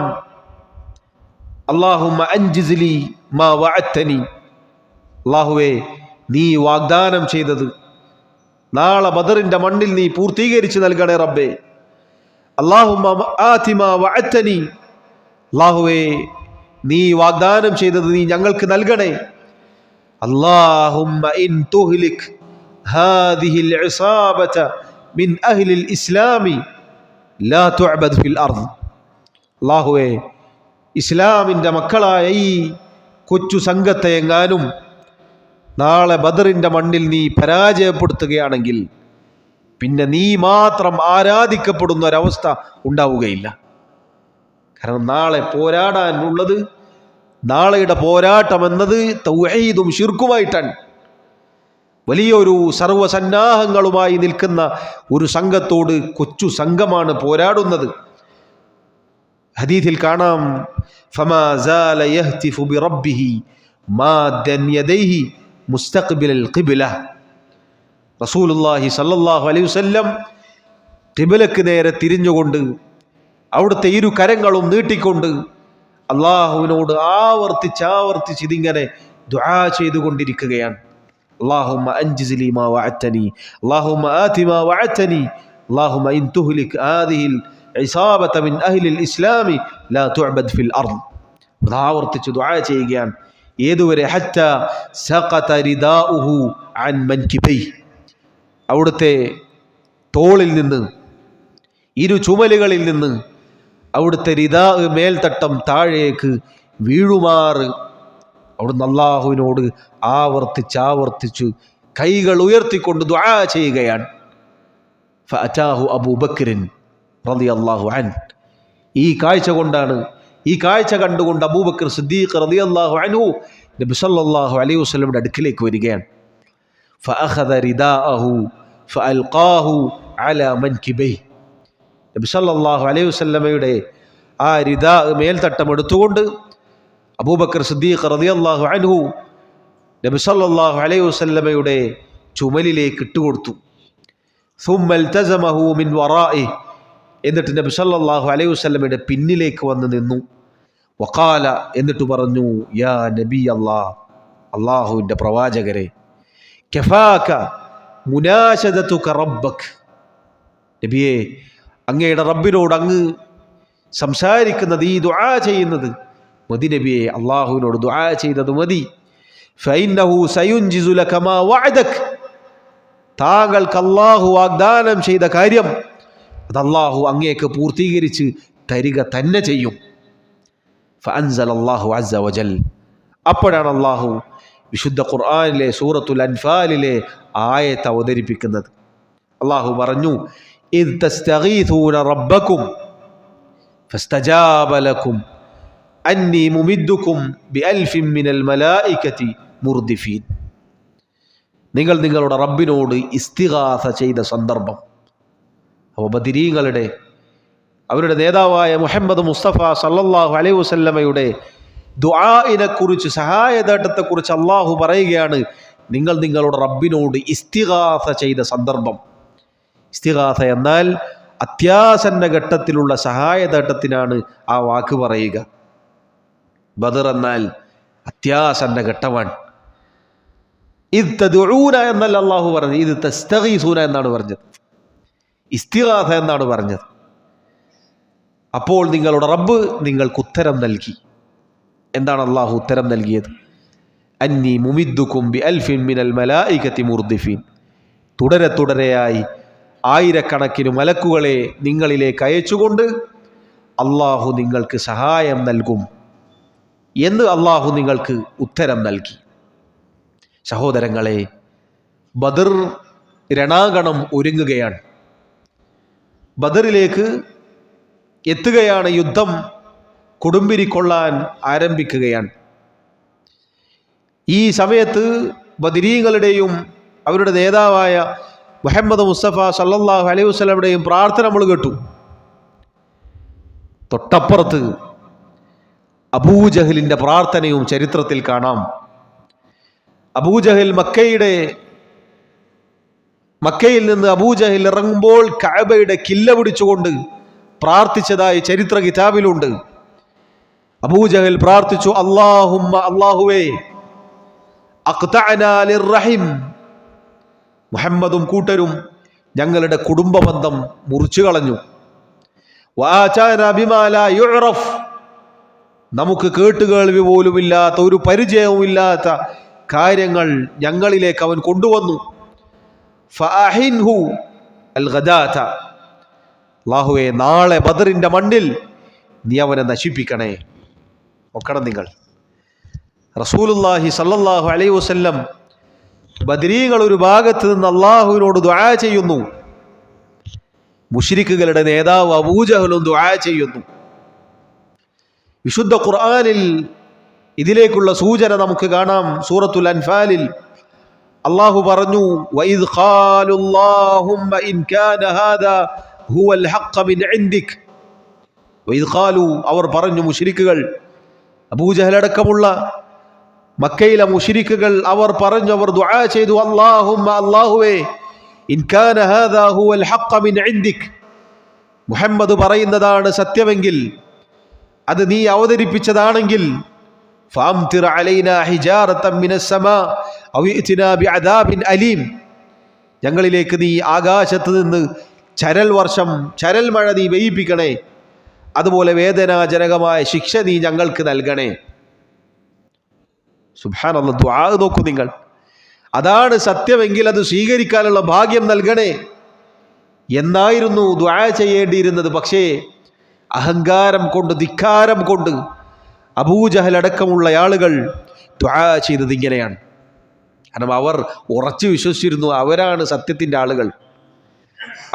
അല്ലാഹുമ്മ അൻജിസ്ലി മാ വഅദ്തനി. അല്ലാഹുവേ, നീ വാഗ്ദാനം ചെയ്തത് നാളെ ബദറിന്റെ മണ്ണിൽ നീ പൂർത്തീകരിച്ച് നൽകണേ റബ്ബേ. അല്ലാഹുമ്മ ആതി മാ വഅദ്തനി. അല്ലാഹുവേ, നീ വാഗ്ദാനം ചെയ്തത് നീ ഞങ്ങൾക്ക് നൽകണേ. അല്ലാഹുമ്മ ഇൻ തുഹ്ലിക് ഹാദിഹിൽ ഇസാബത മിൻ അഹ്ലിൽ ഇസ്ലാമി ലാ തുഅബദ് ഫിൽ അർദ്. അല്ലാഹുവേ, ഇസ്ലാമിൻ്റെ മക്കളായ ഈ കൊച്ചു സംഘത്തെ എങ്ങാനും നാളെ ബദറിൻ്റെ മണ്ണിൽ നീ പരാജയപ്പെടുത്തുകയാണെങ്കിൽ പിന്നെ നീ മാത്രം ആരാധിക്കപ്പെടുന്ന ഒരവസ്ഥ ഉണ്ടാവുകയില്ല. കാരണം നാളെ പോരാടാനുള്ളത്, നാളെയുടെ പോരാട്ടം എന്നത് തൗഹീദും ശിർക്കുമായിട്ടാണ്. വലിയൊരു സർവസന്നാഹങ്ങളുമായി നിൽക്കുന്ന ഒരു സംഘത്തോട് കൊച്ചു സംഘമാണ് പോരാടുന്നത്. ഹദീസിൽ കാണാം, ഫമാ സാല യഹ്തിഫു ബിറബ്ബിഹി മാദ്ദൻ യദൈഹി മുസ്തഖ്ബിലൽ ഖിബ്ല. റസൂലുള്ളാഹി സല്ലല്ലാഹു അലൈഹി വസല്ലം ഖിബ്ലക്ക് നേരെ തിരിഞ്ഞുകൊണ്ട് അവിടുത്തെ 2 കരങ്ങളും നീട്ടിക്കൊണ്ട് അള്ളാഹുവിനോട് ആവർത്തിച്ച് ഇതിങ്ങനെ ദുആ ചെയ്തുകൊണ്ടിരിക്കുകയാണ്. അല്ലാഹുമ്മ അൻജിസ്ലി മാ വഅദ്തനി, അല്ലാഹുമ്മ ആതി മാ വഅദ്തനി, അല്ലാഹുമ്മ ഇൻ തുഹ്ലിക് ഹാദിഹിൽ ഇസാബത മിൻ അഹ്ലിൽ ഇസ്ലാമി ലാ തുഅബദ് ഫിൽ അർദ്. ആവർത്തിച്ച് ദുആ ചെയ്യുകയാണ്. ഏതുവരെ? ഹത്താ സഖത റിദാഉഹു അൻ മൻകിബൈഹി. അവിടുത്തെ തോളിൽ നിന്ന്, 2 ചുമലുകളിൽ നിന്ന് അവിടുത്തെ റിദാ, മേൽത്തട്ടം താഴേക്ക് വീഴുമാറ് അവിടുന്ന് അള്ളാഹുവിനോട് ആവർത്തിച്ച് കൈകൾ ഉയർത്തിക്കൊണ്ട് ദുആ ചെയ്യുകയാണ്. ഫഅതാഹു അബൂബക്കറിൻ റളിയല്ലാഹു അൻഹു. ഈ കാഴ്ച കണ്ടുകൊണ്ട് അബൂബക്കർ സിദ്ദീഖ് റളിയല്ലാഹു അൻഹു നബി സല്ലല്ലാഹു അലൈഹി വസല്ലമയുടെ അടുക്കിലേക്ക് വരികയാണ്. ഫഅഖദ റിദാഅഹു ഫഅൽഖാഹു അലാ മൻകിബൈഹി. നബി സല്ലല്ലാഹു അലൈഹി വസല്ലമയുടെ ആ റിദാ മേൽത്തട്ടം എടുത്തുകൊണ്ട് അബൂബക്കർ സിദ്ദീഖ് റളിയല്ലാഹു അൻഹു നബി സല്ലല്ലാഹു അലൈഹി വസല്ലമയുടെ ചുമലിലേക്ക് ഇട്ടുകൊടുത്തു. ثم التزمه من ورائه. എന്നിട്ട് നബി സല്ലല്ലാഹു അലൈഹി വസല്ലമയുടെ പിന്നിലേക്ക് വന്ന് നിന്നു. വഖാല, എന്നിട്ട് പറഞ്ഞു, യാ നബി അല്ലാഹ്, അല്ലാഹുവിൻ്റെ പ്രവാചകരെ, കഫാക മുനാശദതുക റബ്ബക്. നബിയെ, അങ്ങയുടെ റബ്ബിനോട് അങ്ങ് സംസാരിക്കുന്നത്, ഈ ദുആ ചെയ്യുന്നത് മതി നബിയെ, അള്ളാഹുവിനോട് ദുആ ചെയ്തത് മതി. ഫഇന്നഹു സയുൻജിസു ലക മാ വഅദക്. താങ്കൾക്ക് അള്ളാഹു വാഗ്ദാനം ചെയ്ത കാര്യം അത് അള്ളാഹു അങ്ങേക്ക് പൂർത്തീകരിച്ച് തരിക തന്നെ ചെയ്യും. ഫഅൻസലല്ലാഹു അസ്സ വജൽ. അപ്പോഴാണ് അള്ളാഹു വിശുദ്ധ ഖുർആനിലെ സൂറത്തുൽ അൻഫാലിലെ ആയത്ത് അവതരിപ്പിക്കുന്നത്. അള്ളാഹു പറഞ്ഞു, ഇദ് തസ്തഗീഥൂന റബ്ബക്കും ഫസ്തജാബ ലക്കും അന്നി മുമിദ്ദുക്കും ബിഅൽഫിൻ മിനൽ മലായികതി മുർദിഫീൻ. നിങ്ങൾ നിങ്ങളുടെ റബ്ബിനോട് ഇസ്തിഗാസ ചെയ്ത സന്ദർഭം. അപ്പോൾ ബദരീങ്ങളുടെ അവരുടെ നേതാവായ മുഹമ്മദ് മുസ്തഫ സല്ലല്ലാഹു അലൈഹി വസല്ലമയുടെ ദുആഇനെ കുറിച്ച്, സഹായതേട്ടത്തെക്കുറിച്ച് അള്ളാഹു പറയുകയാണ്, നിങ്ങൾ നിങ്ങളുടെ റബ്ബിനോട് ഇസ്തിഗാസ ചെയ്ത സന്ദർഭം. ഇസ്തിഗാസ എന്നാൽ അത്യാസന്ന ഘട്ടത്തിലുള്ള സഹായതേട്ടത്തിനാണ് ആ വാക്ക് പറയുക. ബദർ എന്നാൽ അത്യാസന്ന ഘട്ടമാണ്. ഇത് തദ്ഊന എന്നല്ല അള്ളാഹു പറഞ്ഞത്, ഇത് തസ്തഗീസൂന എന്നാണ് പറഞ്ഞത്, ഇസ്തിഗാസ എന്നാണ് പറഞ്ഞത്. അപ്പോൾ നിങ്ങളുടെ റബ്ബ് നിങ്ങൾക്ക് ഉത്തരം നൽകി. എന്താണ് അള്ളാഹു ഉത്തരം നൽകിയത്? അന്നി മുമിദ്ദുക്കും ബിഅൽഫിൻ മിനൽ മലായികതി മുർദിഫീൻ. തുടരെയായി ആയിരക്കണക്കിന് മലക്കുകളെ നിങ്ങളിലേക്ക് അയച്ചുകൊണ്ട് അള്ളാഹു നിങ്ങൾക്ക് സഹായം നൽകും എന്ന് അള്ളാഹു നിങ്ങൾക്ക് ഉത്തരം നൽകി. സഹോദരങ്ങളെ, ബദർ രണാങ്കണം ഒരുങ്ങുകയാണ്. ബദറിലേക്ക് എത്തുകയാണ്. യുദ്ധം കൊടുമ്പിരിക്കൊള്ളാൻ ആരംഭിക്കുകയാണ്. ഈ സമയത്ത് ബദരീങ്ങളുടെയും അവരുടെ നേതാവായ മുഹമ്മദ് മുസ്തഫ സല്ലല്ലാഹു അലൈഹി വസല്ലമയുടെയും പ്രാർത്ഥന നമ്മൾ കേട്ടു. തൊട്ടപ്പുറത്ത് അബൂജഹലിൻ്റെ പ്രാർത്ഥനയും ചരിത്രത്തിൽ കാണാം. അബൂജഹൽ മക്കയിൽ നിന്ന് അബൂജഹൽ ഇറങ്ങുമ്പോൾ കഅബയുടെ കില്ല പിടിച്ചുകൊണ്ട് പ്രാർത്ഥിച്ചതായി ചരിത്ര കിതാബിലുണ്ട്. അബൂജഹൽ പ്രാർത്ഥിച്ചു, അല്ലാഹുമ്മ, അല്ലാഹുവേ, അഖ്തഅനാ ലിർറഹിം, മുഹമ്മദും കൂട്ടരും ഞങ്ങളുടെ കുടുംബബന്ധം മുറിച്ചു കളഞ്ഞു. വആതാനാ ബിമാ ലാ യുഅറഫ്, നമുക്ക് കേട്ടുകേൾവി പോലുമില്ലാത്ത, ഒരു പരിചയവുമില്ലാത്ത കാര്യങ്ങൾ ഞങ്ങളിലേക്ക് അവൻ കൊണ്ടുവന്നു. ഫഅഹിൻഹു അൽ ഗദാത, അല്ലാഹുവേ, നാളെ ബദറിന്റെ മണ്ണിൽ നീ അവനെ നശിപ്പിക്കണേ. നോക്കണം നിങ്ങൾ, റസൂലുള്ളാഹി സല്ലല്ലാഹു അലൈഹി വസല്ലം ബദരീകൾ ഒരു ഭാഗത്ത് നിന്ന് അള്ളാഹുവിനോട് ദുആ ചെയ്യുന്നു. മുശ്രിക്കുകളുടെ നേതാവ് അബൂജഹലും ദുആ ചെയ്യുന്നു. വിശുദ്ധ ഖുർആനിൽ ഇതിലേക്കുള്ള സൂചന നമുക്ക് കാണാം. സൂറത്തുൽ അൻഫാലിൽ അള്ളാഹു പറഞ്ഞു, വഇദ് ഖാലു അല്ലാഹുമ്മ ഇൻ കാന ഹാദാ ഹുവൽ ഹഖ് മിൻ ഇൻദിക്. വഇദ് ഖാലു, അവർ പറഞ്ഞു, മുശ്രിക്കുകൾ, അബൂജഹൽ അടക്കമുള്ള മക്കയിലെ മുശ്രിക്കുകൾ അവർ പറഞ്ഞു, അവർ ദുആ ചെയ്തു, അല്ലാഹുമ്മ, അല്ലാഹുവേ, ഇൻ കാന ഹാദാ ഹുവൽ ഹഖ് മിൻ ഇൻദിക്, മുഹമ്മദ് പറയുന്നതാണ് സത്യമെങ്കിൽ, അത് നീ അവതരിപ്പിച്ചതാണെങ്കിൽ, ഫഅംതിർ അലൈനാ ഹിജാറതൻ മിനസ് സമാ ഔ ഇഅ്തിനാ ബിഅദാബിൻ അലീം, ഞങ്ങളിലേക്ക് നീ ആകാശത്ത് നിന്ന് ചരൽ മഴ നീ പെയ്യിപ്പിക്കണേ, അതുപോലെ വേദനാജനകമായ ശിക്ഷ നീ ഞങ്ങൾക്ക് നൽകണേ. സുബ്ഹാനല്ലാഹ്, ദുആ നോക്കൂ നിങ്ങൾ. അതാണ് സത്യമെങ്കിൽ അത് സ്വീകരിക്കാനുള്ള ഭാഗ്യം നൽകണേ എന്നായിരുന്നു ദുആ ചെയ്യേണ്ടിയിരുന്നത്. പക്ഷേ അഹങ്കാരം കൊണ്ട്, ധിക്കാരം കൊണ്ട് അബൂജഹൽ അടക്കമുള്ള ആളുകൾ ദുആ ചെയ്തത് ഇങ്ങനെയാണ്. കാരണം അവർ ഉറച്ചു വിശ്വസിച്ചിരുന്നു അവരാണ് സത്യത്തിൻ്റെ ആളുകൾ.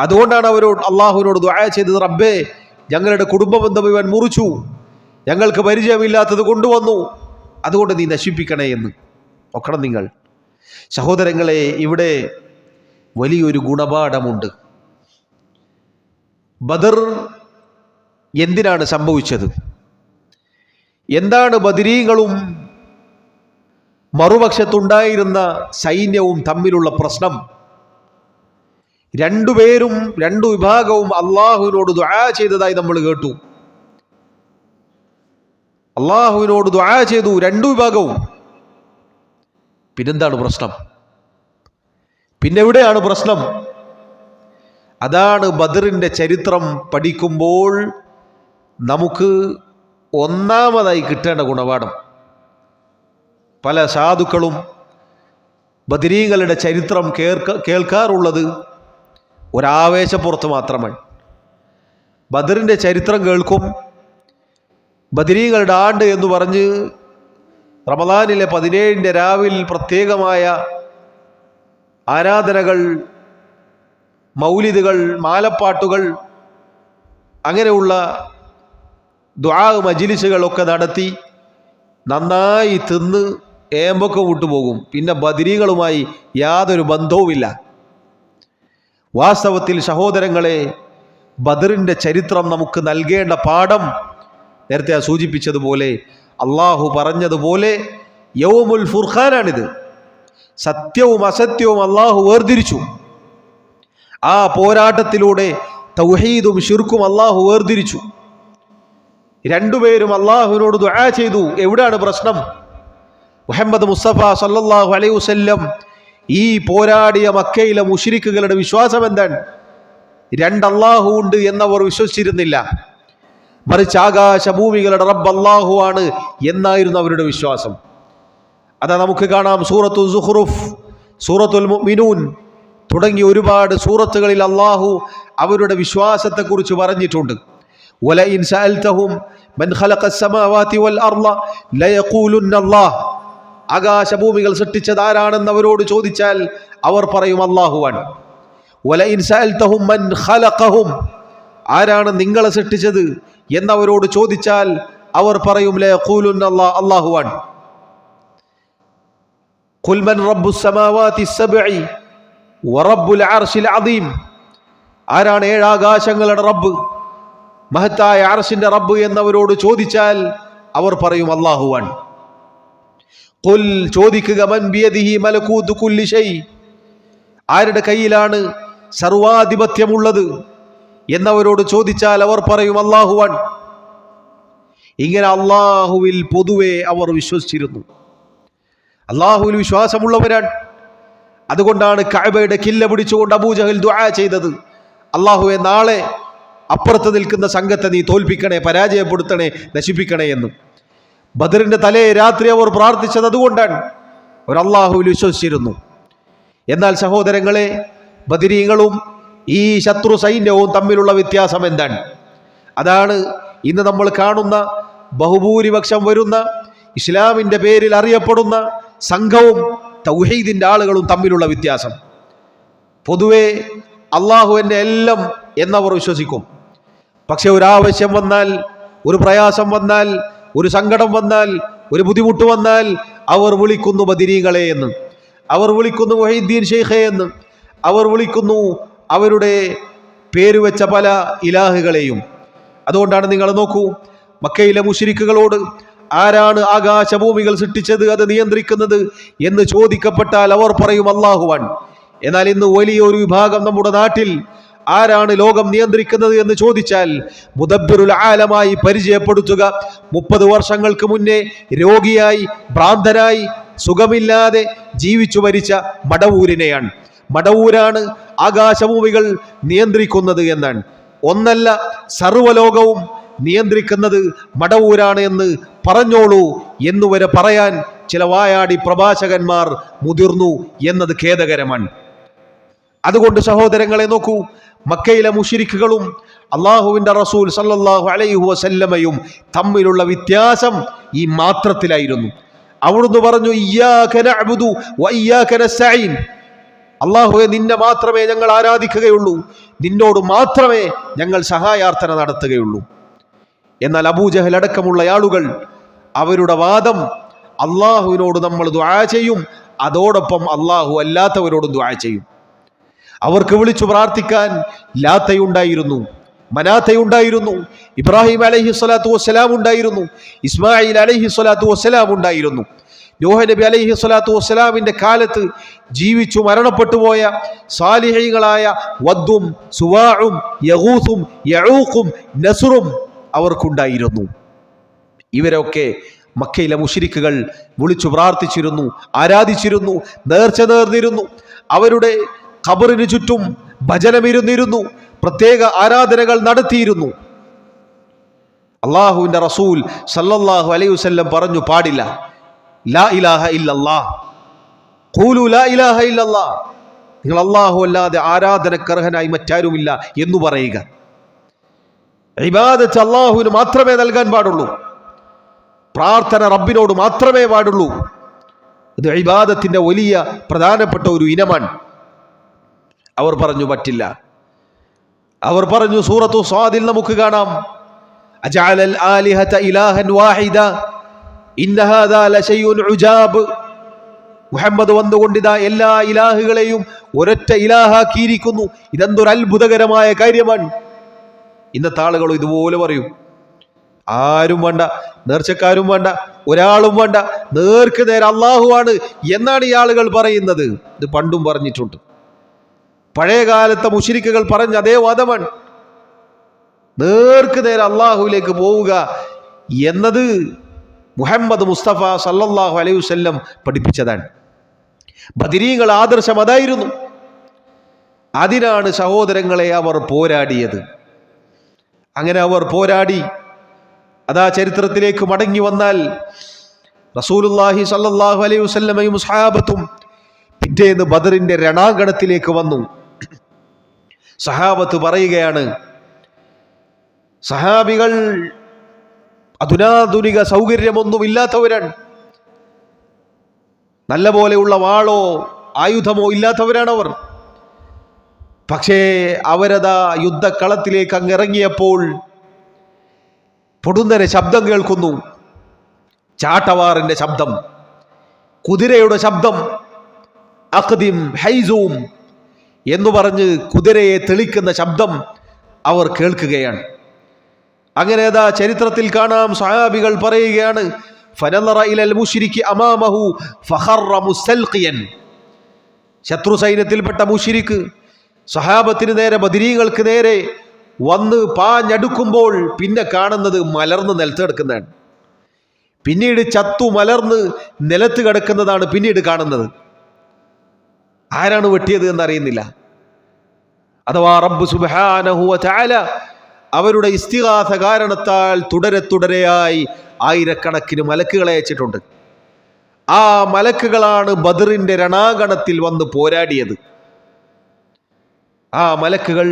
അതുകൊണ്ടാണ് അവരോട് അള്ളാഹുവിനോട് ദുആ ചെയ്തത്, റബ്ബേ ഞങ്ങളുടെ കുടുംബ ബന്ധം ഇവൻ മുറിച്ചു, ഞങ്ങൾക്ക് പരിചയമില്ലാത്തത് കൊണ്ടുവന്നു, അതുകൊണ്ട് നീ നശിപ്പിക്കണേ എന്ന്. നോക്കണം നിങ്ങൾ സഹോദരങ്ങളെ, ഇവിടെ വലിയൊരു ഗുണപാഠമുണ്ട്. ബദർ എന്തിനാണ് സംഭവിച്ചത്? എന്താണ് ബദരീങ്ങളും മറുപക്ഷത്തുണ്ടായിരുന്ന സൈന്യവും തമ്മിലുള്ള പ്രശ്നം? രണ്ടുപേരും രണ്ടു വിഭാഗവും അള്ളാഹുവിനോട് ദുആ ചെയ്തതായി നമ്മൾ കേട്ടു. അള്ളാഹുവിനോട് ദുആ ചെയ്തു രണ്ടു വിഭാഗവും. പിന്നെന്താണ് പ്രശ്നം? പിന്നെവിടെയാണ് പ്രശ്നം? അതാണ് ബദറിൻ്റെ ചരിത്രം പഠിക്കുമ്പോൾ നമുക്ക് ഒന്നാമതായി കിട്ടേണ്ട ഗുണപാഠം. പല സാധുക്കളും ബദരീങ്ങളുടെ ചരിത്രം കേൾക്കാറുള്ളത് ഒരാവേശപ്പുറത്ത് മാത്രമാണ്. ബദറിൻ്റെ ചരിത്രം കേൾക്കും, ബദരീങ്ങളുടെ ആണ്ട് എന്ന് പറഞ്ഞ് റമദാനിലെ 17 രാവിൽ പ്രത്യേകമായ ആരാധനകൾ, മൗലിദുകൾ, മാലപ്പാട്ടുകൾ, അങ്ങനെയുള്ള ദുആ മജ്ലിസുകളൊക്കെ നടത്തി നന്നായി തിന്ന് ഏമ്പൊക്കെ വിട്ടുപോകും. പിന്നെ ബദരീകളുമായി യാതൊരു ബന്ധവുമില്ല. വാസ്തവത്തിൽ സഹോദരങ്ങളെ, ബദറിൻ്റെ ചരിത്രം നമുക്ക് നൽകേണ്ട പാഠം നേരത്തെ സൂചിപ്പിച്ചതുപോലെ, അള്ളാഹു പറഞ്ഞതുപോലെ യൗമുൽ ഫുർഖാനാണിത്. സത്യവും അസത്യവും അള്ളാഹു വേർതിരിച്ചു. ആ പോരാട്ടത്തിലൂടെ തൗഹീദും ശിർക്കും അള്ളാഹു വേർതിരിച്ചു. രണ്ടുപേരും അള്ളാഹുവിനോട് ദുആ ചെയ്തു. എവിടെയാണ് പ്രശ്നം? മുഹമ്മദ് മുസ്തഫ സല്ലല്ലാഹു അലൈഹി വസല്ലം ഈ പോരാടിയ മക്കയിലെ മുശ്രിക്കുകളുടെ വിശ്വാസം എന്താണ്? രണ്ടല്ലാഹു ഉണ്ട് എന്നവർ വിശ്വസിച്ചിരുന്നില്ല. മറിച്ച് ആകാശഭൂമികളുടെ റബ്ബ് അല്ലാഹു ആണ് എന്നായിരുന്നു അവരുടെ വിശ്വാസം. അതാ നമുക്ക് കാണാം സൂറത്തുൽ സുഖ്റുഫ്, സൂറത്തുൽ മുഅ്മിനൂൻ തുടങ്ങിയ ഒരുപാട് സൂറത്തുകളിൽ അല്ലാഹു അവരുടെ വിശ്വാസത്തെക്കുറിച്ച് പറഞ്ഞിട്ടുണ്ട്. വലഇൻ സഅൽതഹും മൻ ഖലഖസ് സമാവാതി വൽ അർള ലയഖൂലുന്ന അല്ലാഹ്. ആകാശഭൂമികൾ സൃഷ്ടിച്ചത് ആരാണെന്ന് അവരോട് ചോദിച്ചാൽ അവർ പറയും അല്ലാഹുവാണ്. വലഇൻ സഅൽതഹും മൻ ഖലഖഹും, ആരാണ് നിങ്ങളെ സൃഷ്ടിച്ചത് എന്നവരോട് ചോദിച്ചാൽ അവർ പറയും ലയഖൂലുന്ന അല്ലാഹ്, അല്ലാഹുവാണ്. ഖുൽ മൻ റബ്ബുസ് സമാവാതി സബ്ഇ വറബ്ബുൽ അർശിൽ അദീം, ആരാണ് 7 ആകാശങ്ങളുടെ റബ്ബ്, മഹത്തായ അർശിന്റെ റബ്ബ് എന്നവരോട് ചോദിച്ചാൽ അവർ പറയും അല്ലാഹുവാണ്. ഖുൽ, ചോദിക്കുക, മൻ ബിയദിഹി മലകൂതു കുല്ലി ഷൈ, ആരുടെ കയ്യിലാണ് സർവാധിപത്യമുള്ളത് എന്നവരോട് ചോദിച്ചാൽ അവർ പറയും അല്ലാഹുവാണ്. ഇങ്ങനെ അല്ലാഹുവിൽ പൊതുവെ അവർ വിശ്വസിച്ചിരുന്നു. അല്ലാഹുവിൽ വിശ്വാസമുള്ളവരാണ്. അതുകൊണ്ടാണ് കഅബയുടെ കില്ല പിടിച്ചുകൊണ്ട് അബൂജഹൽ ദുആ ചെയ്തത്, അല്ലാഹുവേ നാളെ അപ്പുറത്ത് നിൽക്കുന്ന സംഘത്തെ നീ തോൽപ്പിക്കണേ, പരാജയപ്പെടുത്തണേ, നശിപ്പിക്കണേ എന്ന്. ബദറിന്റെ തലേ രാത്രി അവർ പ്രാർത്ഥിച്ചത് അതുകൊണ്ടാണ്. അവർ അല്ലാഹുവിൽ വിശ്വസിച്ചിരുന്നു. എന്നാൽ സഹോദരങ്ങളെ, ബദരീങ്ങളും ഈ ശത്രു സൈന്യവും തമ്മിലുള്ള വ്യത്യാസം എന്താണ്? അതാണ് ഇന്ന് നമ്മൾ കാണുന്ന ബഹുഭൂരിപക്ഷം വരുന്ന ഇസ്ലാമിൻ്റെ പേരിൽ അറിയപ്പെടുന്ന സംഘവും തൗഹീദിൻ്റെ ആളുകളും തമ്മിലുള്ള വ്യത്യാസം. പൊതുവെ അള്ളാഹു എന്നെ എല്ലാം എന്നവർ വിശ്വസിക്കും. പക്ഷെ ഒരാവശ്യം വന്നാൽ, ഒരു പ്രയാസം വന്നാൽ, ഒരു സങ്കടം വന്നാൽ, ഒരു ബുദ്ധിമുട്ട് വന്നാൽ അവർ വിളിക്കുന്നു ബദരീങ്ങളെ എന്ന്, അവർ വിളിക്കുന്നു മുഹീദ്ദീൻ ഷെയ്ഖെ എന്ന്, അവർ വിളിക്കുന്നു അവരുടെ പേര് വെച്ച പല ഇലാഹുകളെയും. അതുകൊണ്ടാണ് നിങ്ങൾ നോക്കൂ, മക്കയിലെ മുശ്രിക്കുകളോട് ആരാണ് ആകാശഭൂമികൾ സൃഷ്ടിച്ചത്, അത് നിയന്ത്രിക്കുന്നത് എന്ന് ചോദിക്കപ്പെട്ടാൽ അവർ പറയും അല്ലാഹുവാണ്. എന്നാൽ ഇന്ന് വലിയൊരു വിഭാഗം നമ്മുടെ നാട്ടിൽ ആരാണ് ലോകം നിയന്ത്രിക്കുന്നത് എന്ന് ചോദിച്ചാൽ മുദബ്ബിറുൽ ആലമായി പരിചയപ്പെടുത്തുക 30 വർഷങ്ങൾക്ക് മുന്നേ രോഗിയായി, ഭ്രാന്തനായി, സുഖമില്ലാതെ ജീവിച്ചു മരിച്ച മടവൂരിനെയാണ്. മടവൂരാണ് ആകാശഭൂമികൾ നിയന്ത്രിക്കുന്നത് എന്നാണ്. ഒന്നല്ല, സർവ്വലോകവും നിയന്ത്രിക്കുന്നത് മടവൂരാണ് എന്ന് പറഞ്ഞോളൂ എന്നുവരെ പറയാൻ ചില വായാടി പ്രഭാഷകന്മാർ മുതിർന്നു എന്നത് ഖേദകരമാണ്. അതുകൊണ്ട് സഹോദരങ്ങളെ നോക്കൂ, മക്കയിലെ മുശ്രിക്കുകളും അള്ളാഹുവിൻ്റെ റസൂൽ സല്ലല്ലാഹു അലൈഹി വസല്ലമയും തമ്മിലുള്ള വ്യത്യാസം ഈ മാത്രത്തിലായിരുന്നു. അവിടുന്ന് പറഞ്ഞു ഇയ്യാക നഅ്ബുദു വ ഇയ്യാക നസ്തഈൻ, അല്ലാഹുവേ നിന്നെ മാത്രമേ ഞങ്ങൾ ആരാധിക്കുകയുള്ളൂ, നിന്നോട് മാത്രമേ ഞങ്ങൾ സഹായാർത്ഥന നടത്തുകയുള്ളൂ. എന്നാൽ അബൂജഹൽ അടക്കമുള്ള ആളുകൾ അവരുടെ വാദം അള്ളാഹുവിനോട് നമ്മൾ ദുആ ചെയ്യും, അതോടൊപ്പം അള്ളാഹു അല്ലാത്തവരോടും ദുആ ചെയ്യും. അവർക്ക് വിളിച്ചു പ്രാർത്ഥിക്കാൻ ലാത്തയുണ്ടായിരുന്നു, മനാത്തയുണ്ടായിരുന്നു, ഇബ്രാഹിം അലൈഹി സ്വലാത്തു വസ്സലാം ഉണ്ടായിരുന്നു, ഇസ്മായിൽ അലൈഹി സ്വലാത്തു വസ്സലാം ഉണ്ടായിരുന്നു. നൂഹ് നബി അലൈഹി സ്വലാത്തു വസ്സലാമിൻ്റെ കാലത്ത് ജീവിച്ചു മരണപ്പെട്ടു പോയ സാലിഹീങ്ങളായ വദ്ദും സുവാഉം യഗൂസും യഊഖും നസ്റും അവർക്കുണ്ടായിരുന്നു. ഇവരൊക്കെ മക്കയിലെ മുശ്രിക്കുകൾ വിളിച്ചു പ്രാർത്ഥിച്ചിരുന്നു, ആരാധിച്ചിരുന്നു, നേർച്ച നേർന്നിരുന്നു. അവരുടെ ഖബറിന് ചുറ്റും ഭജനമിരുന്നിരുന്നു, പ്രത്യേക ആരാധനകൾ നടത്തിയിരുന്നു. അള്ളാഹുവിൻ്റെ റസൂൽ സല്ലല്ലാഹു അലൈഹി വസല്ലം പറഞ്ഞു, പാടില്ല, ലാ ഇലാഹ ഇല്ലല്ലാഹ്, ഖൂലു ലാ ഇലാഹ ഇല്ലല്ലാഹ്, നിങ്ങൾ അള്ളാഹു അല്ലാതെ ആരാധനക്കർഹനായി മറ്റാരുമില്ല എന്ന് പറയുക. ഇബാദത്ത് അള്ളാഹുവിന് മാത്രമേ നൽകാൻ പാടുള്ളൂ, പ്രാർത്ഥന റബ്ബിനോട് മാത്രമേ പാടുള്ളൂ. ഇത് ഇബാദത്തിന്റെ വലിയ പ്രധാനപ്പെട്ട ഒരു ഇനമാണ്. അവർ പറഞ്ഞു പറ്റില്ല. അവർ പറഞ്ഞു, സൂറത്തു സ്വാദിൽ നമുക്ക് കാണാം, അജഅലൽ ആലിഹത ഇലാഹൻ വാഹിദ ഇന്ന ഹാദാ ലശൈഉൻ ഉജാബ്, മുഹമ്മദ് വന്നുകൊണ്ടിതാ എല്ലാ ഇലാഹുകളെയും ഒരൊറ്റ ഇലാഹാക്കിയിരിക്കുന്നു, ഇതെന്തൊരു അത്ഭുതകരമായ കാര്യമാണ്. ഇന്നത്തെ ആളുകൾ ഇതുപോലെ പറയും, ആരും വേണ്ട, നേർച്ചക്കാരും വേണ്ട, ഒരാളും വേണ്ട, നേർക്ക് നേരെ അള്ളാഹുവാണ് എന്നാണ് ഈ ആളുകൾ പറയുന്നത്. ഇത് പണ്ടും പറഞ്ഞിട്ടുണ്ട്. പഴയ കാലത്തെ മുശ്രിക്കുകൾ പറഞ്ഞ അതേ വാദമാണ്. നേർക്ക് നേരെ അള്ളാഹുവിലേക്ക് പോവുക എന്നത് മുഹമ്മദ് മുസ്തഫ സല്ലല്ലാഹു അലൈഹി വസല്ലം പഠിപ്പിച്ചതാണ്. ബദരീങ്ങൾ ആദർശം അതായിരുന്നു. അതിനാണ് സഹോദരങ്ങളെ അവർ പോരാടിയത്. അങ്ങനെ അവർ പോരാടി. അതാ ചരിത്രത്തിലേക്ക് മടങ്ങി വന്നാൽ റസൂലുള്ളാഹി സല്ലല്ലാഹു അലൈഹി വസല്ലമയും സഹാബത്തും പിറ്റേന്ന് ബദറിന്റെ രണാങ്കണത്തിലേക്ക് വന്നു. സഹാബത്ത് പറയുകയാണ്, സഹാബികൾ അധുനാധുനിക സൗകര്യമൊന്നുമില്ലാത്തവരാണ്, നല്ല പോലെയുള്ള വാളോ ആയുധമോ ഇല്ലാത്തവരാണവർ. പക്ഷേ അവരതാ യുദ്ധക്കളത്തിലേക്ക് അങ്ങിറങ്ങിയപ്പോൾ പൊടുന്നനെ ശബ്ദം കേൾക്കുന്നു. ചാട്ടവാറിന്റെ ശബ്ദം, കുതിരയുടെ ശബ്ദം. അഖ്ദിം ഹൈസൂം എന്ന് പറഞ്ഞ് കുതിരയെ തെളിക്കുന്ന ശബ്ദം അവർ കേൾക്കുകയാണ്. അങ്ങനെ അതാ ചരിത്രത്തിൽ കാണാം, സഹാബികൾ പറയുകയാണ്, ഫനളറ ഇലൽ മുശ്രികി അമാമഹു ഫഖറ മുസ്തൽഖിയൻ, ശത്രു സൈന്യത്തിൽപ്പെട്ട മുശ്രിക്ക് സഹാബത്തിന് നേരെ, ബദരീങ്ങൾക്ക് നേരെ വന്ന് പാഞ്ഞടുക്കുമ്പോൾ പിന്നെ കാണുന്നത് മലർന്ന് നിലത്ത് കിടക്കുന്നതാണ്. പിന്നീട് ചത്തു മലർന്ന് നിലത്ത് കിടക്കുന്നതാണ് പിന്നീട് കാണുന്നത്. ആരാണ് വെട്ടിയത് എന്നറിയുന്നില്ല. അഥവാ റബ്ബ് സുബ്ഹാനഹു വ തആല അവരുടെ ഇസ്തിഗാസ കാരണത്താൽ തുടരെയായി ആയിരക്കണക്കിന് മലക്കുകളെ അയച്ചിട്ടുണ്ട്. ആ മലക്കുകളാണ് ബദറിന്റെ രണാങ്കണത്തിൽ വന്ന് പോരാടിയത്. ആ മലക്കുകൾ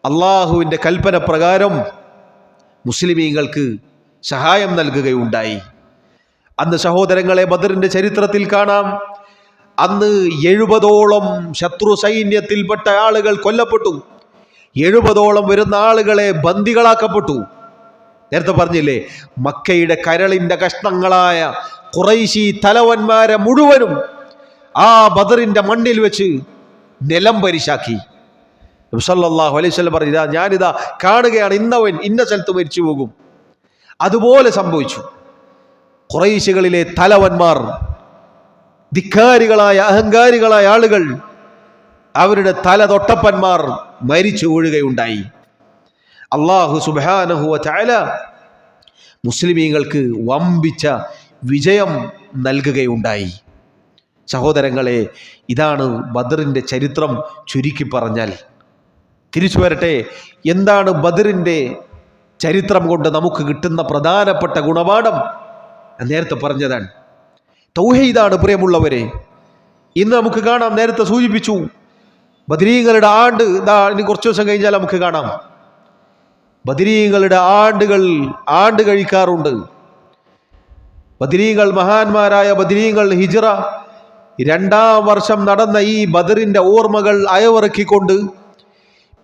അള്ളാഹുവിൻ്റെ കൽപ്പന പ്രകാരം മുസ്ലിമീങ്ങൾക്ക് സഹായം നൽകുകയുണ്ടായി. അന്ന് സഹോദരങ്ങളെ ബദറിന്റെ ചരിത്രത്തിൽ കാണാം, അന്ന് 70ഓളം ശത്രു സൈന്യത്തിൽപ്പെട്ട ആളുകൾ കൊല്ലപ്പെട്ടു. 70ഓളം വരുന്ന ആളുകളെ ബന്ദികളാക്കപ്പെട്ടു. നേരത്തെ പറഞ്ഞില്ലേ, മക്കയുടെ കരളിന്റെ കഷ്ണങ്ങളായ ഖുറൈശി തലവന്മാരെ മുഴുവനും ആ ബദറിന്റെ മണ്ണിൽ വെച്ച് നിലം പരിശാക്കി. നബി സല്ലല്ലാഹു അലൈഹി വസല്ലം പറഞ്ഞു, ഞാനിതാ കാണുകയാണ്, ഇന്നവൻ ഇന്ന സ്ഥലത്ത് മരിച്ചു പോകും. അതുപോലെ സംഭവിച്ചു. ഖുറൈശികളിലെ തലവന്മാർ, ധിക്കാരികളായ അഹങ്കാരികളായ ആളുകൾ, അവരുടെ തല തൊട്ടപ്പന്മാർ മരിച്ചു വീഴുകയുണ്ടായി. അല്ലാഹു സുബ്ഹാനഹു വ തആല മുസ്ലിമീങ്ങൾക്ക് വമ്പിച്ച വിജയം നൽകുകയുണ്ടായി. സഹോദരങ്ങളെ, ഇതാണ് ബദറിന്റെ ചരിത്രം ചുരുക്കി പറഞ്ഞാൽ. തിരിച്ചു വരട്ടെ, എന്താണ് ബദറിന്റെ ചരിത്രം കൊണ്ട് നമുക്ക് കിട്ടുന്ന പ്രധാനപ്പെട്ട ഗുണപാഠം? നേരത്തെ പറഞ്ഞതാണ്, തൗഹീദാണ്. പ്രിയമുള്ളവരെ, ഇന്ന് നമുക്ക് കാണാം, നേരത്തെ സൂചിപ്പിച്ചു, ബദരീങ്ങളുടെ ആണ്ട് ഇനി കുറച്ച് ദിവസം കഴിഞ്ഞാൽ നമുക്ക് കാണാം. ബദരീങ്ങളുടെ ആണ്ട് കഴിക്കാറുണ്ട്. ബദരീങ്ങൾ, മഹാന്മാരായ ബദരീങ്ങൾ ഹിജ്റ 2-ാം വർഷം നടന്ന ഈ ബദറിന്റെ ഓർമ്മകൾ അയവിറക്കിക്കൊണ്ട്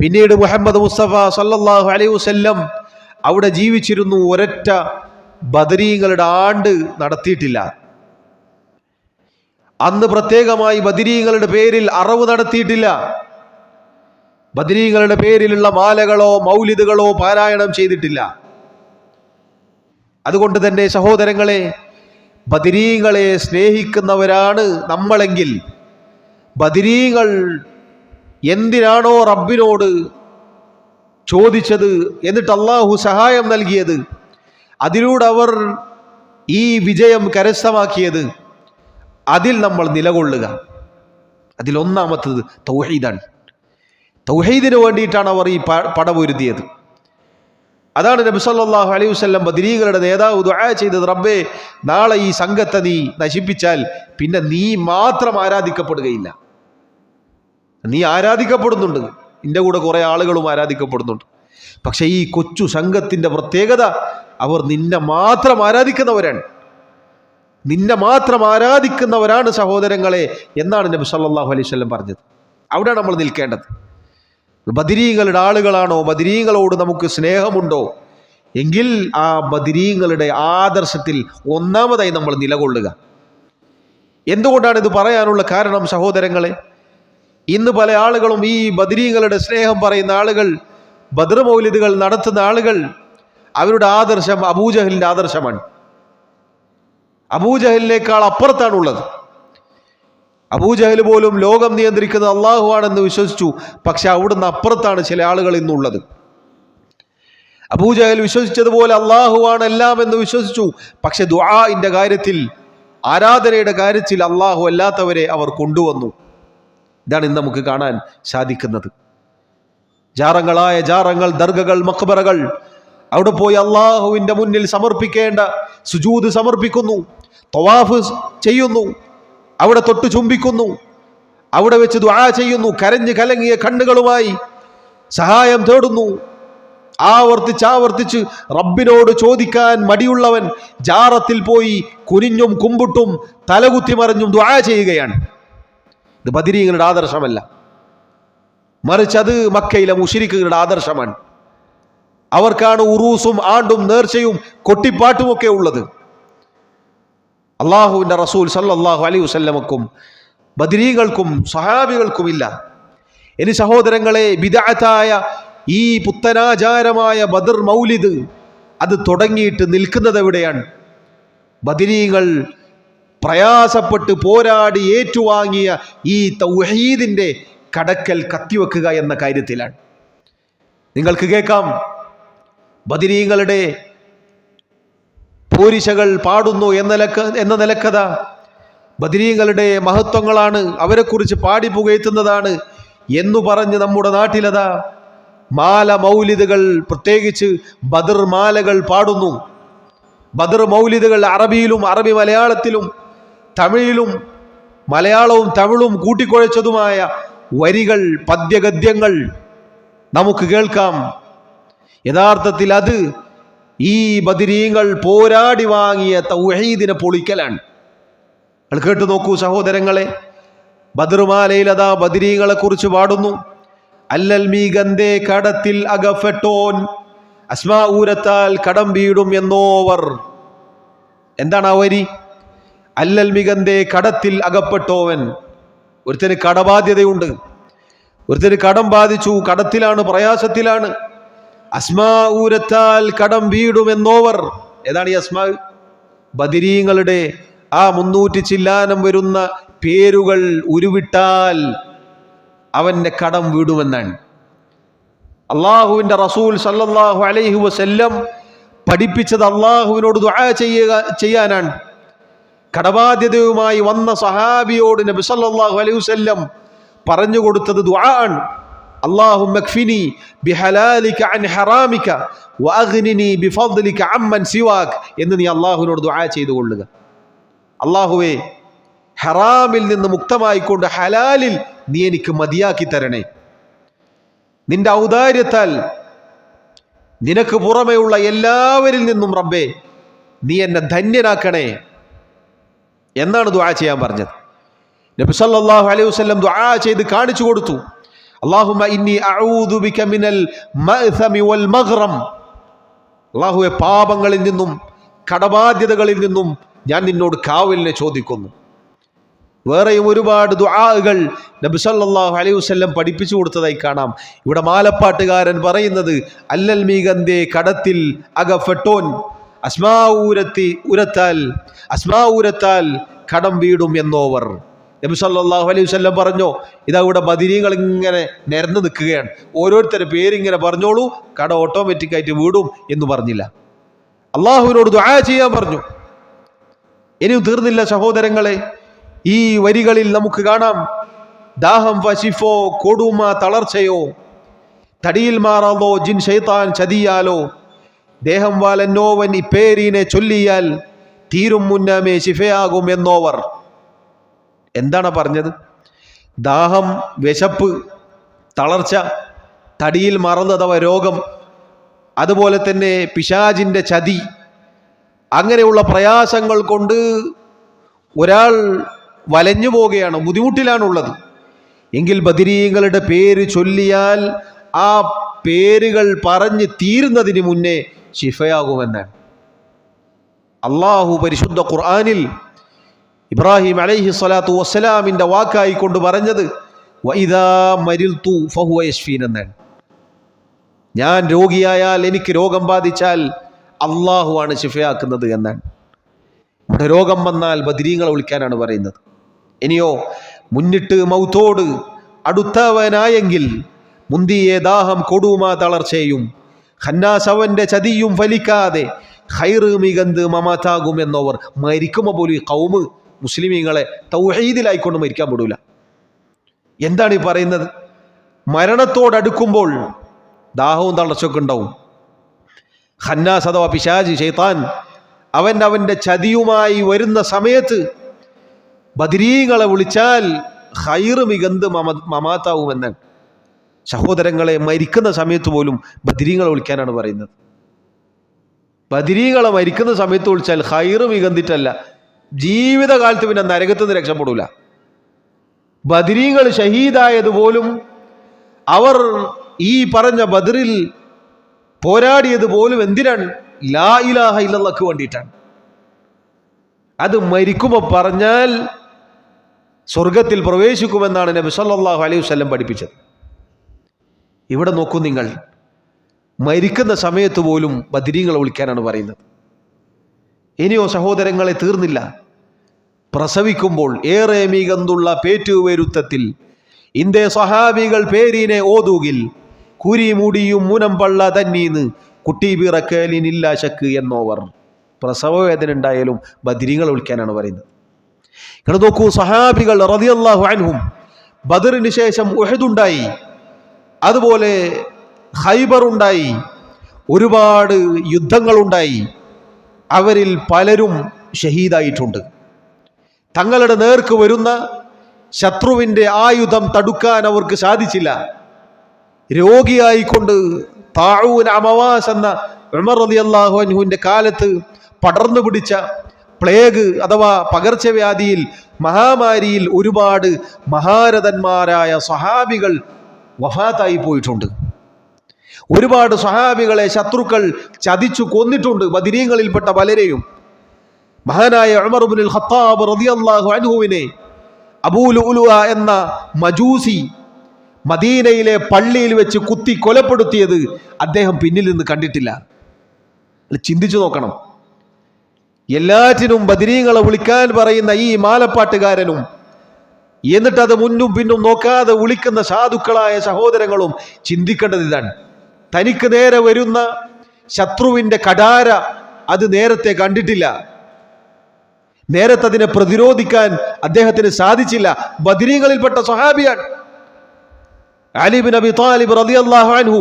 പിന്നീട് മുഹമ്മദ് മുസ്തഫ സല്ലല്ലാഹു അലൈഹി വസല്ലം അവിടെ ജീവിച്ചിരുന്നു. ഒരൊറ്റ ബദരീങ്ങളുടെ ആണ്ട് നടത്തിയിട്ടില്ല. അന്ന് പ്രത്യേകമായി ബദരീങ്ങളുടെ പേരിൽ അറവ് നടത്തിയിട്ടില്ല. ബദരീങ്ങളുടെ പേരിലുള്ള മാലകളോ മൗലിദുകളോ പാരായണം ചെയ്തിട്ടില്ല. അതുകൊണ്ട് തന്നെ സഹോദരങ്ങളെ, ബദരീങ്ങളെ സ്നേഹിക്കുന്നവരാണ് നമ്മളെങ്കിൽ ബദരീങ്ങൾ എന്തിനാണോ റബ്ബിനോട് ചോദിച്ചത്, എന്നിട്ട് അള്ളാഹു സഹായം നൽകിയത്, അതിലൂടെ അവർ ഈ വിജയം കരസ്ഥമാക്കിയത്, അതിൽ നമ്മൾ നിലകൊള്ളുക. അതിലൊന്നാമത്തത് തൗഹീദാണ്. തൗഹീദിന് വേണ്ടിയിട്ടാണ് അവർ ഈ പടപൊരുതിയത്. അതാണ് നബി സല്ലല്ലാഹു അലൈഹി വസല്ലം ബദരീകളുടെ നേതാവ് ദുആ ചെയ്തത്, റബ്ബേ, നാളെ ഈ സംഘത്തെ നീ നശിപ്പിച്ചാൽ പിന്നെ നീ മാത്രം ആരാധിക്കപ്പെടുകയില്ല. നീ ആരാധിക്കപ്പെടുന്നുണ്ട്, നിന്റെ കൂടെ കുറെ ആളുകളും ആരാധിക്കപ്പെടുന്നുണ്ട്. പക്ഷെ ഈ കൊച്ചു സംഘത്തിന്റെ പ്രത്യേകത, അവർ നിന്നെ മാത്രം ആരാധിക്കുന്നവരാണ്. നിന്നെ മാത്രം ആരാധിക്കുന്നവരാണ് സഹോദരങ്ങളെ എന്നാണ് നബി സല്ലല്ലാഹു അലൈഹി വസല്ലം പറഞ്ഞത്. അവിടെയാണ് നമ്മൾ നിൽക്കേണ്ടത്. ബദരീങ്ങളുടെ ആളുകളാണോ, ബദരീങ്ങളോട് നമുക്ക് സ്നേഹമുണ്ടോ എങ്കിൽ ആ ബദരീങ്ങളുടെ ആദർശത്തിൽ ഒന്നാമതായി നമ്മൾ നിലകൊള്ളുക. എന്തുകൊണ്ടാണ് ഇത് പറയാനുള്ള കാരണം സഹോദരങ്ങളെ? ഇന്ന് പല ആളുകളും ഈ ബദരീങ്ങളുടെ സ്നേഹം പറയുന്ന ആളുകൾ, ബദർ മൗലിദുകൾ നടത്തുന്ന ആളുകൾ, അവരുടെ ആദർശം അബൂജഹലിന്റെ ആദർശമാണ്. അബൂജഹലിനേക്കാൾ അപ്പുറത്താണുള്ളത്. അബൂജഹൽ പോലും ലോകം നിയന്ത്രിക്കുന്നത് അള്ളാഹു ആണെന്ന് വിശ്വസിച്ചു. പക്ഷെ അവിടുന്ന് അപ്പുറത്താണ് ചില ആളുകൾ ഇന്നുള്ളത്. അബൂജഹൽ വിശ്വസിച്ചതുപോലെ അള്ളാഹു ആണ് എല്ലാം എന്ന് വിശ്വസിച്ചു. പക്ഷെ ദുആഇന്റെ കാര്യത്തിൽ, ആരാധനയുടെ കാര്യത്തിൽ അള്ളാഹു അല്ലാത്തവരെ അവർ കൊണ്ടുവന്നു. ഇതാണ് ഇന്ന് നമുക്ക് കാണാൻ സാധിക്കുന്നത്. ജാറങ്ങളായ ജാറങ്ങൾ, ദർഗകൾ, മഖ്ബറകൾ, അവിടെ പോയി അള്ളാഹുവിന്റെ മുന്നിൽ സമർപ്പിക്കേണ്ട സുജൂദ് സമർപ്പിക്കുന്നു, തവാഫ് ചെയ്യുന്നു, അവിടെ തൊട്ട് ചുംബിക്കുന്നു, അവിടെ വെച്ച് ദുആ ചെയ്യുന്നു, കരഞ്ഞ് കലങ്ങിയ കണ്ണുകളുമായി സഹായം തേടുന്നു. ആവർത്തിച്ച് റബ്ബിനോട് ചോദിക്കാൻ മടിയുള്ളവൻ ജാറത്തിൽ പോയി കുനിഞ്ഞും കുമ്പിട്ടും തലകുത്തി മറിഞ്ഞും ദുആ ചെയ്യുകയാണ്. ഇത് ബദരീങ്ങളുടെ ആദർശമല്ല, മറിച്ച് അത് മക്കയിലെ മുശ്രിക്കുകളുടെ ആദർശമാണ്. അവർക്കാണ് ഉറൂസും ആണ്ടും നേർച്ചയും കൊട്ടിപ്പാട്ടുമൊക്കെ ഉള്ളത്. അള്ളാഹുവിൻ്റെ റസൂൽ സല്ലല്ലാഹു അലൈഹി വസല്ലമക്കും ബദരീകൾക്കും സ്വഹാബികൾക്കും ഇല്ല. ഇനി സഹോദരങ്ങളെ, ബിദ്അത്തായ ഈ പുത്തനാചാരമായ ബദർ മൗലിദ് അത് തുടങ്ങിയിട്ട് നിൽക്കുന്നത് എവിടെയാണ്? ബദരീകൾ പ്രയാസപ്പെട്ട് പോരാടി ഏറ്റുവാങ്ങിയ ഈ തൗഹീദിന്റെ കടക്കൽ കത്തിവെക്കുക എന്ന കാര്യത്തിലാണ്. നിങ്ങൾക്ക് കേൾക്കാം, ബദരീങ്ങളുടെ പോരിശകൾ പാടുന്നു എന്ന നിലക്കഥ, ബദരീങ്ങളുടെ മഹത്വങ്ങളാണ്, അവരെക്കുറിച്ച് പാടി പുകഴ്ത്തുന്നതാണ് എന്നു പറഞ്ഞ് നമ്മുടെ നാട്ടിലതാ മാല മൗലിദുകൾ, പ്രത്യേകിച്ച് ബദർ മാലകൾ പാടുന്നു. ബദർ മൗലിദുകൾ അറബിയിലും അറബി മലയാളത്തിലും തമിഴിലും മലയാളവും തമിഴും കൂട്ടിക്കുഴച്ചതുമായ വരികൾ, പദ്യഗദ്യങ്ങൾ നമുക്ക് കേൾക്കാം. യഥാർത്ഥത്തിൽ അത് ഈ ബദരീങ്ങൾ പോരാടി വാങ്ങിയ തൗഹീദിനെ പൊളിക്കലാണ്. അത് കേട്ടു നോക്കൂ സഹോദരങ്ങളെ. ബദറുമാലയിൽ അതാ ബദരീങ്ങളെ കുറിച്ച് പാടുന്നു. അല്ലൽ മീഗന്തേ കടത്തിൽ അകഫെട്ടോൻ, അസ്മാ ഊരത്താൽ കടം വീടും എന്നോവർ. എന്താണ് ആ വരി? അല്ലൽ മികന്തേ കടത്തിൽ അകപ്പെട്ടോവൻ. ഒരുത്തന് കടബാധ്യതയുണ്ട്, ഒരുത്തന് കടം ബാധിച്ചു, കടത്തിലാണ്, പ്രയാസത്തിലാണ്. അസ്മാ ഊരത്താൽ കടം വീടുമെന്നോവർ. ഏതാണ് ഈ അസ്മാ? ബദരീങ്ങളുടെ ആ 300 ചില്ലാനം വരുന്ന പേരുകൾ ഉരുവിട്ടാൽ അവന്റെ കടം വീടുമെന്നാണ്. അള്ളാഹുവിന്റെ റസൂൽ സല്ലല്ലാഹു അലൈഹി വസല്ലം പഠിപ്പിച്ചത് അള്ളാഹുവിനോട് ദുആ ചെയ്യാനാണ്. കടബാധ്യതയുമായി വന്ന സഹാബിയോട് നബി സല്ലല്ലാഹു അലൈഹി വസല്ലം പറഞ്ഞു കൊടുത്തത് ദുആ ആണ്. അല്ലാഹുമ്മ ക്ഫിനി ബിഹലാലിക അൻ ഹറാമിക വഅഗ്നിനി ബിഫദ്ലിക അമ്മൻ സിവാക് എന്ന് നീ അള്ളാഹുവിനോട് ദുആ ചെയ്തു കൊള്ളുക. അള്ളാഹുവേ, ഹറാമിൽ നിന്ന് മുക്തമായിക്കൊണ്ട് ഹലാലിൽ നീ എനിക്ക് മതിയാക്കി തരണേ. നിന്റെ ഔദാര്യത്താൽ നിനക്ക് പുറമെയുള്ള എല്ലാവരിൽ നിന്നും റബ്ബേ നീ എന്നെ ധന്യനാക്കണേ എന്നാണ് ദുആ ചെയ്യാൻ പറഞ്ഞത്. നബി സല്ലല്ലാഹു അലൈഹി വസല്ലം ദുആ ചെയ്ത് കാണിച്ചു കൊടുത്തു. അല്ലാഹുമ്മ ഇന്നി അഊദു ബിക മിനൽ മഅ്സമി വൽ മഗ്റം. അല്ലാഹുവേ, പാപങ്ങളിൽ നിന്നും കടബാധ്യതകളിൽ നിന്നും ഞാൻ നിന്നോട് കാവലിനെ ചോദിക്കുന്നു. വേറെയും ഒരുപാട് ദുആകൾ നബി സല്ലല്ലാഹു അലൈഹി വസല്ലം പഠിപ്പിച്ചു കൊടുത്തതായി കാണാം. ഇവിടെ മാലപ്പാട്ടുകാരൻ പറയുന്നത് അല്ലൽ മീഗന്തേ കടത്തിൽ അകഫെട്ടോൻ അസ്മാഊരത്താൽ കടം വീടും എന്നോവർ. നബി സല്ലല്ലാഹു അലൈഹി വസല്ലം പറഞ്ഞോ, ഇതാ ഇവിടെ ബദരീങ്ങൾ ഇങ്ങനെ നിരന്ന് നിൽക്കുകയാണ്, ഓരോരുത്തരുടെ പേരിങ്ങനെ പറഞ്ഞോളൂ, കട ഓട്ടോമാറ്റിക്കായിട്ട് വീടും എന്ന് പറഞ്ഞില്ല. അള്ളാഹുവിനോട് ദുആ ചെയ്യാൻ പറഞ്ഞു. ഇനിയും തീർന്നില്ല സഹോദരങ്ങളെ. ഈ വരികളിൽ നമുക്ക് കാണാം, ദാഹം വശിഫോ കൊടുമ തളർച്ചയോ, തടിയിൽ മാറാതോ ജിൻ ശൈത്താൻ ചതിയാലോ, ദേഹം വാലന്നോവൻ ഇപ്പേരീനെ ചൊല്ലിയാൽ തീരും മുന്നമേ ശിഫയാകും എന്നോവർ. എന്താണ് പറഞ്ഞത്? ദാഹം, വിശപ്പ്, തളർച്ച, തടിയിൽ മറന്ന് അഥവാ രോഗം, അതുപോലെ തന്നെ പിശാചിൻ്റെ ചതി, അങ്ങനെയുള്ള പ്രയാസങ്ങൾ കൊണ്ട് ഒരാൾ വലഞ്ഞു പോവുകയാണ്, ബുദ്ധിമുട്ടിലാണുള്ളത് എങ്കിൽ ബദരീങ്ങളുടെ പേര് ചൊല്ലിയാൽ ആ പേരുകൾ പറഞ്ഞ് തീരുന്നതിന് മുന്നേ ശിഫയാകുമെന്നാണ് അള്ളാഹു പരിശുദ്ധ ഖുർആനിൽ ഇബ്രാഹിം അലൈഹി സ്വലാത്തു വസ്സലാമിൻ്റെ വാക്കായി കൊണ്ട് പറഞ്ഞത്. വഇദാ മരിൽതു ഫഹുവ യശ്ഫീൻ എന്നാണ്. ഞാൻ രോഗിയായാൽ, എനിക്ക് രോഗം ബാധിച്ചാൽ അള്ളാഹു ആണ് ശിഫയാക്കുന്നത് എന്നാണ്. ഇവിടെ രോഗം വന്നാൽ ബദരീങ്ങളെ വിളിക്കാനാണ് പറയുന്നത്. ഇനിയോ മുന്നിട്ട് മൗത്തോട് അടുത്തവനായെങ്കിൽ മുന്തിയെ ദാഹം കൊടുമാ തളർച്ചയും ഖന്നാസവന്റെ ചതിയും ഫലിക്കാതെ ഖൈറ് മികന്ത് മമാതാകും എന്നവർ. മരിക്കുമ്പോൾ പോലും ഈ ഖൗമ് മുസ്ലിമീങ്ങളെ തൗഹീദിലായിക്കൊണ്ട് മരിക്കാൻ പെടൂല. എന്താണ് ഈ പറയുന്നത്? മരണത്തോടടുക്കുമ്പോൾ ദാഹവും തളർച്ചയൊക്കെ ഉണ്ടാവും. ഖന്നാസ് അഥവാ പിശാച് ശൈത്താൻ അവൻ്റെ ചതിയുമായി വരുന്ന സമയത്ത് ബദരീങ്ങളെ വിളിച്ചാൽ ഖൈറ് മികന്ത് മമാതാവുമെന്നാണ്. സഹോദരങ്ങളെ, മരിക്കുന്ന സമയത്ത് പോലും ബദരീങ്ങളെ വിളിക്കാനാണ് പറയുന്നത്. ബദരീങ്ങളെ മരിക്കുന്ന സമയത്ത് വിളിച്ചാൽ ഖൈറ് മികന്തിട്ടല്ല, ജീവിതകാലത്ത് പിന്നെ നരകത്ത് നിന്ന് രക്ഷപ്പെടൂല. ബദരീങ്ങൾ ഷഹീദായതുപോലും, അവർ ഈ പറഞ്ഞ ബദറിൽ പോരാടിയത് പോലും എന്തിനാണ്? ലാ ഇലാഹ ഇല്ലല്ലാഹ്ക്ക് വേണ്ടിയിട്ടാണ്. അത് മരിക്കുമ്പോൾ പറഞ്ഞാൽ സ്വർഗത്തിൽ പ്രവേശിക്കുമെന്നാണ് നബി സല്ലല്ലാഹു അലൈഹി വസല്ലം പഠിപ്പിച്ചത്. ഇവിടെ നോക്കൂ നിങ്ങൾ, മരിക്കുന്ന സമയത്ത് പോലും ബദരീങ്ങളെ വിളിക്കാനാണ് പറയുന്നത്. ഇനിയോ സഹോദരങ്ങളെ, തീർന്നില്ല. പ്രസവിക്കുമ്പോൾ ഏറെ മികന്തുള്ള പേറ്റുവരുത്തത്തിൽ ഇന്ത്യ സഹാബികൾ പേരിനെ ഓതുകിൽ കുരി മുടിയും മുനം പള്ള തന്നീന്ന് കുട്ടി പിറക്കലിനില്ല ശക്ക് എന്നോവർ. പ്രസവ വേദന ഉണ്ടായാലും ബദരീങ്ങളെ വിളിക്കാനാണ് പറയുന്നത്. നിങ്ങൾ നോക്കൂ, സഹാബികൾ റളിയല്ലാഹു അൻഹും ബദറിന് ശേഷം ഉഹദുണ്ടായി, അതുപോലെ ഖൈബർ ഉണ്ടായി, ഒരുപാട് യുദ്ധങ്ങളുണ്ടായി. അവരിൽ പലരും ഷഹീദായിട്ടുണ്ട്. തങ്ങളുടെ നേർക്ക് വരുന്ന ശത്രുവിൻ്റെ ആയുധം തടുക്കാൻ അവർക്ക് സാധിച്ചില്ല. രോഗിയായിക്കൊണ്ട് താഊൻ അമവാസ് എന്ന ഉമർ റളിയല്ലാഹു അൻഹുവിൻ്റെ കാലത്ത് പടർന്നു പിടിച്ച പ്ലേഗ് അഥവാ പകർച്ചവ്യാധിയിൽ, മഹാമാരിയിൽ ഒരുപാട് മഹാരഥന്മാരായ സ്വഹാബികൾ വഫാത്തായി പോയിട്ടുണ്ട്. ഒരുപാട് സ്വഹാബികളെ ശത്രുക്കൾ ചതിച്ചു കൊന്നിട്ടുണ്ട്, ബദരീങ്ങളിൽപ്പെട്ട പലരെയും. മഹാനായ ഉമർ ഇബ്നുൽ ഖത്താബ് റളിയല്ലാഹു അൻഹുവിനെ അബൂ ലുഅ്ലുഅ എന്ന മജൂസി മദീനയിലെ പള്ളിയിൽ വെച്ച് കുത്തി കൊലപ്പെടുത്തിയത് അദ്ദേഹം പിന്നിൽ നിന്ന് കണ്ടിട്ടില്ല. ചിന്തിച്ചു നോക്കണം. എല്ലാറ്റിനും ബദരീങ്ങളെ വിളിക്കാൻ പറയുന്ന ഈ മാലപ്പാട്ടുകാരനും, എന്നിട്ടത് മുന്നും പിന്നും നോക്കാതെ വിളിക്കുന്ന സാധുക്കളായ സഹോദരങ്ങളും ചിന്തിക്കേണ്ടത് ഇതാണ്. തനിക്ക് നേരെ വരുന്ന ശത്രുവിൻ്റെ കടാര അത് നേരത്തെ കണ്ടിട്ടില്ല, നേരത്തെ അതിനെ പ്രതിരോധിക്കാൻ അദ്ദേഹത്തിന് സാധിച്ചില്ല. ബദരീങ്ങളിൽപ്പെട്ട സ്വഹാബിയാണ് അലി ഇബ്നു അബി ത്വാലിബ് റളിയല്ലാഹു അൻഹു.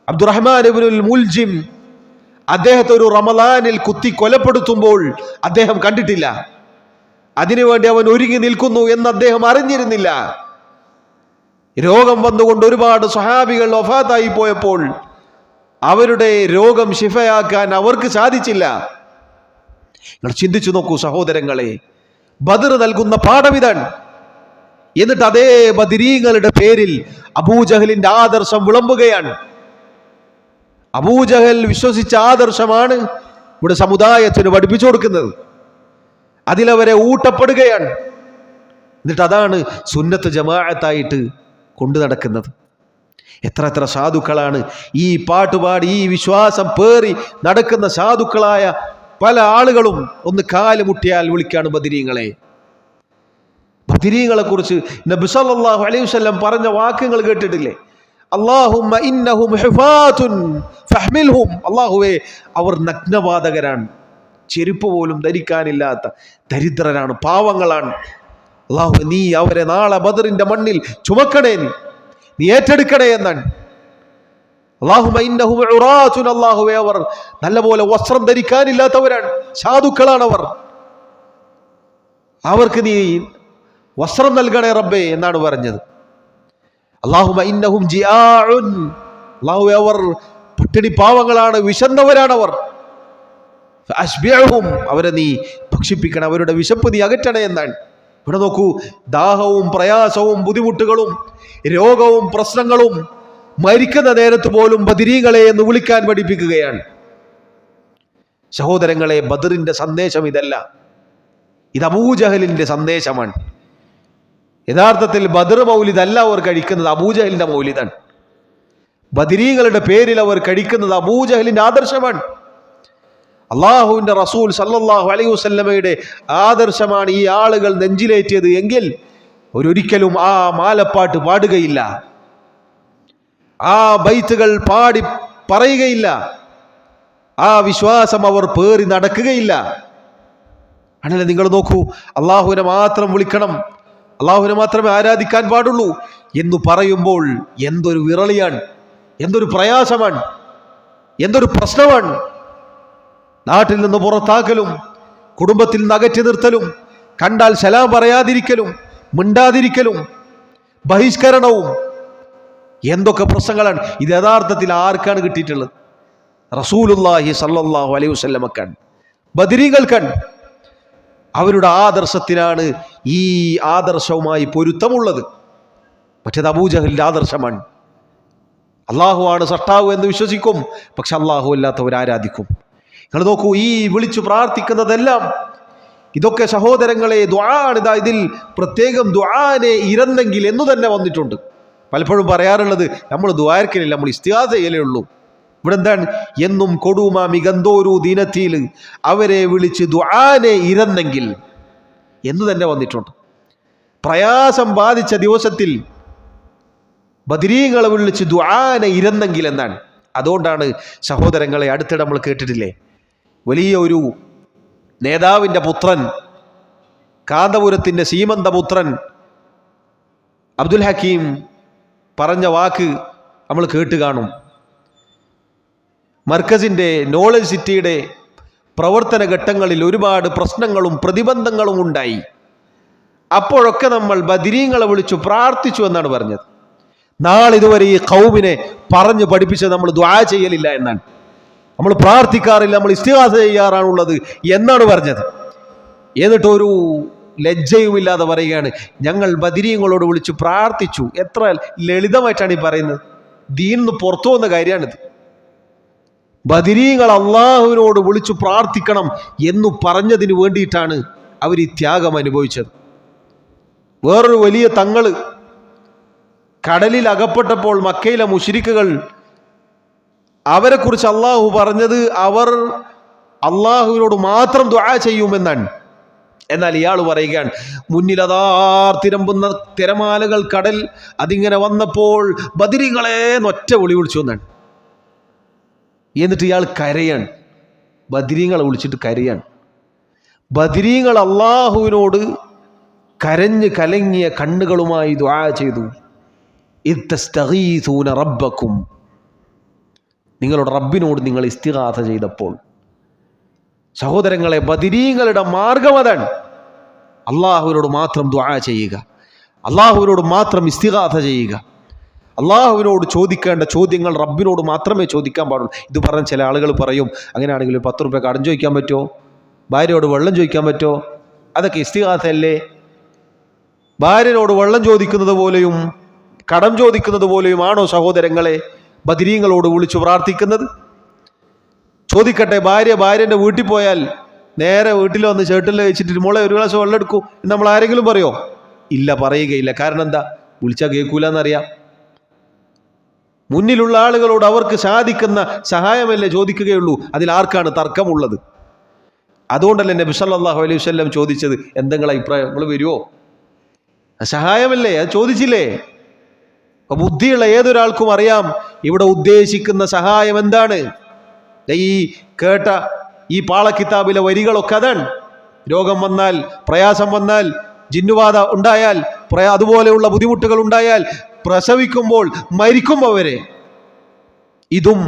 അബ്ദുറഹ്മാൻ ഇബ്നുൽ മുൽജിം അദ്ദേഹത്തെ ഒരു റമളാനിൽ കുത്തി കൊലപ്പെടുത്തുമ്പോൾ അദ്ദേഹം കണ്ടിട്ടില്ല. അതിനുവേണ്ടി അവൻ ഒരുങ്ങി നിൽക്കുന്നു എന്ന് അദ്ദേഹം അറിഞ്ഞിരുന്നില്ല. രോഗം വന്നുകൊണ്ട് ഒരുപാട് സ്വഹാബികൾ വഫാത്തായി പോയപ്പോൾ അവരുടെ രോഗം ശിഫയാക്കാൻ അവർക്ക് സാധിച്ചില്ല. നിങ്ങൾ ചിന്തിച്ചു നോക്കൂ സഹോദരങ്ങളെ, ബദർ നൽകുന്ന പാഠം ഇതാണ്. എന്നിട്ട് അതേ ബദരീങ്ങളുടെ പേരിൽ അബൂജഹലിന്റെ ആദർശം വിളമ്പുകയാണ്. അബൂജഹൽ വിശ്വസിച്ച ആദർശമാണ് ഇവിടെ സമുദായത്തിന് പഠിപ്പിച്ചു കൊടുക്കുന്നത്. അതിലവരെ ഊട്ടപ്പെടുകയാണ്. എന്നിട്ട് അതാണ് സുന്നത്ത് ജമാഅത്തായിട്ട് കൊണ്ടു നടക്കുന്നത്. എത്ര എത്ര സാധുക്കളാണ് ഈ പാട്ടുപാടി ഈ വിശ്വാസം പേറി നടക്കുന്ന സാധുക്കളായ പല ആളുകളും ഒന്ന് കാല് മുട്ടിയാൽ വിളിക്കാണ് ബദരീങ്ങളെ. ബദരീങ്ങളെ കുറിച്ച് നബി സല്ലല്ലാഹു അലൈഹി വസല്ലം പറഞ്ഞ വാക്കുകൾ കേട്ടിട്ടില്ലേ? അല്ലാഹുമ്മ ഇന്നഹും ഹിഫാതുൻ ഫഹ്മിൽഹും. അല്ലാഹുവേ, അവർ നഗ്നപാതകരാണ്, ചെരുപ്പ് പോലും ധരിക്കാനില്ലാത്ത ദരിദ്രരാണ്, പാവങ്ങളാണ്. അല്ലാഹു, നീ അവരെ നാളെ ബദറിന്റെ മണ്ണിൽ ചുമക്കണേ, നീ ഏറ്റെടുക്കണേ എന്നാണ്. അല്ലാഹുമ്മ ഇന്നഹും ഉറാതുൻ. അല്ലാഹുവേ, അവർ നല്ലപോലെ വസ്ത്രം ധരിക്കാനില്ലാത്തവരാണ്, സാധുക്കളാണവർ, അവർക്ക് നീ വസ്ത്രം നൽകണേ റബ്ബേ എന്നാണ് പറഞ്ഞത്. അല്ലാഹുമ്മ ഇന്നഹും ജിആഉൻ. അല്ലാഹുവേ, അവർ പട്ടിണി പാവങ്ങളാണ്, വിശന്നവരാണവർ. ഫഅശ്ബിഉഹും. അവരെ നീ ഭക്ഷിപ്പിക്കണം, അവരുടെ വിശപ്പ് നീ അകറ്റണേ എന്നാണ്. ഇവിടെ നോക്കൂ, ദാഹവും പ്രയാസവും ബുദ്ധിമുട്ടുകളും രോഗവും പ്രശ്നങ്ങളും മരിക്കുന്ന നേരത്ത് പോലും ബദരീങ്ങളെ എന്ന് വിളിക്കാൻ പഠിപ്പിക്കുകയാണ്. സഹോദരങ്ങളെ, ബദറിന്റെ സന്ദേശം ഇതല്ല, ഇത് അബൂജഹലിന്റെ സന്ദേശമാണ്. യഥാർത്ഥത്തിൽ ബദർ മൗലിദ് അല്ല അവർ കഴിക്കുന്നത്, അബൂജഹലിന്റെ മൗലിദാണ്. ബദരീങ്ങളുടെ പേരിൽ അവർ കഴിക്കുന്നത് അബൂജഹലിന്റെ ആദർശമാണ്. അള്ളാഹുവിന്റെ റസൂൽ സല്ലല്ലാഹു അലൈഹി വസല്ലമയുടെ ആദർശമാണ് ഈ ആളുകൾ നെഞ്ചിലേറ്റിയത് എങ്കിൽ ഒരിക്കലും ആ മാലപ്പാട്ട് പാടുകയില്ല, ആ ബൈത്തുകൾ പാടി പറയുകയില്ല, ആ വിശ്വാസം അവർ പേറി നടക്കുകയില്ല. ആണല്ലേ? നിങ്ങൾ നോക്കൂ, അള്ളാഹുവിനെ മാത്രം വിളിക്കണം, അള്ളാഹുവിനെ മാത്രമേ ആരാധിക്കാൻ പാടുള്ളൂ എന്ന് പറയുമ്പോൾ എന്തൊരു വിറളിയാണ്, എന്തൊരു പ്രയാസമാണ്, എന്തൊരു പ്രശ്നമാണ്. നാട്ടിൽ നിന്ന് പുറത്താക്കലും, കുടുംബത്തിൽ നിന്ന് അകറ്റി നിർത്തലും, കണ്ടാൽ സലാം പറയാതിരിക്കലും, മിണ്ടാതിരിക്കലും, ബഹിഷ്കരണവും, എന്തൊക്കെ പ്രശ്നങ്ങളാണ്. ഇത് യഥാർത്ഥത്തിൽ ആർക്കാണ് കിട്ടിയിട്ടുള്ളത്? റസൂലുള്ളാഹി സല്ലല്ലാഹു അലൈഹി വസല്ലമക്കാണ്, ബദരീകൾക്കാണ്. അവരുടെ ആദർശത്തിനാണ് ഈ ആദർശവുമായി പൊരുത്തമുള്ളത്. മറ്റേത് അബൂജഹലിന്റെ ആദർശമാണ്. അള്ളാഹുവാണ് സൃഷ്ടാവ് എന്ന് വിശ്വസിക്കും, പക്ഷെ അള്ളാഹു അല്ലാത്തവർ ആരാധിക്കും. നിങ്ങൾ നോക്കൂ, ഈ വിളിച്ചു പ്രാർത്ഥിക്കുന്നതെല്ലാം ഇതൊക്കെ സഹോദരങ്ങളെ ദുആണ്. ഇതാ ഇതിൽ പ്രത്യേകം ദുആനെ ഇരന്നെങ്കിൽ എന്ന് തന്നെ വന്നിട്ടുണ്ട്. പലപ്പോഴും പറയാറുള്ളത് നമ്മൾ ദുആർക്കലില്ല, നമ്മൾ ഇസ്തിഗാസ ചെയ്യലേ ഉള്ളൂ. ഇവിടെ എന്താണ്? എന്നും കൊടുമ മികന്തോരു ദിനത്തിൽ അവരെ വിളിച്ച് ദുആനെ ഇരന്നെങ്കിൽ എന്ന് തന്നെ വന്നിട്ടുണ്ട്. പ്രയാസം ബാധിച്ച ദിവസത്തിൽ ബദരീങ്ങളെ വിളിച്ച് ദുആനെ ഇരന്നെങ്കിൽ എന്നാണ്. അതുകൊണ്ടാണ് സഹോദരങ്ങളെ, അടുത്തിടെ നമ്മൾ കേട്ടിട്ടില്ലേ, വലിയ ഒരു നേതാവിൻ്റെ പുത്രൻ, കാന്തപുരത്തിൻ്റെ സീമന്തപുത്രൻ അബ്ദുൽ ഹക്കീം പറഞ്ഞ വാക്ക് നമ്മൾ കേട്ട് കാണും. മർക്കസിൻ്റെ നോളജ് സിറ്റിയുടെ പ്രവർത്തന ഘട്ടങ്ങളിൽ ഒരുപാട് പ്രശ്നങ്ങളും പ്രതിബന്ധങ്ങളും ഉണ്ടായി. അപ്പോഴൊക്കെ നമ്മൾ ബദരീങ്ങളെ വിളിച്ചു പ്രാർത്ഥിച്ചു എന്നാണ് പറഞ്ഞത്. നാളിതുവരെ ഈ ഖൗമിനെ പറഞ്ഞു പഠിപ്പിച്ച് നമ്മൾ ദുആ ചെയ്യലില്ല എന്നാണ്, നമ്മൾ പ്രാർത്ഥിക്കാറില്ല, നമ്മൾ ഇസ്തിഗാസ ചെയ്യാറാണുള്ളത് എന്നാണ് പറഞ്ഞത്. എന്നിട്ട് ഒരു ലജ്ജയുമില്ലാതെ പറയുകയാണ്, ഞങ്ങൾ ബദരീങ്ങളോട് വിളിച്ചു പ്രാർത്ഥിച്ചു. എത്ര ലളിതമായിട്ടാണ് ഈ പറയുന്നത്. ദീനിന്ന് പുറത്തു വന്ന കാര്യമാണിത്. ബദരീങ്ങൾ അള്ളാഹുവിനോട് വിളിച്ചു പ്രാർത്ഥിക്കണം എന്ന് പറഞ്ഞതിന് വേണ്ടിയിട്ടാണ് അവർ ഈ ത്യാഗം അനുഭവിച്ചത്. വേറൊരു വലിയ തങ്ങള് കടലിൽ അകപ്പെട്ടപ്പോൾ മക്കയിലെ മുശ്രിക്കുകൾ അവരെക്കുറിച്ച് അള്ളാഹു പറഞ്ഞത് അവർ അള്ളാഹുവിനോട് മാത്രം ദുആ ചെയ്യുമെന്നാണ്. എന്നാൽ ഇയാൾ പറയുകയാണ്, മുന്നിലതാർത്തിരമ്പുന്ന തിരമാലകൾ കടൽ അതിങ്ങനെ വന്നപ്പോൾ ബദരീങ്ങളെ നൊറ്റ വിളി വിളിച്ചു എന്നാണ്. എന്നിട്ട് ഇയാൾ കരയാണ്, ബദരീങ്ങളെ വിളിച്ചിട്ട് കരയാണ്. ബദരീങ്ങൾ അള്ളാഹുവിനോട് കരഞ്ഞ് കലങ്ങിയ കണ്ണുകളുമായി ദുആ ചെയ്തു. ഇസ്തഗീസൂന റബ്ബക്കും, നിങ്ങളുടെ റബ്ബിനോട് നിങ്ങൾ ഇസ്തിഗാസ ചെയ്തപ്പോൾ. സഹോദരങ്ങളെ, ബദരീങ്ങളുടെ മാർഗം അതാണ്. അള്ളാഹുവിനോട് മാത്രം ദുആ ചെയ്യുക, അള്ളാഹുവിനോട് മാത്രം ഇസ്തിഗാസ ചെയ്യുക, അള്ളാഹുവിനോട് ചോദിക്കേണ്ട ചോദ്യങ്ങൾ റബ്ബിനോട് മാത്രമേ ചോദിക്കാൻ പാടുള്ളൂ. ഇത് പറഞ്ഞ ചില ആളുകൾ പറയും, അങ്ങനെയാണെങ്കിൽ 10 രൂപ കടം ചോദിക്കാൻ പറ്റുമോ? ഭാര്യയോട് വെള്ളം ചോദിക്കാൻ പറ്റുമോ? അതൊക്കെ ഇസ്തിഗാസയല്ലേ? ഭാര്യനോട് വെള്ളം ചോദിക്കുന്നത് പോലെയും കടം ചോദിക്കുന്നത് പോലെയുമാണോ സഹോദരങ്ങളെ ബദരീങ്ങളോട് വിളിച്ചു പ്രാർത്ഥിക്കുന്നത്? ചോദിക്കട്ടെ, ഭാര്യൻ്റെ വീട്ടിൽ പോയാൽ നേരെ വീട്ടിൽ വന്ന് ചേട്ടിൽ വെച്ചിട്ട് മോളെ ഒരു ഗ്ലാസ് വെള്ളം എടുക്കൂ എന്ന് നമ്മൾ ആരെങ്കിലും പറയോ? ഇല്ല, പറയുകയില്ല. കാരണം എന്താ? വിളിച്ചാൽ കേൾക്കൂലെന്നറിയാം. മുന്നിലുള്ള ആളുകളോട് അവർക്ക് സാധിക്കുന്ന സഹായമല്ലേ ചോദിക്കുകയുള്ളൂ. അതിൽ ആർക്കാണ് തർക്കമുള്ളത്? അതുകൊണ്ടല്ലേ നബി സല്ലല്ലാഹു അലൈഹി വസല്ലം ചോദിച്ചത്, എന്തെങ്കിലും അഭിപ്രായം, നിങ്ങൾ വരുമോ? സഹായമല്ലേ, അത് ചോദിച്ചില്ലേ? അപ്പൊ ബുദ്ധിയുള്ള ഏതൊരാൾക്കും അറിയാം ഇവിടെ ഉദ്ദേശിക്കുന്ന സഹായം എന്താണ്. ഈ കേട്ട ഈ പാളക്കിതാബിലെ വരികളൊക്കെ അതാണ്. രോഗം വന്നാൽ, പ്രയാസം വന്നാൽ, ജിന്നുബാധ ഉണ്ടായാൽ, അതുപോലെയുള്ള ബുദ്ധിമുട്ടുകൾ ഉണ്ടായാൽ, പ്രസവിക്കുമ്പോൾ, മരിക്കുമ്പോൾ വരെ ഇതും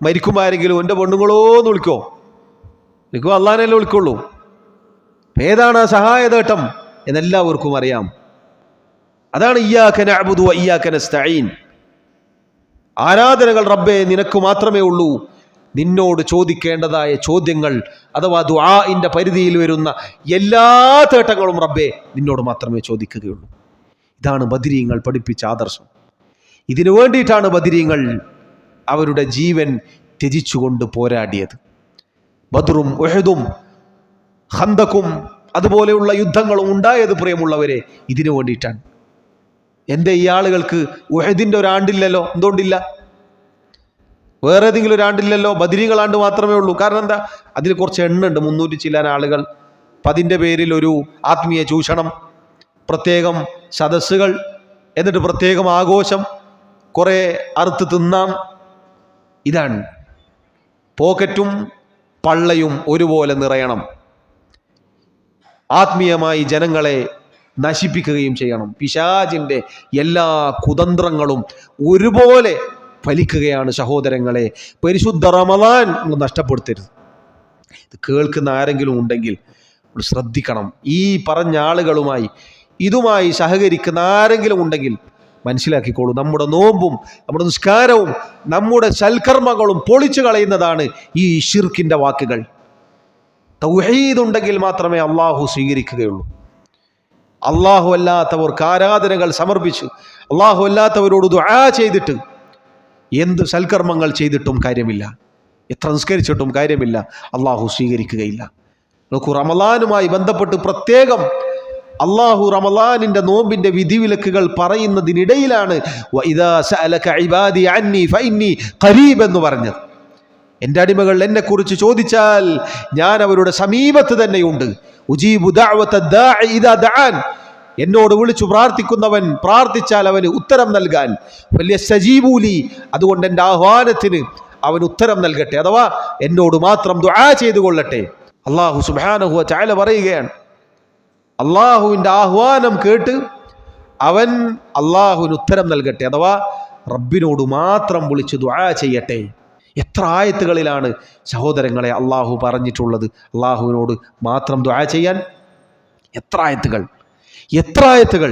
മരിക്കുമാരെങ്കിലും എൻ്റെ പെണ്ണുങ്ങളോന്ന് വിളിക്കോ? വിളിക്കോ? അള്ളാഹനെല്ലാം വിളിക്കുള്ളൂ. ഏതാണ് ആ സഹായതേട്ടം എന്നെല്ലാവർക്കും അറിയാം. അതാണ് ഇയ്യാക നഅ്ബുദു വ ഇയ്യാക നസ്തഈൻ. ആരാധനകൾ റബ്ബേ നിനക്ക് മാത്രമേ ഉള്ളൂ. നിന്നോട് ചോദിക്കേണ്ടതായ ചോദ്യങ്ങൾ അഥവാ ദുആഇന്റെ പരിധിയിൽ വരുന്ന എല്ലാ തേട്ടങ്ങളും റബ്ബേ നിന്നോട് മാത്രമേ ചോദിക്കുകയുള്ളൂ. ഇതാണ് ബദരീങ്ങൾ പഠിപ്പിച്ച ആദർശം. ഇതിനു വേണ്ടിയിട്ടാണ് ബദരീങ്ങൾ അവരുടെ ജീവൻ ത്യജിച്ചുകൊണ്ട് പോരാടിയത്. ബദ്റും ഉഹദും ഖന്ദഖും അതുപോലെയുള്ള യുദ്ധങ്ങളും ഉണ്ടായത് പ്രിയമുള്ളവരെ ഇതിനു വേണ്ടിയിട്ടാണ്. എൻ്റെ ഈ ആളുകൾക്ക് ഉഹദിൻ്റെ ഒരാണ്ടില്ലല്ലോ? എന്തുകൊണ്ടില്ല? വേറെ ഏതെങ്കിലും ഒരാണ്ടില്ലല്ലോ? ബദരീങ്ങളാണ്ട് മാത്രമേ ഉള്ളൂ. കാരണം എന്താ? അതിൽ കുറച്ച് എണ്ണുണ്ട്, 300 ചില്ലാൻ ആളുകൾ. അപ്പം അതിൻ്റെ പേരിൽ ഒരു ആത്മീയ ചൂഷണം, പ്രത്യേകം സദസ്സുകൾ, എന്നിട്ട് പ്രത്യേകം ആഘോഷം, കുറേ അറുത്ത് തിന്നാം. ഇതാണ്. പോക്കറ്റും പള്ളയും ഒരുപോലെ നിറയണം. ആത്മീയമായി ജനങ്ങളെ നശിപ്പിക്കുകയും ചെയ്യണം. പിശാചിൻ്റെ എല്ലാ കുതന്ത്രങ്ങളും ഒരുപോലെ ഫലിക്കുകയാണ് സഹോദരങ്ങളെ. പരിശുദ്ധ റമളാൻ നഷ്ടപ്പെടുത്തരുത്. ഇത് കേൾക്കുന്ന ആരെങ്കിലും ഉണ്ടെങ്കിൽ ശ്രദ്ധിക്കണം. ഈ പറഞ്ഞ ആളുകളുമായി ഇതുമായി സഹകരിക്കുന്ന ആരെങ്കിലും ഉണ്ടെങ്കിൽ മനസ്സിലാക്കിക്കോളൂ, നമ്മുടെ നോമ്പും നമ്മുടെ നിസ്കാരവും നമ്മുടെ സൽക്കർമ്മങ്ങളും പൊളിച്ചു കളയുന്നതാണ് ഈ ശിർക്കിൻ്റെ വാക്കുകൾ. തൗഹീദ് ഉണ്ടെങ്കിൽ മാത്രമേ അള്ളാഹു സ്വീകരിക്കുകയുള്ളൂ. അള്ളാഹു അല്ലാത്തവർക്ക് ആരാധനകൾ സമർപ്പിച്ച് അള്ളാഹു അല്ലാത്തവരോട് ദുആ ചെയ്തിട്ട് എന്ത് സൽക്കർമ്മങ്ങൾ ചെയ്തിട്ടും കാര്യമില്ല, എത്ര നിസ്കരിച്ചിട്ടും കാര്യമില്ല, അള്ളാഹു സ്വീകരിക്കുകയില്ല. നോക്കൂ, റമളാനുമായി ബന്ധപ്പെട്ട് പ്രത്യേകം അള്ളാഹു റമളാനിൻ്റെ നോമ്പിൻ്റെ വിധിവിലക്കുകൾ പറയുന്നതിനിടയിലാണ് വഇദാ സഅലക ഇബാദി അന്നി ഫഇന്നി ഖരീബ് എന്ന് പറഞ്ഞത്. എൻ്റെ അടിമകൾ എന്നെക്കുറിച്ച് ചോദിച്ചാൽ ഞാൻ അവരുടെ സമീപത്ത് തന്നെയുണ്ട്. ഉജീബു ദഅവത ദാഇ ഇദാ ദഅൻ, എന്നോട് വിളിച്ചു പ്രാർത്ഥിക്കുന്നവൻ പ്രാർത്ഥിച്ചാൽ അവന് ഉത്തരം നൽകാൻ. ഫല്യസ്തജീബൂലി, അതുകൊണ്ട് എൻ്റെ ആഹ്വാനത്തിന് അവൻ ഉത്തരം നൽകട്ടെ, അഥവാ എന്നോട് മാത്രം ദുആ ചെയ്തു കൊള്ളട്ടെ. അല്ലാഹു സുബ്ഹാനഹു വ തആല പറയുകയാണ്, അള്ളാഹുവിൻ്റെ ആഹ്വാനം കേട്ട് അവൻ അള്ളാഹുവിന് ഉത്തരം നൽകട്ടെ, അഥവാ റബ്ബിനോട് മാത്രം വിളിച്ച് ദുആ ചെയ്യട്ടെ. എത്ര ആയത്തുകളിലാണ് സഹോദരങ്ങളെ അള്ളാഹു പറഞ്ഞിട്ടുള്ളത് അള്ളാഹുവിനോട് മാത്രം ദുആ ചെയ്യാൻ? എത്ര ആയത്തുകൾ, എത്ര ആയത്തുകൾ!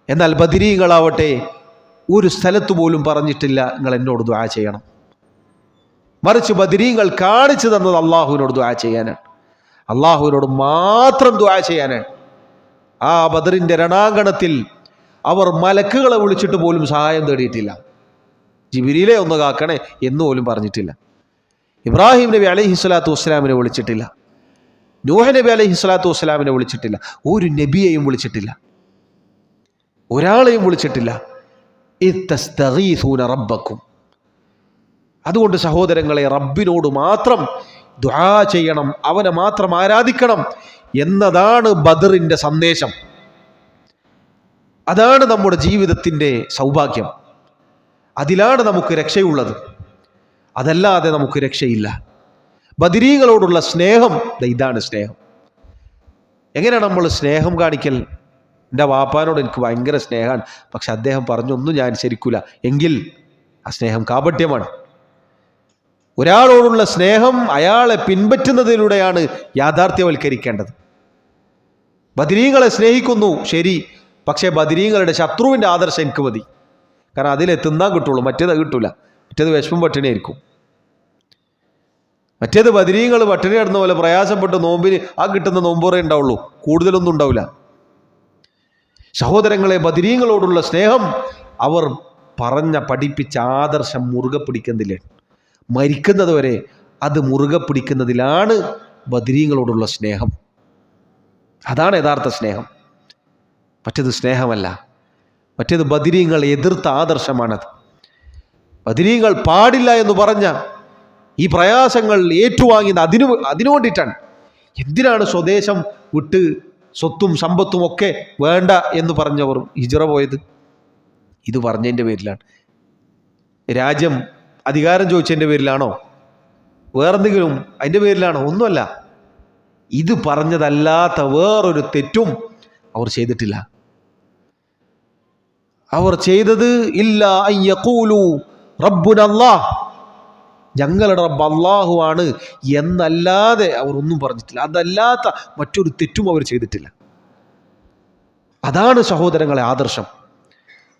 എന്നാൽ ബദരീങ്ങളാവട്ടെ ഒരു സ്ഥലത്ത് പോലും പറഞ്ഞിട്ടില്ല നിങ്ങൾ എന്നോട് ദുആ ചെയ്യണം. മറിച്ച് ബദരീങ്ങൾ കാണിച്ചു തന്നത് അള്ളാഹുവിനോട് ദുആ ചെയ്യാനാണ്, അള്ളാഹുവിനോട് മാത്രം ദുആ ചെയ്യാനാണ്. ആ ബദറിൻ്റെ രണാങ്കണത്തിൽ അവർ മലക്കുകളെ വിളിച്ചിട്ട് പോലും സഹായം തേടിയിട്ടില്ല. ജിബ്രീലെ ഒന്ന് കാക്കണേ എന്ന് പോലും പറഞ്ഞിട്ടില്ല. ഇബ്രാഹിം നബി അലൈഹിസ്സലാത്തു വസ്സലാമിനെ വിളിച്ചിട്ടില്ല. നൂഹ് നബി അലൈഹിസ്സലാത്തു വസ്സലാമിനെ വിളിച്ചിട്ടില്ല. ഒരു നബിയെയും വിളിച്ചിട്ടില്ല, ഒരാളെയും വിളിച്ചിട്ടില്ല. ഇസ്തഗീസൂന റബ്ബക്കും. അതുകൊണ്ട് സഹോദരങ്ങളെ, റബ്ബിനോട് മാത്രം ദുആ ചെയ്യണം, അവനെ മാത്രം ആരാധിക്കണം എന്നതാണ് ബദറിൻ്റെ സന്ദേശം. അതാണ് നമ്മുടെ ജീവിതത്തിൻ്റെ സൗഭാഗ്യം. അതിലാണ് നമുക്ക് രക്ഷയുള്ളത്, അതല്ലാതെ നമുക്ക് രക്ഷയില്ല. ബദരീകളോടുള്ള സ്നേഹം, ഇതാണ് സ്നേഹം. എങ്ങനെയാണ് നമ്മൾ സ്നേഹം കാണിക്കൽ? എൻ്റെ വാപ്പാനോട് എനിക്ക് ഭയങ്കര സ്നേഹമാണ്, പക്ഷെ അദ്ദേഹം പറഞ്ഞൊന്നും ഞാൻ അനുസരിക്കൂല എങ്കിൽ ആ സ്നേഹം കാപട്യമാണ്. ഒരാളോടുള്ള സ്നേഹം അയാളെ പിൻപറ്റുന്നതിലൂടെയാണ് യാഥാർത്ഥ്യവൽക്കരിക്കേണ്ടത്. ബദരീങ്ങളെ സ്നേഹിക്കുന്നു ശരി, പക്ഷേ ബദരീങ്ങളുടെ ശത്രുവിൻ്റെ ആദർശം എനിക്ക് മതി. കാരണം അതിലെ തിന്നാൻ കിട്ടുള്ളൂ, മറ്റേത് കിട്ടൂല, മറ്റേത് വിഷമം പട്ടിണിയായിരിക്കും. മറ്റേത് ബദരീങ്ങൾ പട്ടിണി കിടന്ന പോലെ പ്രയാസപ്പെട്ട് നോമ്പിന് ആ കിട്ടുന്ന നോമ്പുറേ ഉണ്ടാവുള്ളൂ, കൂടുതലൊന്നും ഉണ്ടാവില്ല. സഹോദരങ്ങളെ, ബദരീങ്ങളോടുള്ള സ്നേഹം അവർ പഠിപ്പിച്ച ആദർശം മുറുകെ പിടിക്കുന്നില്ലേ, മരിക്കുന്നത് വരെ അത് മുറുകെ പിടിക്കുന്നതിലാണ് ബദരീങ്ങളോടുള്ള സ്നേഹം. അതാണ് യഥാർത്ഥ സ്നേഹം. മറ്റേത് സ്നേഹമല്ല, മറ്റേത് ബദരീങ്ങൾ എതിർത്ത ആദർശമാണത്. ബദരീങ്ങൾ പാടില്ല എന്ന് പറഞ്ഞ ഈ പ്രയാസങ്ങൾ ഏറ്റുവാങ്ങിയത് അതിനു വേണ്ടിയിട്ടാണ്. എന്തിനാണ് സ്വദേശം വിട്ട് സ്വത്തും സമ്പത്തും ഒക്കെ വേണ്ട എന്ന് പറഞ്ഞവർ ഹിജ്റ പോയത്? ഇത് പറഞ്ഞതിൻ്റെ പേരിലാണ്. രാജ്യം അധികാരം ചോദിച്ചതിൻ്റെ പേരിലാണോ? വേറെന്തെങ്കിലും അതിൻ്റെ പേരിലാണോ? ഒന്നുമല്ല. ഇത് പറഞ്ഞതല്ലാത്ത വേറൊരു തെറ്റും അവർ ചെയ്തിട്ടില്ല. അവർ ചെയ്തത് ഇല്ലാ അൻ യഖൂലു റബ്ബുനല്ലാഹ്, ഞങ്ങളുടെ റബ്ബ് അല്ലാഹു ആണ് എന്നല്ലാതെ അവർ ഒന്നും പറഞ്ഞിട്ടില്ല. അതല്ലാത്ത മറ്റൊരു തെറ്റും അവർ ചെയ്തിട്ടില്ല. അതാണ് സഹോദരങ്ങളെ ആദർശം.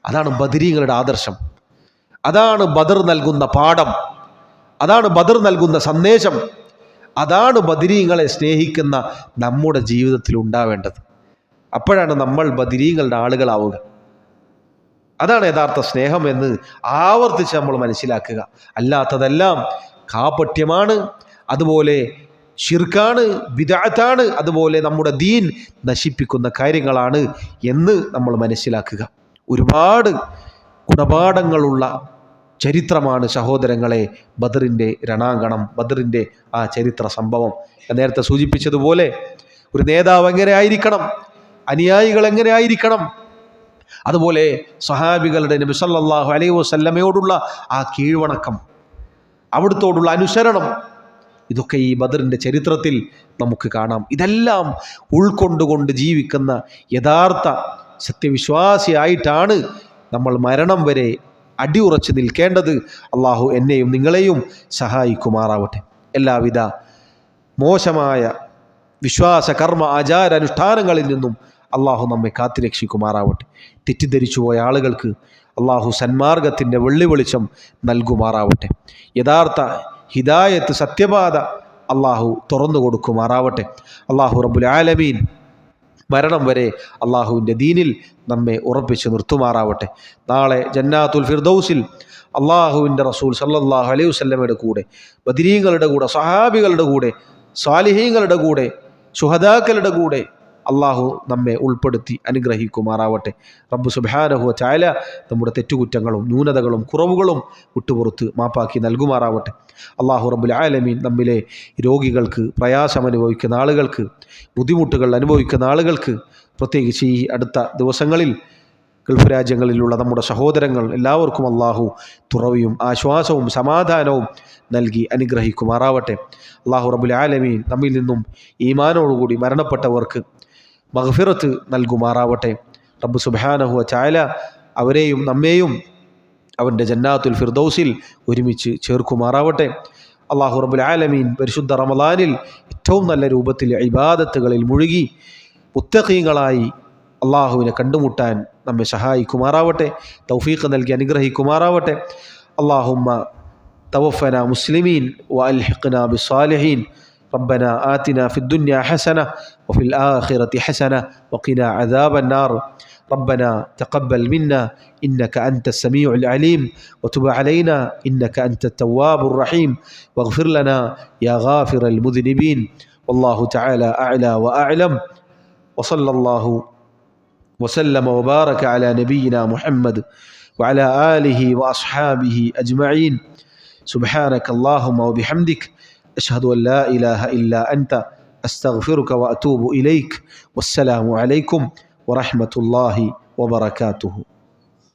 അതാണ് ബദരീങ്ങളുടെ ആദർശം. അതാണ് ബദർ നൽകുന്ന പാഠം. അതാണ് ബദർ നൽകുന്ന സന്ദേശം. അതാണ് ബദരീങ്ങളെ സ്നേഹിക്കുന്ന നമ്മുടെ ജീവിതത്തിൽ ഉണ്ടാവേണ്ടത്. അപ്പോഴാണ് നമ്മൾ ബദരീങ്ങളുടെ ആളുകളാവുക. അതാണ് യഥാർത്ഥ സ്നേഹം എന്ന് ആവർത്തിച്ച് നമ്മൾ മനസ്സിലാക്കുക. അല്ലാത്തതെല്ലാം കാപട്യമാണ്, അതുപോലെ ശിർക്കാണ്, ബിദ്അത്താണ്, അതുപോലെ നമ്മുടെ ദീൻ നശിപ്പിക്കുന്ന കാര്യങ്ങളാണ് എന്ന് നമ്മൾ മനസ്സിലാക്കുക. ഒരുപാട് ഗുണപാഠങ്ങളുള്ള ചരിത്രമാണ് സഹോദരങ്ങളെ ബദറിൻ്റെ രണാങ്കണം, ബദറിൻ്റെ ആ ചരിത്ര സംഭവം. ഞാൻ നേരത്തെ സൂചിപ്പിച്ചതുപോലെ ഒരു നേതാവ് എങ്ങനെ ആയിരിക്കണം, അനുയായികൾ എങ്ങനെ ആയിരിക്കണം, അതുപോലെ സ്വഹാബികളുടെ നബി സല്ലല്ലാഹു അലൈഹി വസല്ലമയോടുള്ള ആ കീഴ്വണക്കം, അവിടുത്തോടുള്ള അനുസരണം, ഇതൊക്കെ ഈ ബദറിൻ്റെ ചരിത്രത്തിൽ നമുക്ക് കാണാം. ഇതെല്ലാം ഉൾക്കൊണ്ടുകൊണ്ട് ജീവിക്കുന്ന യഥാർത്ഥ സത്യവിശ്വാസിയായിട്ടാണ് നമ്മൾ മരണം വരെ അടിയുറച്ച് നിൽക്കേണ്ടത്. അള്ളാഹു എന്നെയും നിങ്ങളെയും സഹായിക്കുമാറാവട്ടെ. എല്ലാവിധ മോശമായ വിശ്വാസ കർമ്മ ആചാര അനുഷ്ഠാനങ്ങളിൽ നിന്നും അള്ളാഹു നമ്മെ കാത്തുരക്ഷിക്കുമാറാവട്ടെ. തെറ്റിദ്ധരിച്ചു പോയ ആളുകൾക്ക് അള്ളാഹു സന്മാർഗത്തിൻ്റെ വെള്ളി വെളിച്ചം നൽകുമാറാവട്ടെ. യഥാർത്ഥ ഹിദായത്ത് സത്യപാത അള്ളാഹു തുറന്നു കൊടുക്കുമാറാവട്ടെ. അള്ളാഹു റബ്ബുൽ ആലമീൻ മരണം വരെ അള്ളാഹുവിൻ്റെ ദീനിൽ നമ്മെ ഉറപ്പിച്ച് നിർത്തുമാറാവട്ടെ. നാളെ ജന്നാത്തുൽ ഫിർദൗസിൽ അള്ളാഹുവിൻ്റെ റസൂൽ സല്ലല്ലാഹു അലൈഹി വസല്ലമയുടെ കൂടെ, ബദരീങ്ങളുടെ കൂടെ, സ്വഹാബികളുടെ കൂടെ, സ്വാലിഹീങ്ങളുടെ കൂടെ, ശുഹദാക്കളുടെ കൂടെ അള്ളാഹു നമ്മെ ഉൾപ്പെടുത്തി അനുഗ്രഹിക്കുമാറാവട്ടെ. റബ്ബ് സുബ്ഹാനഹു വ തആല നമ്മുടെ തെറ്റുകുറ്റങ്ങളും ന്യൂനതകളും കുറവുകളും വിട്ടുപുറത്ത് മാപ്പാക്കി നൽകുമാറാവട്ടെ. അള്ളാഹു റബ്ബുൽ ആലമീൻ നമ്മിലെ രോഗികൾക്ക്, പ്രയാസം അനുഭവിക്കുന്ന ആളുകൾക്ക്, ബുദ്ധിമുട്ടുകൾ അനുഭവിക്കുന്ന ആളുകൾക്ക്, പ്രത്യേകിച്ച് ഈ അടുത്ത ദിവസങ്ങളിൽ ഗൾഫ് രാജ്യങ്ങളിലുള്ള നമ്മുടെ സഹോദരങ്ങൾ എല്ലാവർക്കും അള്ളാഹു തുറവിയും ആശ്വാസവും സമാധാനവും നൽകി അനുഗ്രഹിക്കുമാറാവട്ടെ. അള്ളാഹു റബ്ബുൽ ആലമീൻ നമ്മിൽ നിന്നും ഈമാനോടുകൂടി മരണപ്പെട്ടവർക്ക് മഗ്ഫിറത്ത് നൽകുമാറാവട്ടെ. റബ്ബ് സുബ്ഹാനഹു വ തആല അവരെയും നമ്മെയും അവൻ്റെ ജന്നാത്തുൽ ഫിർദൗസിൽ ഒരുമിച്ച് ചേർക്കുമാറാവട്ടെ. അള്ളാഹു റബ്ബുൽ ആലമീൻ പരിശുദ്ധ റമളാനിൽ ഏറ്റവും നല്ല രൂപത്തിൽ ഇബാദത്തുകളിൽ മുഴുകി മുത്തഖീങ്ങളായി അള്ളാഹുവിനെ കണ്ടുമുട്ടാൻ നമ്മെ സഹായിക്കുമാറാവട്ടെ. തൗഫീഖ് നൽകി അനുഗ്രഹിക്കുമാറാവട്ടെ. അല്ലാഹുമ്മ തവഫന മുസ്ലിമീൻ വഅൽഹിഖ്നാ ബിസ്സാലിഹീൻ. ربنا آتنا في الدنيا حسنة وفي الآخرة حسنة وقنا عذاب النار. ربنا تقبل منا إنك أنت السميع العليم وتب علينا إنك أنت التواب الرحيم واغفر لنا يا غافر المذنبين. والله تعالى أعلى وأعلم. وصلى الله وسلم وبارك على نبينا محمد وعلى آله وأصحابه أجمعين. سبحانك اللهم وبحمدك أشهد أن لا إله إلا أنت أستغفرك وأتوب إليك. والسلام عليكم ورحمة الله وبركاته.